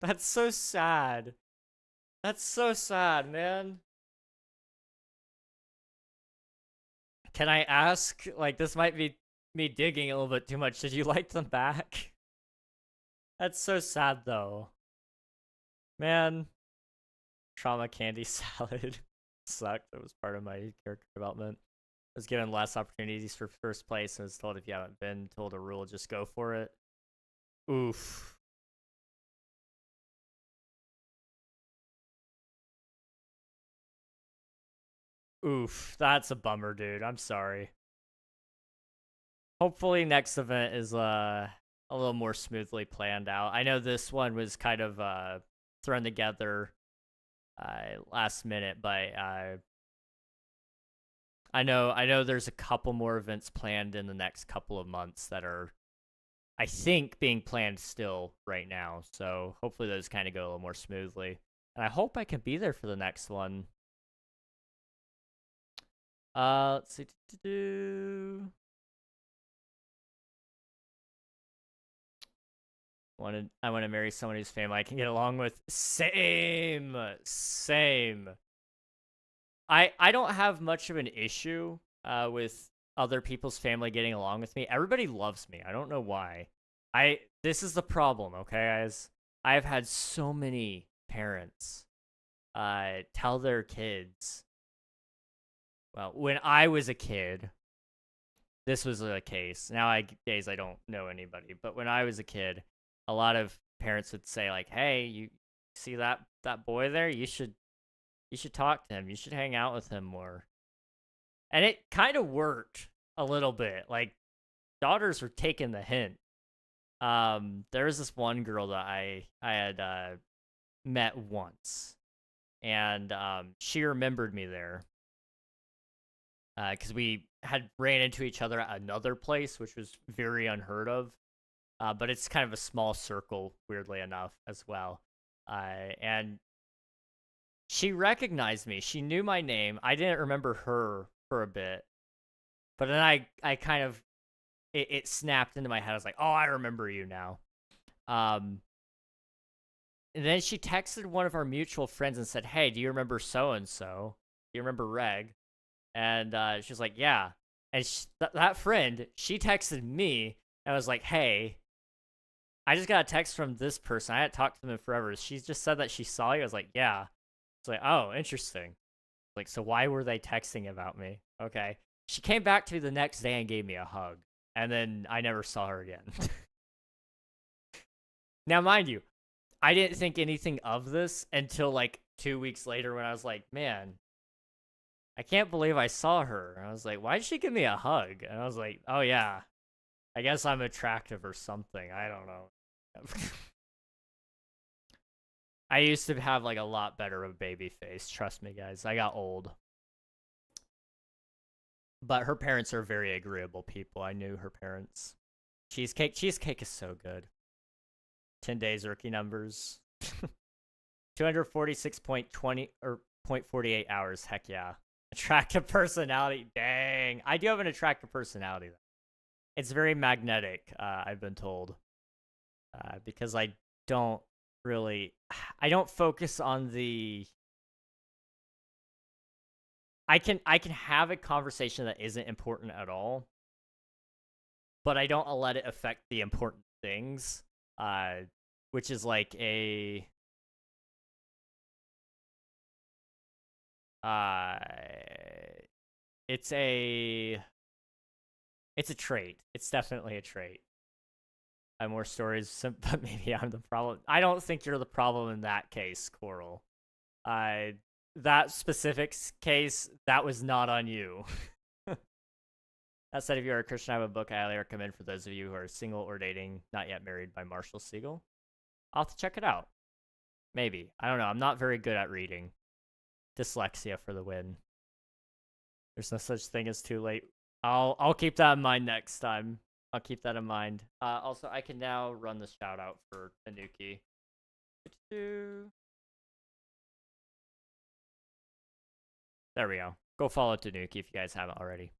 That's so sad. That's so sad, man. Can I ask, like, this might be me digging a little bit too much. Did you like them back? That's so sad, though. Man. Trauma candy salad sucked. It was part of my character development. I was given less opportunities for first place and was told if you haven't been told a rule, just go for it. Oof. Oof. That's a bummer, dude. I'm sorry. Hopefully next event is a little more smoothly planned out. I know this one was kind of thrown together last minute, but I know there's a couple more events planned in the next couple of months that are, I think, being planned still right now. So hopefully those kind of go a little more smoothly. And I hope I can be there for the next one. Let's see. I want to marry someone whose family I can get along with. Same. I don't have much of an issue with other people's family getting along with me. Everybody loves me. I don't know why. This is the problem, okay, guys? I've had so many parents tell their kids. Well, when I was a kid, this was the case. Nowadays, I don't know anybody. But when I was a kid, a lot of parents would say, like, hey, you see that boy there? You should talk to him. You should hang out with him more. And it kind of worked a little bit. Like, daughters were taking the hint. There was this one girl that I had met once, and she remembered me there because we had ran into each other at another place, which was very unheard of. But it's kind of a small circle, weirdly enough, as well. And she recognized me. She knew my name. I didn't remember her for a bit, but then I kind of it snapped into my head. I was like, oh, I remember you now. And then she texted one of our mutual friends and said, hey, do you remember so-and-so? Do you remember Reg? And she was like, yeah. And that friend, she texted me and was like, hey, I just got a text from this person. I hadn't talked to them in forever. She just said that she saw you. I was like, yeah. It's like, oh, interesting. Like, so why were they texting about me? Okay. She came back to me the next day and gave me a hug. And then I never saw her again. Now, mind you, I didn't think anything of this until like 2 weeks later when I was like, man, I can't believe I saw her. And I was like, why did she give me a hug? And I was like, oh yeah, I guess I'm attractive or something. I don't know. I used to have like a lot better of a baby face. Trust me, guys. I got old. But her parents are very agreeable people. I knew her parents. Cheesecake is so good. 10 days rookie numbers. 246.20 or 0.48 hours. Heck yeah. Attractive personality. Dang. I do have an attractive personality though. It's very magnetic, I've been told. Because I don't focus on the I can have a conversation that isn't important at all, but I don't let it affect the important things, which is like a it's a trait. It's definitely a trait. I have more stories, but maybe I'm the problem. I don't think you're the problem in that case, Coral. That specific case, that was not on you. That said, if you are a Christian, I have a book I highly recommend for those of you who are single or dating, not yet married, by Marshall Siegel. I'll have to check it out. Maybe. I don't know. I'm not very good at reading. Dyslexia for the win. There's no such thing as too late. I'll keep that in mind next time. I'll keep that in mind. Also, I can now run the shout out for Tanuki. There we go. Go follow Tanuki if you guys haven't already.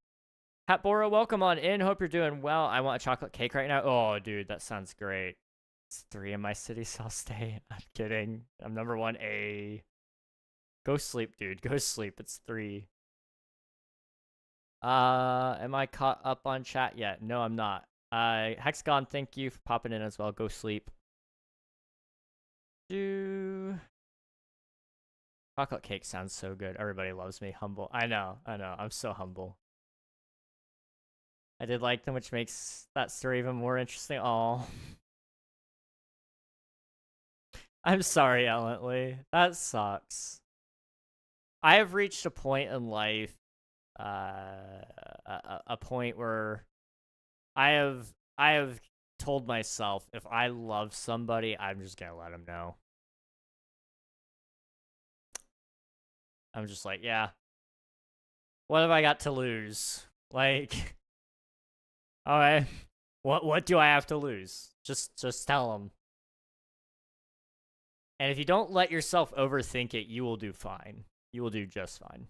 Hatbora, welcome on in. Hope you're doing well. I want a chocolate cake right now. Oh, dude, that sounds great. It's 3 in my city, so I'll stay. I'm kidding. I'm number 1A. Go sleep, dude. Go sleep. It's 3. Am I caught up on chat yet? No, I'm not. Hexagon, thank you for popping in as well. Go sleep. Chocolate cake sounds so good. Everybody loves me. Humble. I know. I'm so humble. I did like them, which makes that story even more interesting. Oh. I'm sorry, Ellently. That sucks. I have reached a point in life, a point where I have told myself if I love somebody, I'm just gonna let them know. I'm just like, yeah. What have I got to lose? Like, alright, what do I have to lose? Just tell them. And if you don't let yourself overthink it, you will do fine. You will do just fine.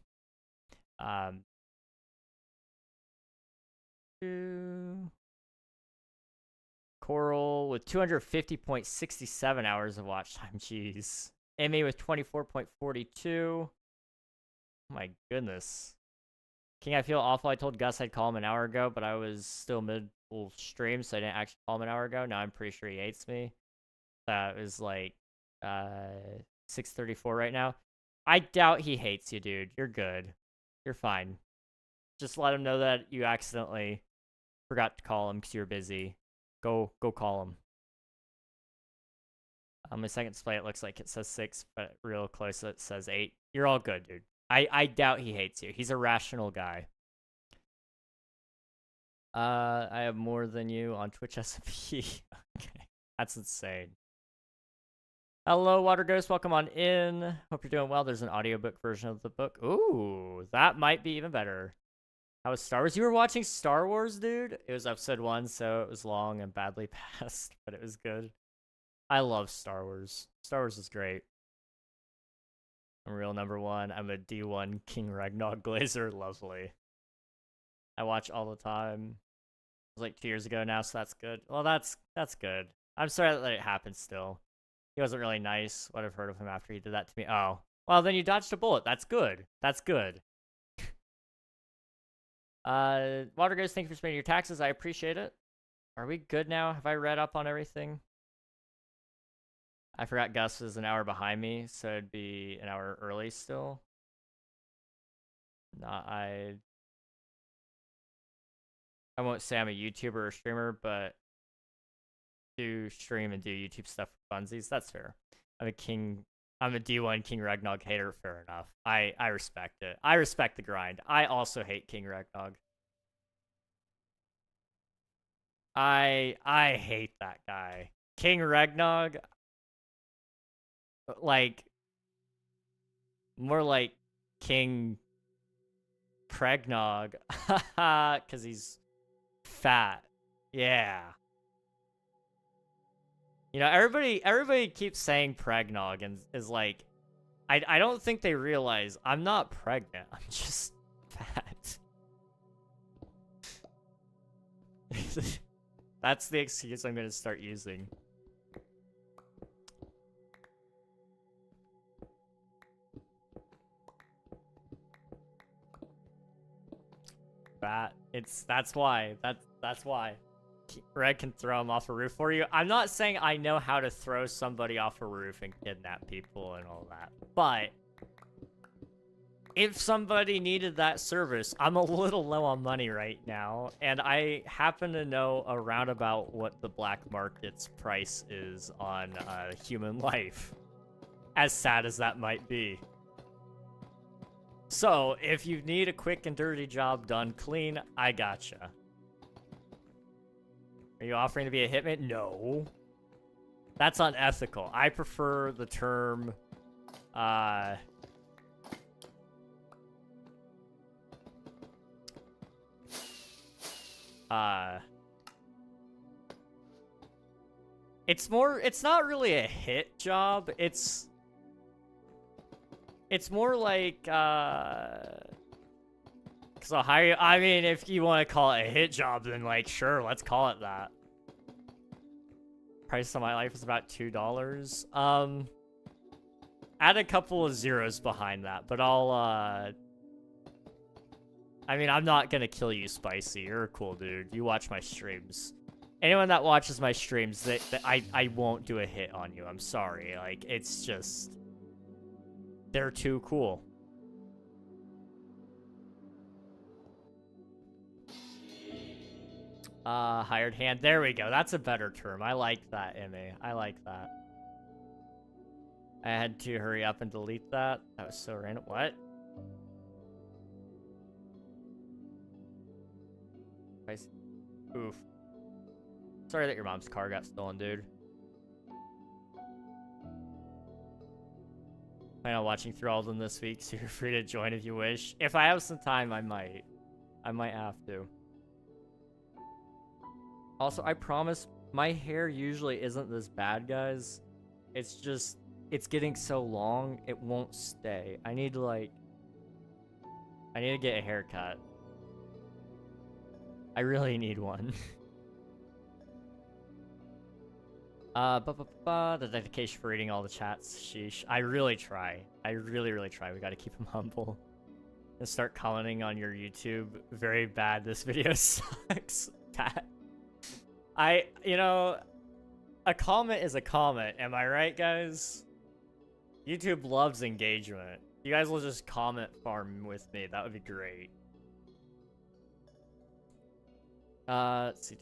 Coral with 250.67 hours of watch time. Jeez. Emmy with 24.42. Oh my goodness. King, I feel awful. I told Gus I'd call him an hour ago, but I was still mid-stream, so I didn't actually call him an hour ago. Now I'm pretty sure he hates me. That was like 6:34 right now. I doubt he hates you, dude. You're good. You're fine. Just let him know that you accidentally forgot to call him because you're busy. Go call him. On my second display, it looks like it says 6, but real close it says 8. You're all good, dude. I doubt he hates you. He's a rational guy. I have more than you on Twitch SMP. Okay, that's insane. Hello, Water Ghost. Welcome on in. Hope you're doing well. There's an audiobook version of the book. Ooh, that might be even better. How was Star Wars? You were watching Star Wars, dude? It was episode 1, so it was long and badly passed, but it was good. I love Star Wars. Star Wars is great. I'm real number 1. I'm a D1 KingRegNog Glazer. Lovely. I watch all the time. It was like 2 years ago now, so that's good. Well, that's good. I'm sorry that it happened still. He wasn't really nice. What I've heard of him after he did that to me. Oh. Well, then you dodged a bullet. That's good. That's good. Water Ghost, thank you for spending your taxes. I appreciate it. Are we good now? Have I read up on everything? I forgot Gus is an hour behind me, so it'd be an hour early still. I won't say I'm a YouTuber or streamer, but do stream and do YouTube stuff for funsies. That's fair. I'm a D1 KingRegNog hater. Fair enough. I respect it. I respect the grind. I also hate KingRegNog. I hate that guy. KingRegNog, like, more like King Pregnog, because he's fat. Yeah. You know, everybody keeps saying Pregnog and is like, I don't think they realize I'm not pregnant. I'm just fat. That's the excuse I'm gonna start using. Fat. That's why. That's why. Red can throw him off a roof for you. I'm not saying I know how to throw somebody off a roof and kidnap people and all that, but if somebody needed that service, I'm a little low on money right now, and I happen to know around about what the black market's price is on human life, as sad as that might be. So, if you need a quick and dirty job done clean, I gotcha. Are you offering to be a hitman? No. That's unethical. I prefer the term, it's not really a hit job. It's more like, because I'll hire you. I mean, if you want to call it a hit job, then, like, sure, let's call it that. Price of my life is about $2. Add a couple of zeros behind that, but I'll, I mean, I'm not gonna kill you, Spicy. You're a cool dude. You watch my streams. Anyone that watches my streams, I won't do a hit on you. I'm sorry. Like, it's just, they're too cool. Hired hand. There we go. That's a better term. I like that, Emmy. I like that. I had to hurry up and delete that. That was so random. What? Oof. Sorry that your mom's car got stolen, dude. Plan on watching through all of them this week, so you're free to join if you wish. If I have some time, I might. I might have to. Also, I promise, my hair usually isn't this bad, guys. It's just, it's getting so long, it won't stay. I need to get a haircut. I really need one. The dedication for reading all the chats. Sheesh. I really try. I really try. We gotta keep him humble. And start commenting on your YouTube. Very bad. This video sucks. You know, a comment is a comment. Am I right, guys? YouTube loves engagement. You guys will just comment farm with me. That would be great. Let's see.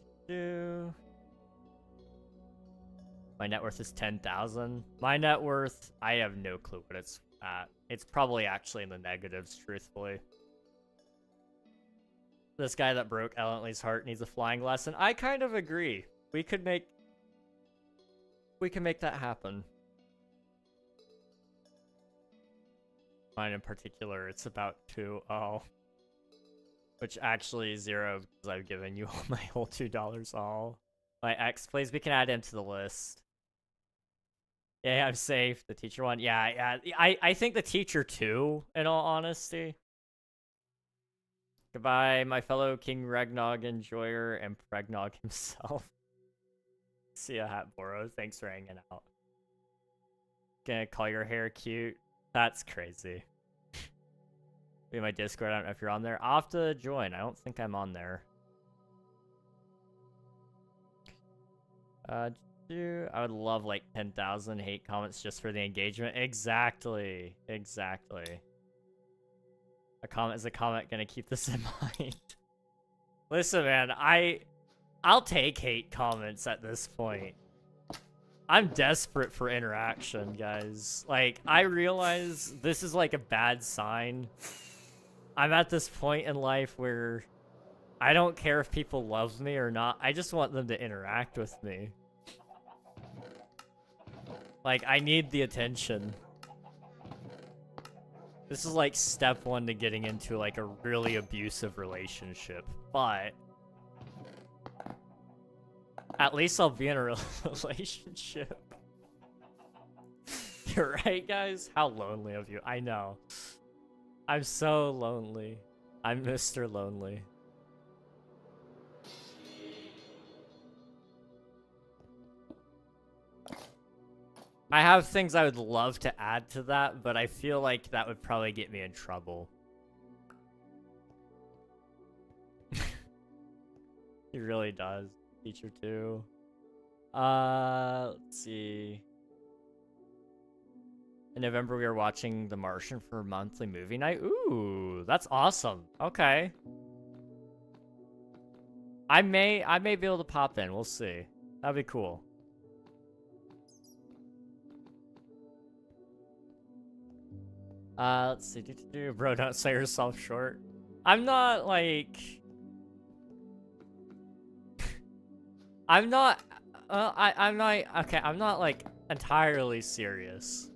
My net worth is 10,000. My net worth, I have no clue what it's at. It's probably actually in the negatives, truthfully. this guy that broke Ellently's heart needs a flying lesson. I kind of agree. We can make that happen. Mine in particular, it's about 2. Oh. Which actually 0 because I've given you all my whole $2 all. My ex plays, we can add him to the list. Yeah, I'm safe. The teacher one. Yeah. I think the teacher too, in all honesty. Goodbye, my fellow KingRegNog enjoyer and Pregnog himself. See ya, Hatboro. Thanks for hanging out. Gonna call your hair cute. That's crazy. Be my Discord. I don't know if you're on there. I'll have to join. I don't think I'm on there. I would love like 10,000 hate comments just for the engagement. Exactly. Exactly. A comment is a comment. Gonna keep this in mind. Listen, man. I'll take hate comments at this point. I'm desperate for interaction, guys. Like, I realize this is like a bad sign. I'm at this point in life where I don't care if people love me or not. I just want them to interact with me. Like, I need the attention. This is like step 1 to getting into like a really abusive relationship. But at least I'll be in a relationship. You're right, guys? How lonely of you. I know. I'm so lonely. I'm Mr. Lonely. I have things I would love to add to that, but I feel like that would probably get me in trouble. He really does. Teacher too. Let's see. In November, we were watching The Martian for monthly movie night. Ooh, that's awesome. Okay. I may be able to pop in. We'll see. That'd be cool. Let's see. Bro, don't sell yourself short. I'm not like. I'm not. I'm not. Okay, I'm not like entirely serious.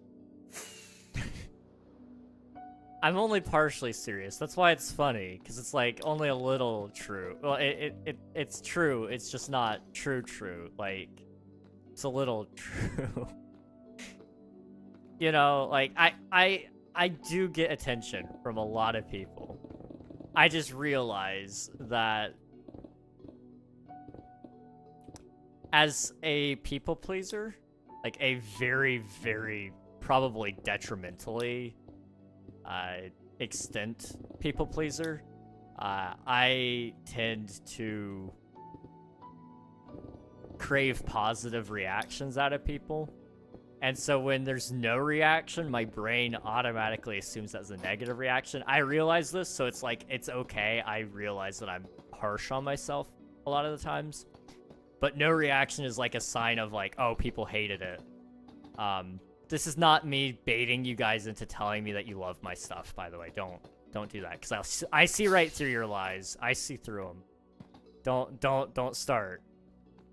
I'm only partially serious. That's why it's funny, because it's like only a little true. Well, it's true. It's just not true. Like, it's a little true. You know, like I do get attention from a lot of people. I just realize that as a people pleaser, like a very, very probably detrimentally extent people pleaser, I tend to crave positive reactions out of people. And so when there's no reaction, my brain automatically assumes that's a negative reaction. I realize this, so it's like, it's okay. I realize that I'm harsh on myself a lot of the times. But no reaction is like a sign of like, oh, people hated it. This is not me baiting you guys into telling me that you love my stuff, by the way. Don't do that, because I see right through your lies. I see through them. Don't start.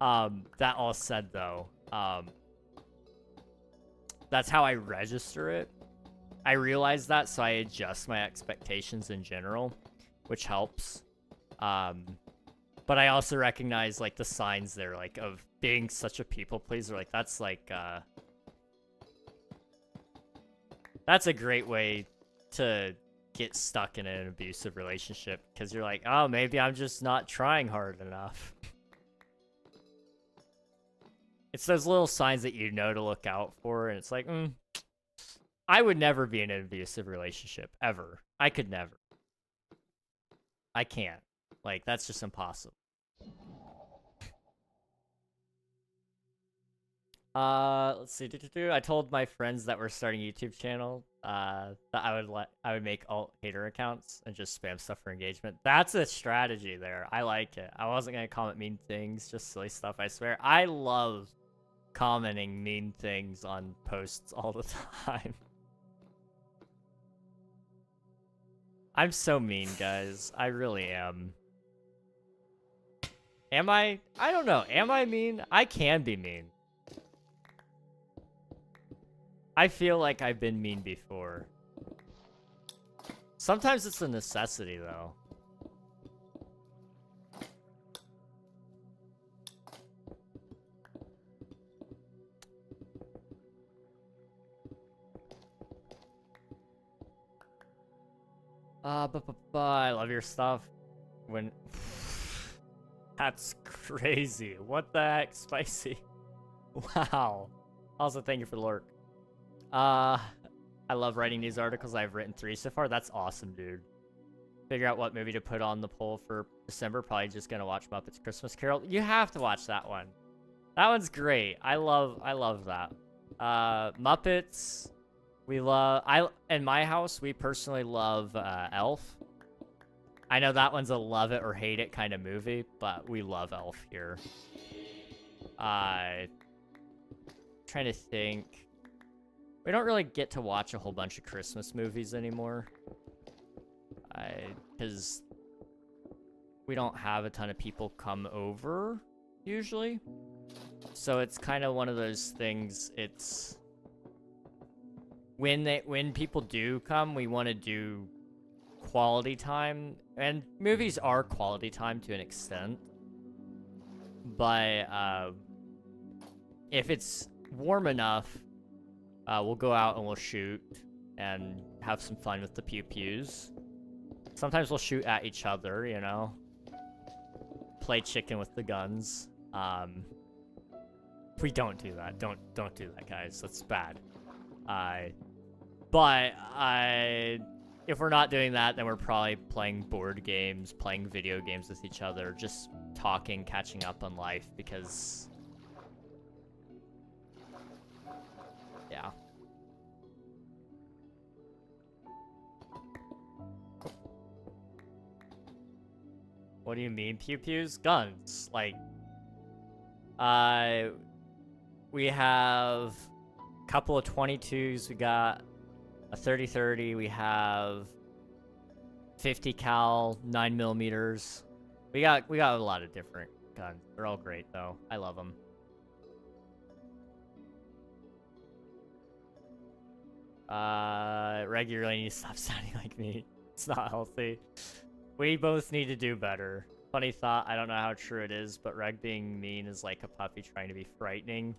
That all said, though, that's how I register it. I realize that, so I adjust my expectations in general, which helps. But I also recognize, like, the signs there, like, of being such a people pleaser. Like, that's, like, that's a great way to get stuck in an abusive relationship, because you're like, oh, maybe I'm just not trying hard enough. It's those little signs that you know to look out for, and it's like, I would never be in an abusive relationship, ever. I could never. I can't. Like, that's just impossible. Let's see. I told my friends that we're starting a YouTube channel, that I would make alt hater accounts and just spam stuff for engagement. That's a strategy there. I like it. I wasn't gonna comment mean things, just silly stuff, I swear. I love commenting mean things on posts all the time. I'm so mean, guys. I really am. Am I? I don't know. Am I mean? I can be mean. I feel like I've been mean before. Sometimes it's a necessity, though. I love your stuff. When... That's crazy. What the heck, Spicy? Wow. Also, thank you for the lurk. I love writing these articles. I've written 3 so far. That's awesome, dude. Figure out what movie to put on the poll for December. Probably just gonna watch Muppets Christmas Carol. You have to watch that one. That one's great. I love that. Muppets. We love... In my house, we personally love Elf. I know that one's a love it or hate it kind of movie, but we love Elf here. Trying to think. We don't really get to watch a whole bunch of Christmas movies anymore. Because we don't have a ton of people come over, usually. So it's kind of one of those things, it's... When people do come, we want to do quality time. And movies are quality time to an extent. But if it's warm enough, we'll go out and we'll shoot and have some fun with the pew-pews. Sometimes we'll shoot at each other, you know? Play chicken with the guns. We don't do that. Don't do that, guys. That's bad. But if we're not doing that, then we're probably playing board games, playing video games with each other, just talking, catching up on life, because... Yeah. What do you mean, pew-pews? Guns. Like, we have a couple of 22s, we got a 30-30, we have 50 cal, 9mm. We got a lot of different guns. They're all great, though. I love them. Regularly need to stop sounding like me. It's not healthy. We both need to do better. Funny thought, I don't know how true it is, but Reg being mean is like a puppy trying to be frightening.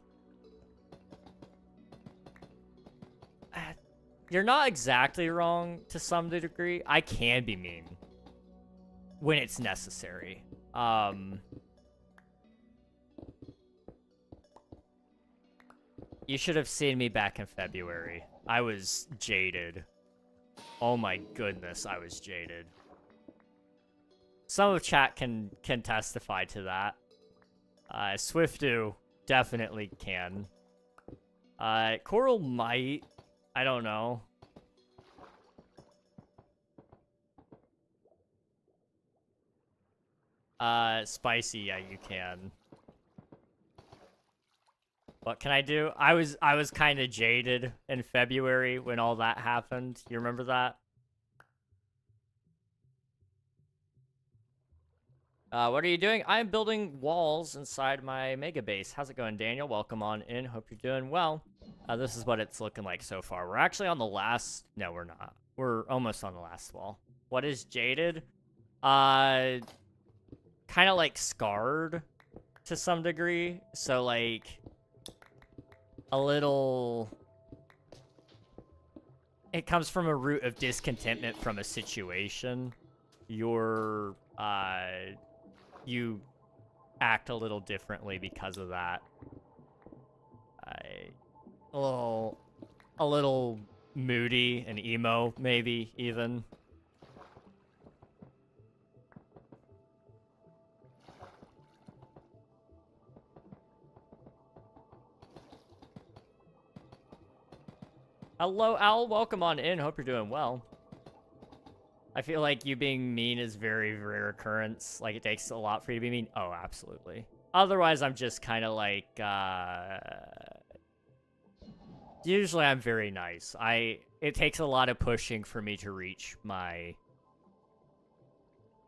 You're not exactly wrong to some degree. I can be mean when it's necessary. You should have seen me back in February. I was jaded. Oh my goodness, I was jaded. Some of chat can testify to that. Swiftu definitely can. Coral might. I don't know. Spicy, yeah, you can. What can I do? I was kind of jaded in February when all that happened. You remember that? What are you doing? I'm building walls inside my mega base. How's it going, Daniel? Welcome on in. Hope you're doing well. This is what it's looking like so far. We're actually on the last... No, we're not. We're almost on the last wall. What is jaded? Kind of like scarred to some degree. So like a little... It comes from a root of discontentment from a situation. You act a little differently because of that. A little moody and emo, maybe, even. Hello, Al. Welcome on in. Hope you're doing well. I feel like you being mean is very rare occurrence. Like, it takes a lot for you to be mean. Oh, absolutely. Otherwise, I'm just kind of like, usually I'm very nice. It takes a lot of pushing for me to reach my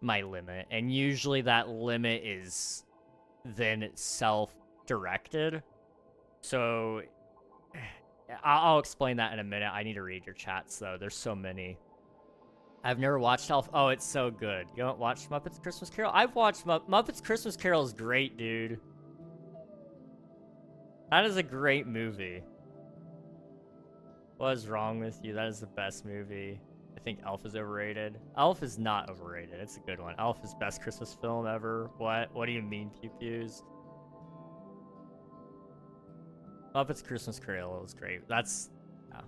limit. And usually that limit is than it's self-directed. So I'll explain that in a minute. I need to read your chats, though. There's so many. I've never watched Elf. Oh, it's so good. You haven't watched Muppets Christmas Carol? I've watched Muppets Christmas Carol is great, dude. That is a great movie. What is wrong with you? That is the best movie. I think Elf is overrated. Elf is not overrated. It's a good one. Elf is best Christmas film ever. What? What do you mean, pew pews? Muppets Christmas Carol is great. That's... yeah.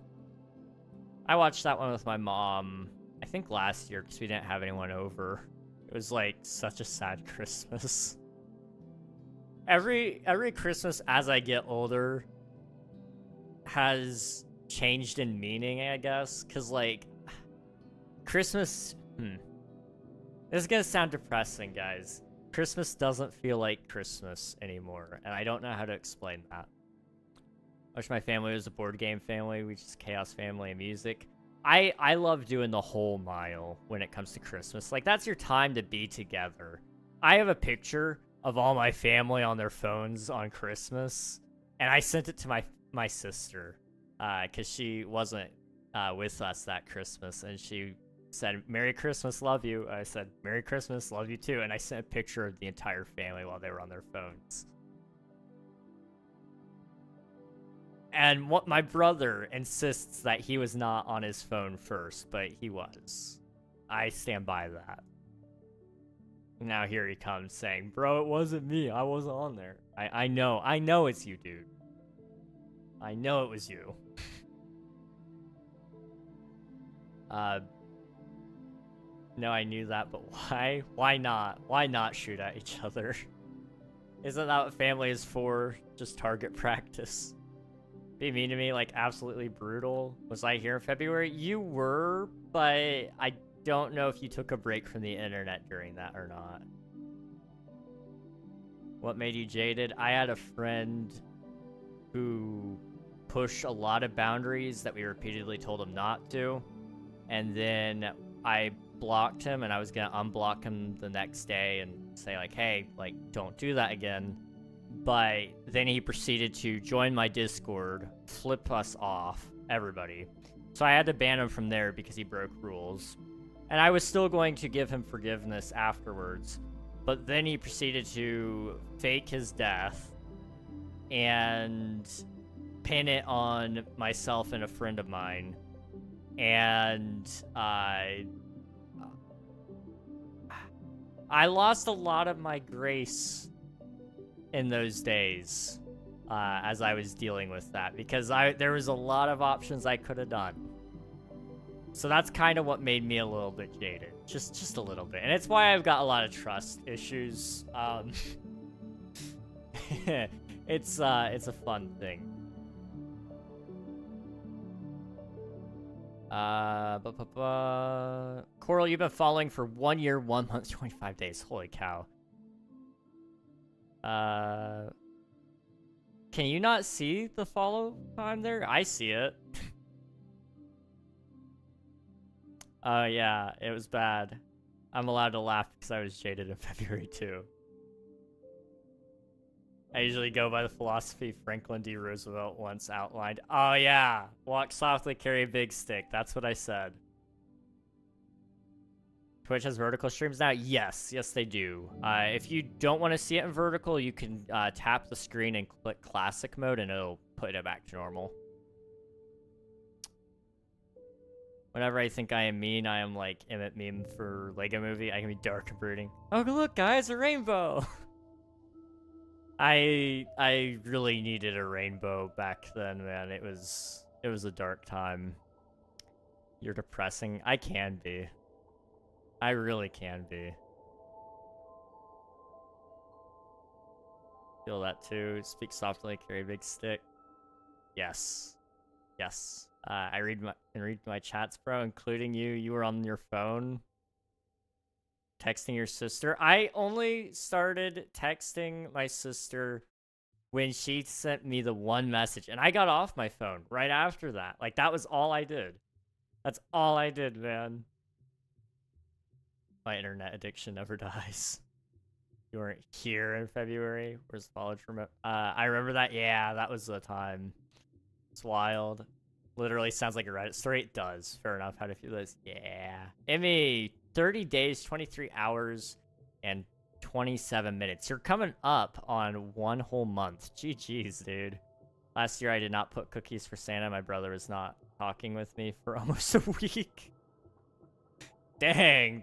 I watched that one with my mom, I think last year, because we didn't have anyone over. It was like such a sad Christmas. Every Christmas as I get older has changed in meaning, I guess, because like Christmas, this is gonna sound depressing, guys. Christmas doesn't feel like Christmas anymore, and I don't know how to explain that. I wish my family was a board game family. We just chaos family and music. I love doing the whole mile when it comes to Christmas. Like, that's your time to be together. I have a picture of all my family on their phones on Christmas, and I sent it to my sister, because she wasn't with us that Christmas, and she said, "Merry Christmas, love you." I said, "Merry Christmas, love you too," and I sent a picture of the entire family while they were on their phones. And what my brother insists that he was not on his phone first, but he was. I stand by that. Now here he comes saying, "Bro, it wasn't me. I wasn't on there." I know it's you, dude. I know it was you. No, I knew that, but why? Why not? Why not shoot at each other? Isn't that what family is for? Just target practice. Be mean to me, like absolutely brutal. Was I here in February? You were, but I don't know if you took a break from the internet during that or not. What made you jaded? I had a friend who pushed a lot of boundaries that we repeatedly told him not to, and then I blocked him, and I was gonna unblock him the next day and say like, "Hey, like, don't do that again." But then he proceeded to join my Discord, flip us off, everybody. So I had to ban him from there because he broke rules. And I was still going to give him forgiveness afterwards. But then he proceeded to fake his death and pin it on myself and a friend of mine. And I lost a lot of my grace in those days as I was dealing with that, because there was a lot of options I could have done. So that's kind of what made me a little bit jaded, just a little bit, and it's why I've got a lot of trust issues. It's a fun thing. Coral, you've been following for 1 year, 1 month, 25 days. Holy cow. Can you not see the follow time there? I see it. Yeah, it was bad. I'm allowed to laugh because I was jaded in February too. I usually go by the philosophy Franklin D. Roosevelt once outlined. Oh yeah, walk softly, carry a big stick. That's what I said. Twitch has vertical streams now? Yes, they do. If you don't want to see it in vertical, you can tap the screen and click classic mode and it'll put it back to normal. Whenever I think I am mean, I am like Emmett meme for Lego Movie. I can be dark and brooding. Oh look guys, a rainbow! I really needed a rainbow back then, man. It was a dark time. You're depressing. I can be. I really can be. Feel that too. Speak softly, carry a big stick. Yes. I read my chats, bro, including you. You were on your phone texting your sister. I only started texting my sister when she sent me the one message, and I got off my phone right after that. Like, that was all I did. That's all I did, man. My internet addiction never dies. You weren't here in February. Where's the college remote? I remember that. Yeah, that was the time. It's wild. Literally sounds like a Reddit story. It does. Fair enough. How to feel this? Yeah. Emmy, 30 days, 23 hours, and 27 minutes. You're coming up on 1 whole month. GG's, dude. Last year I did not put cookies for Santa. My brother was not talking with me for almost a week. Dang,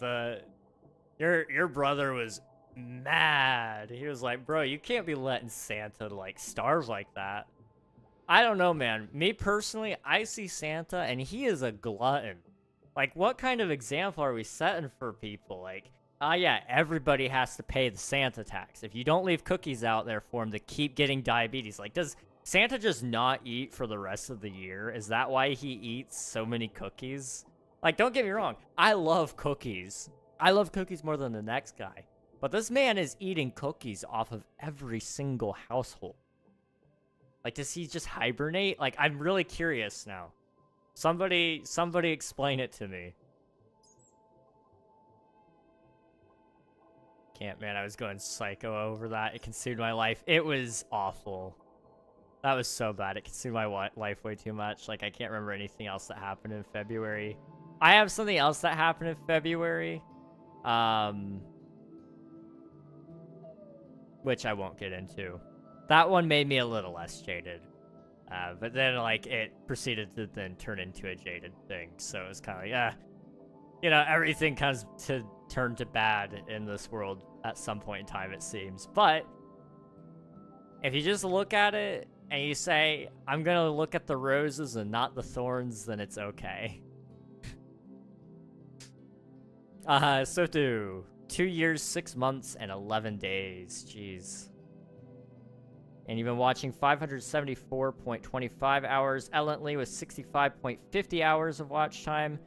your brother was mad. He was like, bro, you can't be letting Santa like starve like that. I don't know, man. Me personally, I see Santa and he is a glutton. Like, what kind of example are we setting for people? Like, yeah, everybody has to pay the Santa tax. If you don't leave cookies out there for him to keep getting diabetes, like, does Santa just not eat for the rest of the year? Is that why he eats so many cookies? Like, don't get me wrong. I love cookies. I love cookies more than the next guy. But this man is eating cookies off of every single household. Like, does he just hibernate? Like, I'm really curious now. Somebody explain it to me. Can't, man. I was going psycho over that. It consumed my life. It was awful. That was so bad. It consumed my life way too much. Like, I can't remember anything else that happened in February. I have something else that happened in February. Which I won't get into. That one made me a little less jaded. But then, like, it proceeded to then turn into a jaded thing. So it was kind of like, yeah. You know, everything comes to turn to bad in this world at some point in time, it seems. But if you just look at it and you say, I'm going to look at the roses and not the thorns, then it's okay. Sotu. 2 years, 6 months, and 11 days. Jeez. And you've been watching 574.25 hours. Ellently with 65.50 hours of watch time.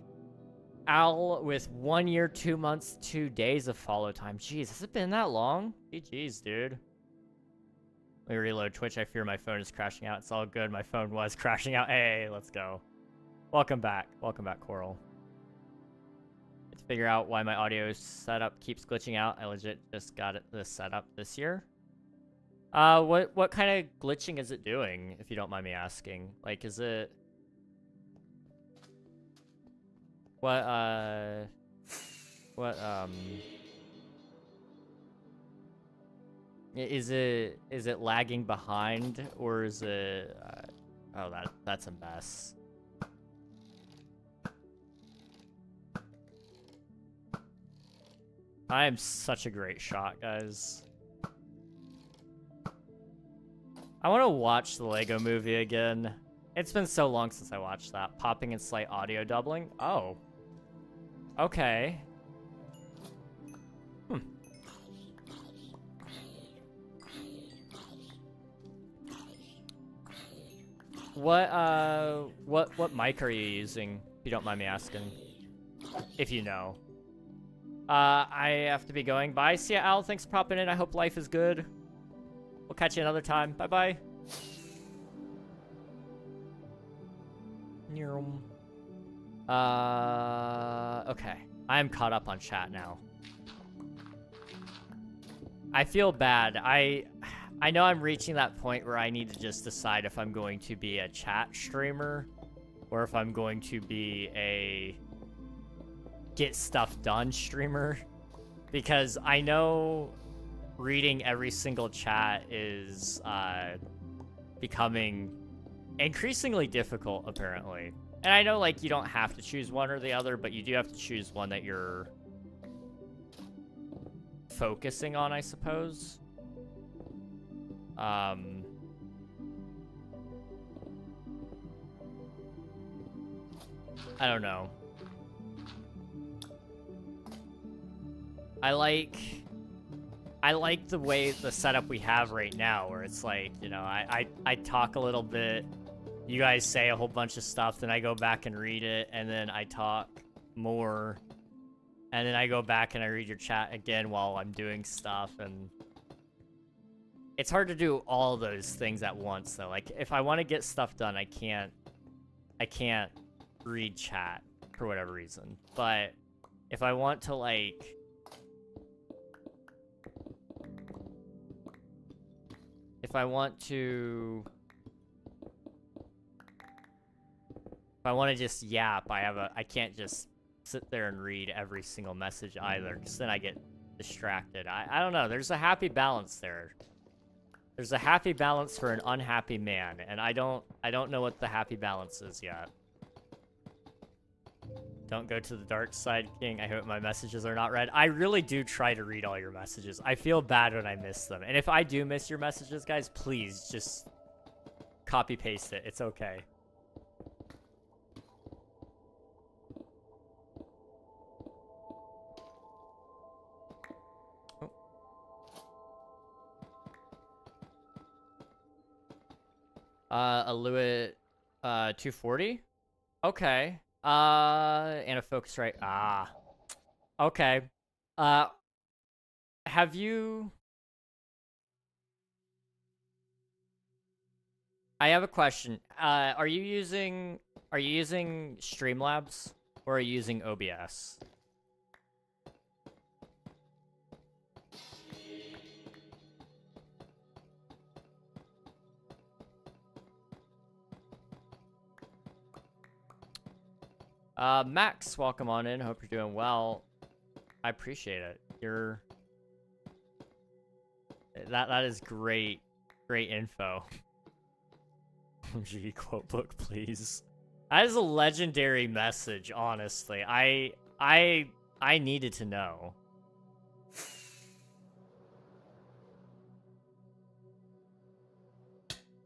Al with 1 year, 2 months, 2 days of follow time. Jeez, has it been that long? GG's, dude. Let me reload Twitch. I fear my phone is crashing out. It's all good. My phone was crashing out. Hey, let's go. Welcome back. Welcome back, Coral. To figure out why my audio setup keeps glitching out. I legit just got this set up this year. What kind of glitching is it doing, if you don't mind me asking? Like, is it... Is it lagging behind, or is it... oh, that's a mess. I am such a great shot, guys. I want to watch the Lego Movie again. It's been so long since I watched that. Popping and slight audio doubling. Oh. Okay. What mic are you using, if you don't mind me asking? If you know. I have to be going. Bye. See ya, Al. Thanks for popping in. I hope life is good. We'll catch you another time. Bye-bye. Okay. I am caught up on chat now. I feel bad. I know I'm reaching that point where I need to just decide if I'm going to be a chat streamer or if I'm going to be a get stuff done streamer, because I know reading every single chat is becoming increasingly difficult, apparently. And I know, like, you don't have to choose one or the other, but you do have to choose one that you're focusing on, I suppose. I don't know. I like the way the setup we have right now, where it's like, you know, I talk a little bit, you guys say a whole bunch of stuff, then I go back and read it, and then I talk more, and then I go back and I read your chat again while I'm doing stuff, and it's hard to do all those things at once, though. Like, if I want to get stuff done, I can't read chat for whatever reason. But if I want to, like, if I want to just yap, I can't just sit there and read every single message either, because then I get distracted. I don't know, there's a happy balance there. There's a happy balance for an unhappy man, and I don't know what the happy balance is yet. Don't go to the dark side, King. I hope my messages are not read. I really do try to read all your messages. I feel bad when I miss them. And if I do miss your messages, guys, please just copy paste it. It's okay. A Lewitt 240? Okay. And a Focusrite. Ah. Okay. Have you... I have a question. Are you using Streamlabs or are you using OBS? Max, welcome on in. Hope you're doing well. I appreciate it. That is great info. OG quote book, please. That is a legendary message, honestly. I needed to know.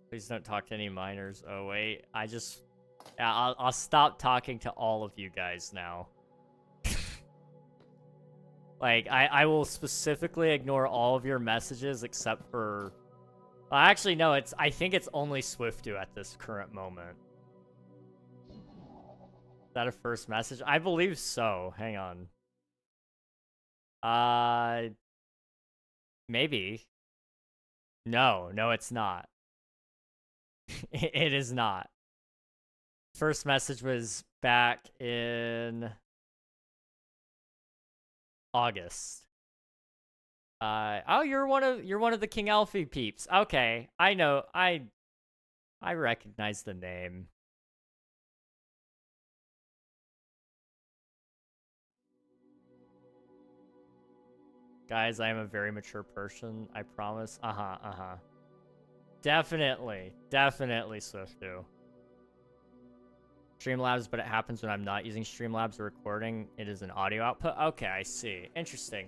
Please don't talk to any minors. Oh wait, yeah, I'll stop talking to all of you guys now. Like, I will specifically ignore all of your messages except for... Well, actually, no, I think it's only Swiftu at this current moment. Is that a first message? I believe so. Hang on. Maybe. No, it's not. It is not. First message was back in August. Oh, you're one of the King Alfie peeps. Okay, I know. I recognize the name. Guys, I am a very mature person. I promise. Definitely, Swiftu. Streamlabs, but it happens when I'm not using Streamlabs or recording. It is an audio output. Okay, I see. Interesting.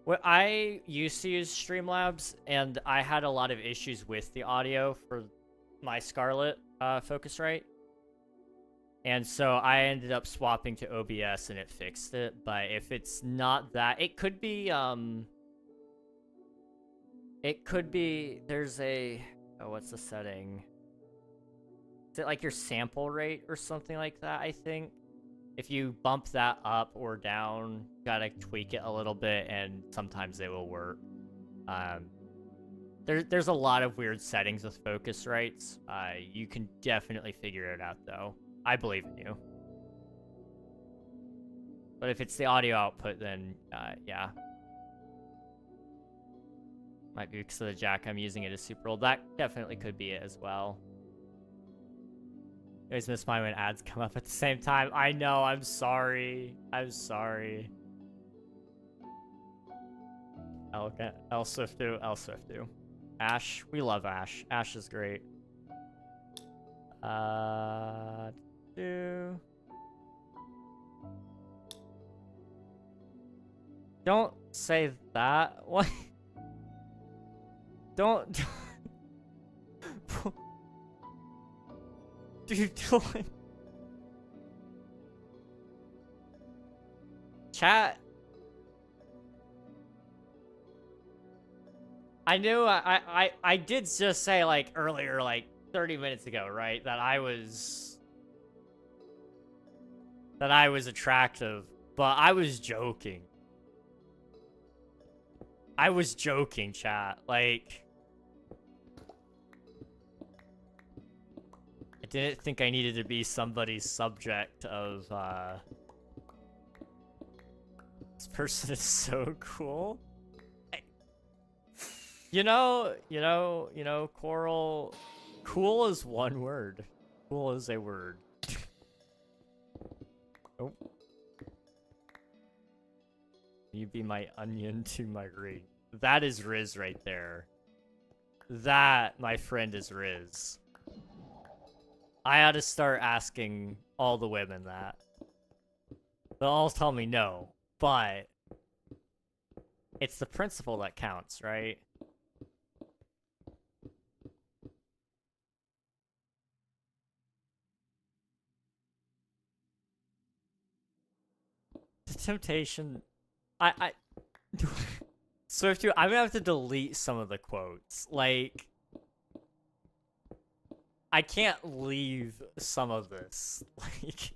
What I used to use Streamlabs, and I had a lot of issues with the audio for my Scarlett Focusrite. And so I ended up swapping to OBS and it fixed it. But if it's not that, it could be, there's a, oh, what's the setting? Is it like your sample rate or something like that, I think? If you bump that up or down, you gotta tweak it a little bit, and sometimes it will work. There's a lot of weird settings with Focusrites. You can definitely figure it out, though. I believe in you. But if it's the audio output, then, yeah. Might be because of the jack I'm using it as super old. That definitely could be it as well. I always miss mine when ads come up at the same time. I know, I'm sorry. I'm sorry. El Swiftu. Ash, we love Ash. Ash is great. Don't say that. What? Don't. Dude, Dylan. Chat. I knew I did just say, like, earlier, like 30 minutes ago, right, that I was attractive, but I was joking. I was joking, chat. Like, I didn't think I needed to be somebody's subject of, this person is so cool. Coral. Cool is one word. Cool is a word. Oh. You be my onion to my ring. That is Riz right there. That, my friend, is Riz. I had to start asking all the women that. They'll all tell me no, but it's the principle that counts, right? The temptation... Swift, I'm gonna have to delete some of the quotes. Like... I can't leave some of this. Like...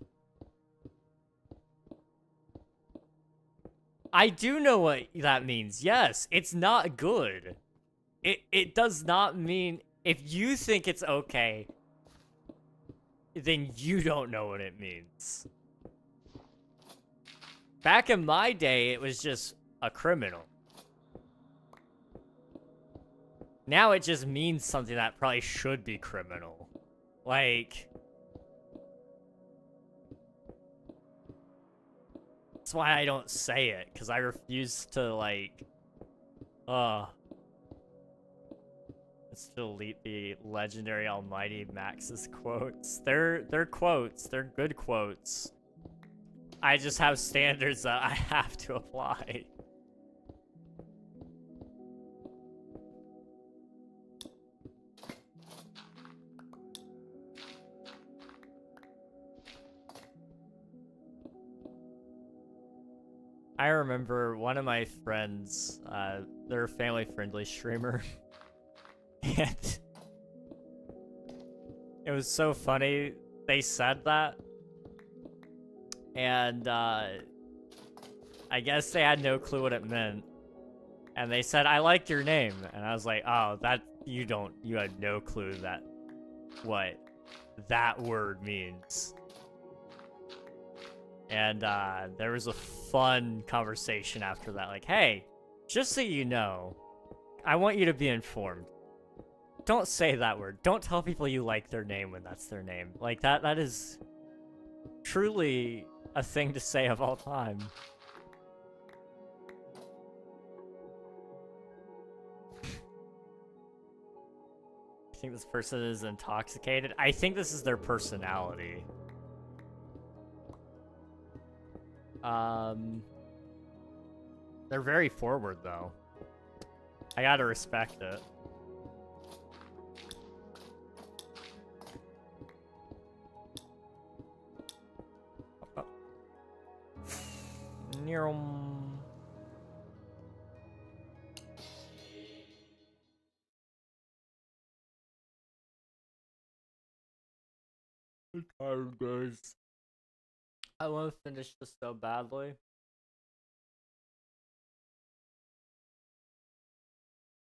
I do know what that means. Yes, it's not good. It does not mean... If you think it's okay, then you don't know what it means. Back in my day, it was just a criminal. Now it just means something that probably should be criminal. Like... That's why I don't say it, because I refuse to, like... Let's delete the legendary almighty Max's quotes. They're quotes. They're good quotes. I just have standards that I have to apply. I remember one of my friends, they're a family-friendly streamer, and it was so funny. They said that, and I guess they had no clue what it meant. And they said, "I like your name," and I was like, "Oh, you had no clue what that word means." And there was a fun conversation after that, like, hey, just so you know, I want you to be informed. Don't say that word. Don't tell people you like their name when that's their name. Like, that is truly a thing to say of all time. I think this person is intoxicated. I think this is their personality. They're very forward, though. I gotta respect it. I'm tired, guys. I want to finish this so badly.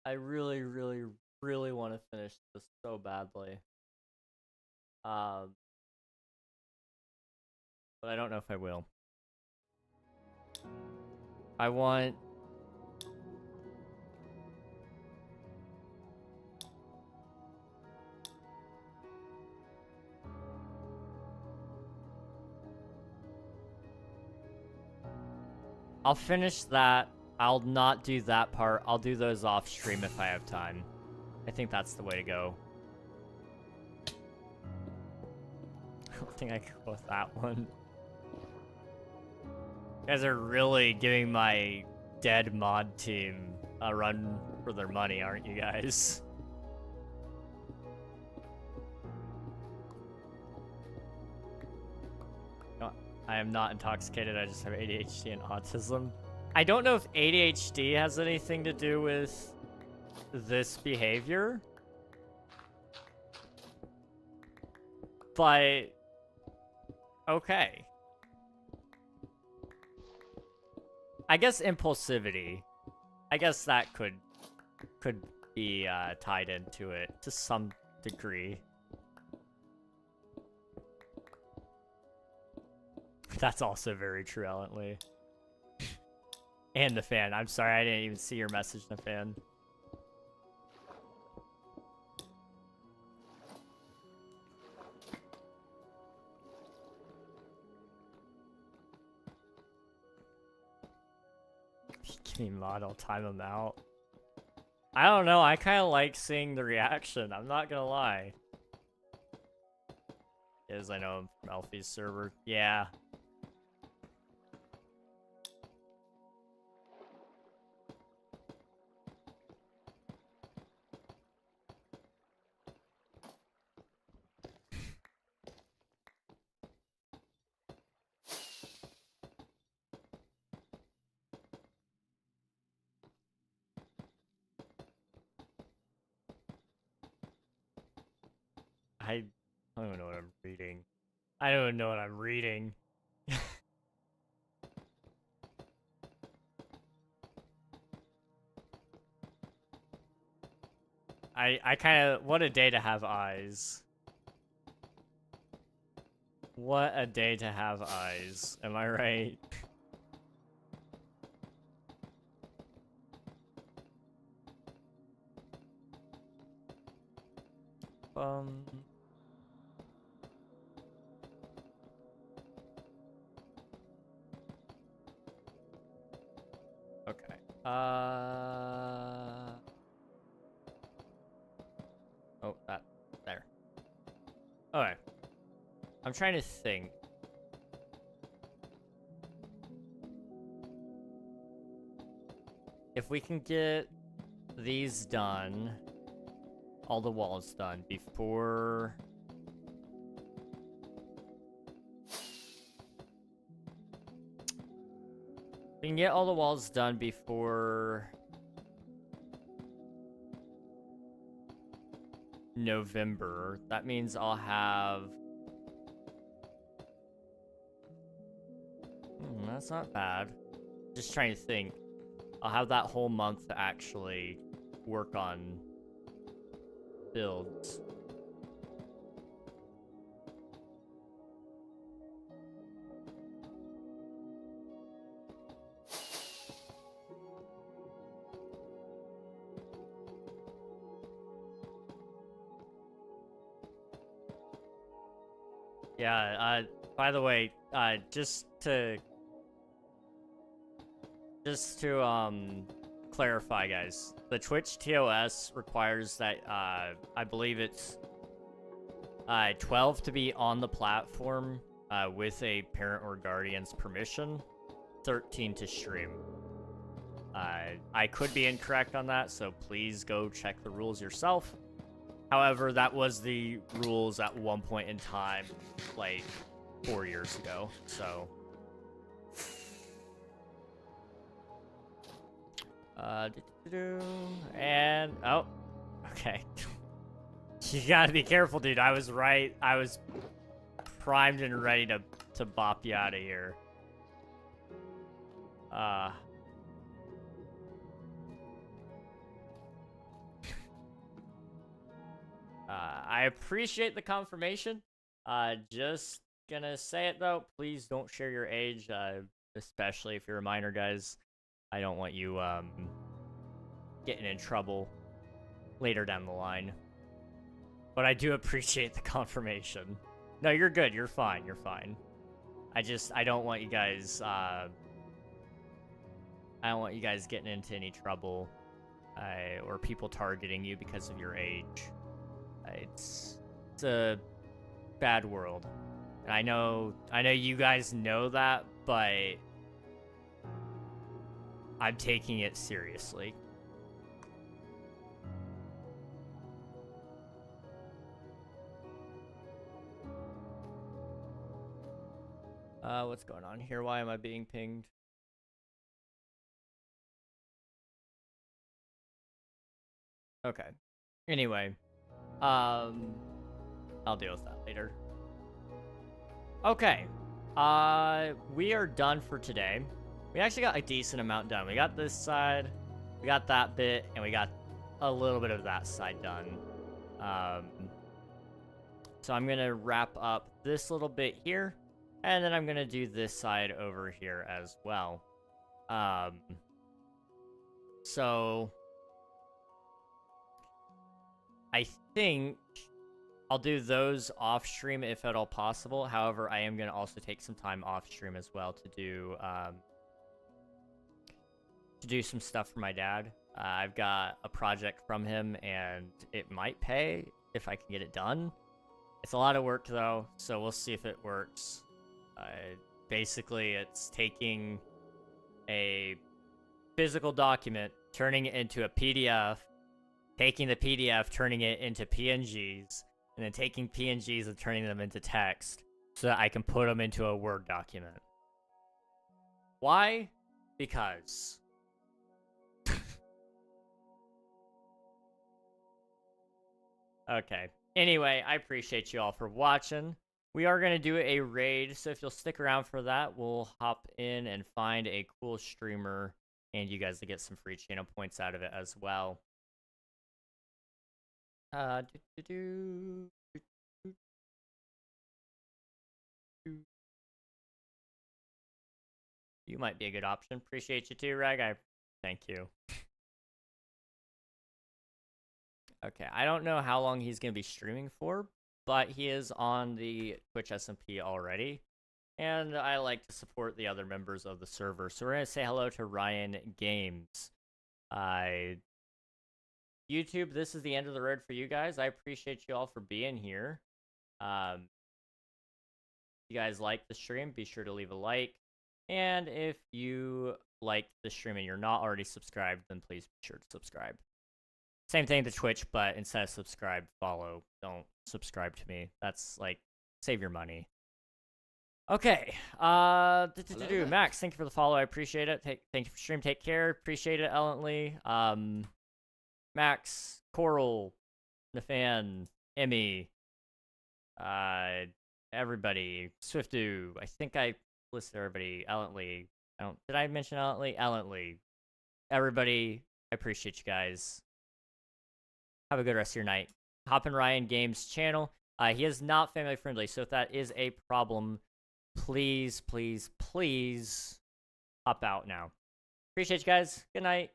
I really, really, really want to finish this so badly. But I don't know if I will. I want... I'll finish that. I'll not do that part. I'll do those off stream if I have time. I think that's the way to go. I don't think I can go with that one. You guys are really giving my dead mod team a run for their money, aren't you guys? No, I am not intoxicated, I just have ADHD and autism. I don't know if ADHD has anything to do with this behavior, but okay. I guess impulsivity. I guess that could be tied into it to some degree. That's also very true, Ellently. And the fan. I'm sorry, I didn't even see your message, the fan. Give me mod, I'll time them out. I don't know, I kind of like seeing the reaction, I'm not gonna lie. Is I know him from Alfie's server. Yeah. I don't even know what I'm reading. I don't even know what I'm reading. I kind of... What a day to have eyes. What a day to have eyes. Am I right? Okay. Oh, that. There. Okay. I'm trying to think. If we can get these done, all the walls done before... We can get all the walls done before... November. That means I'll have... that's not bad. Just trying to think. I'll have that whole month to actually work on builds. Yeah, by the way, just to clarify, guys, the Twitch TOS requires that, I believe it's, 12 to be on the platform, with a parent or guardian's permission, 13 to stream. I could be incorrect on that, so please go check the rules yourself. However, that was the rules at one point in time, like 4 years ago, so. And, oh, okay. You gotta be careful, dude. I was right. I was primed and ready to bop you out of here. I appreciate the confirmation. Just gonna say it though, please don't share your age, especially if you're a minor, guys. I don't want you getting in trouble later down the line. But I do appreciate the confirmation. No, you're good. You're fine. You're fine. I don't want you guys, I don't want you guys getting into any trouble, or people targeting you because of your age. It's a bad world. And I know you guys know that, but I'm taking it seriously. What's going on here? Why am I being pinged? Okay. Anyway, I'll deal with that later. Okay. We are done for today. We actually got a decent amount done. We got this side, we got that bit, and we got a little bit of that side done. So I'm gonna wrap up this little bit here, and then I'm gonna do this side over here as well. So I think I'll do those off stream if at all possible. However, I am gonna also take some time off stream as well to to do some stuff for my dad. I've got a project from him, and it might pay if I can get it done. It's a lot of work, though, so we'll see if it works. Basically, it's taking a physical document, turning it into a PDF, taking the PDF, turning it into PNGs, and then taking PNGs and turning them into text so that I can put them into a Word document. Why? Because. Okay. Anyway, I appreciate you all for watching. We are going to do a raid, so if you'll stick around for that, we'll hop in and find a cool streamer, and you guys will get some free channel points out of it as well. You might be a good option. Appreciate you too, Reg. Thank you. Okay, I don't know how long he's going to be streaming for, but he is on the Twitch SMP already, and I like to support the other members of the server. So we're going to say hello to Ryan Games. YouTube, this is the end of the road for you guys. I appreciate you all for being here. If you guys like the stream, be sure to leave a like. And if you like the stream and you're not already subscribed, then please be sure to subscribe. Same thing to Twitch, but instead of subscribe, follow. Don't subscribe to me. That's like, save your money. Okay. Max, thank you for the follow. I appreciate it. Thank you for stream. Take care. Appreciate it, Ellently. Max, Coral, Nafan, Emmy, everybody, Swiftu. I think I listed everybody. Ellently. Did I mention Ellently? Ellently. Everybody, I appreciate you guys. Have a good rest of your night. Hop in Ryan Games' channel. He is not family friendly, so if that is a problem, please, please, please hop out now. Appreciate you guys. Good night.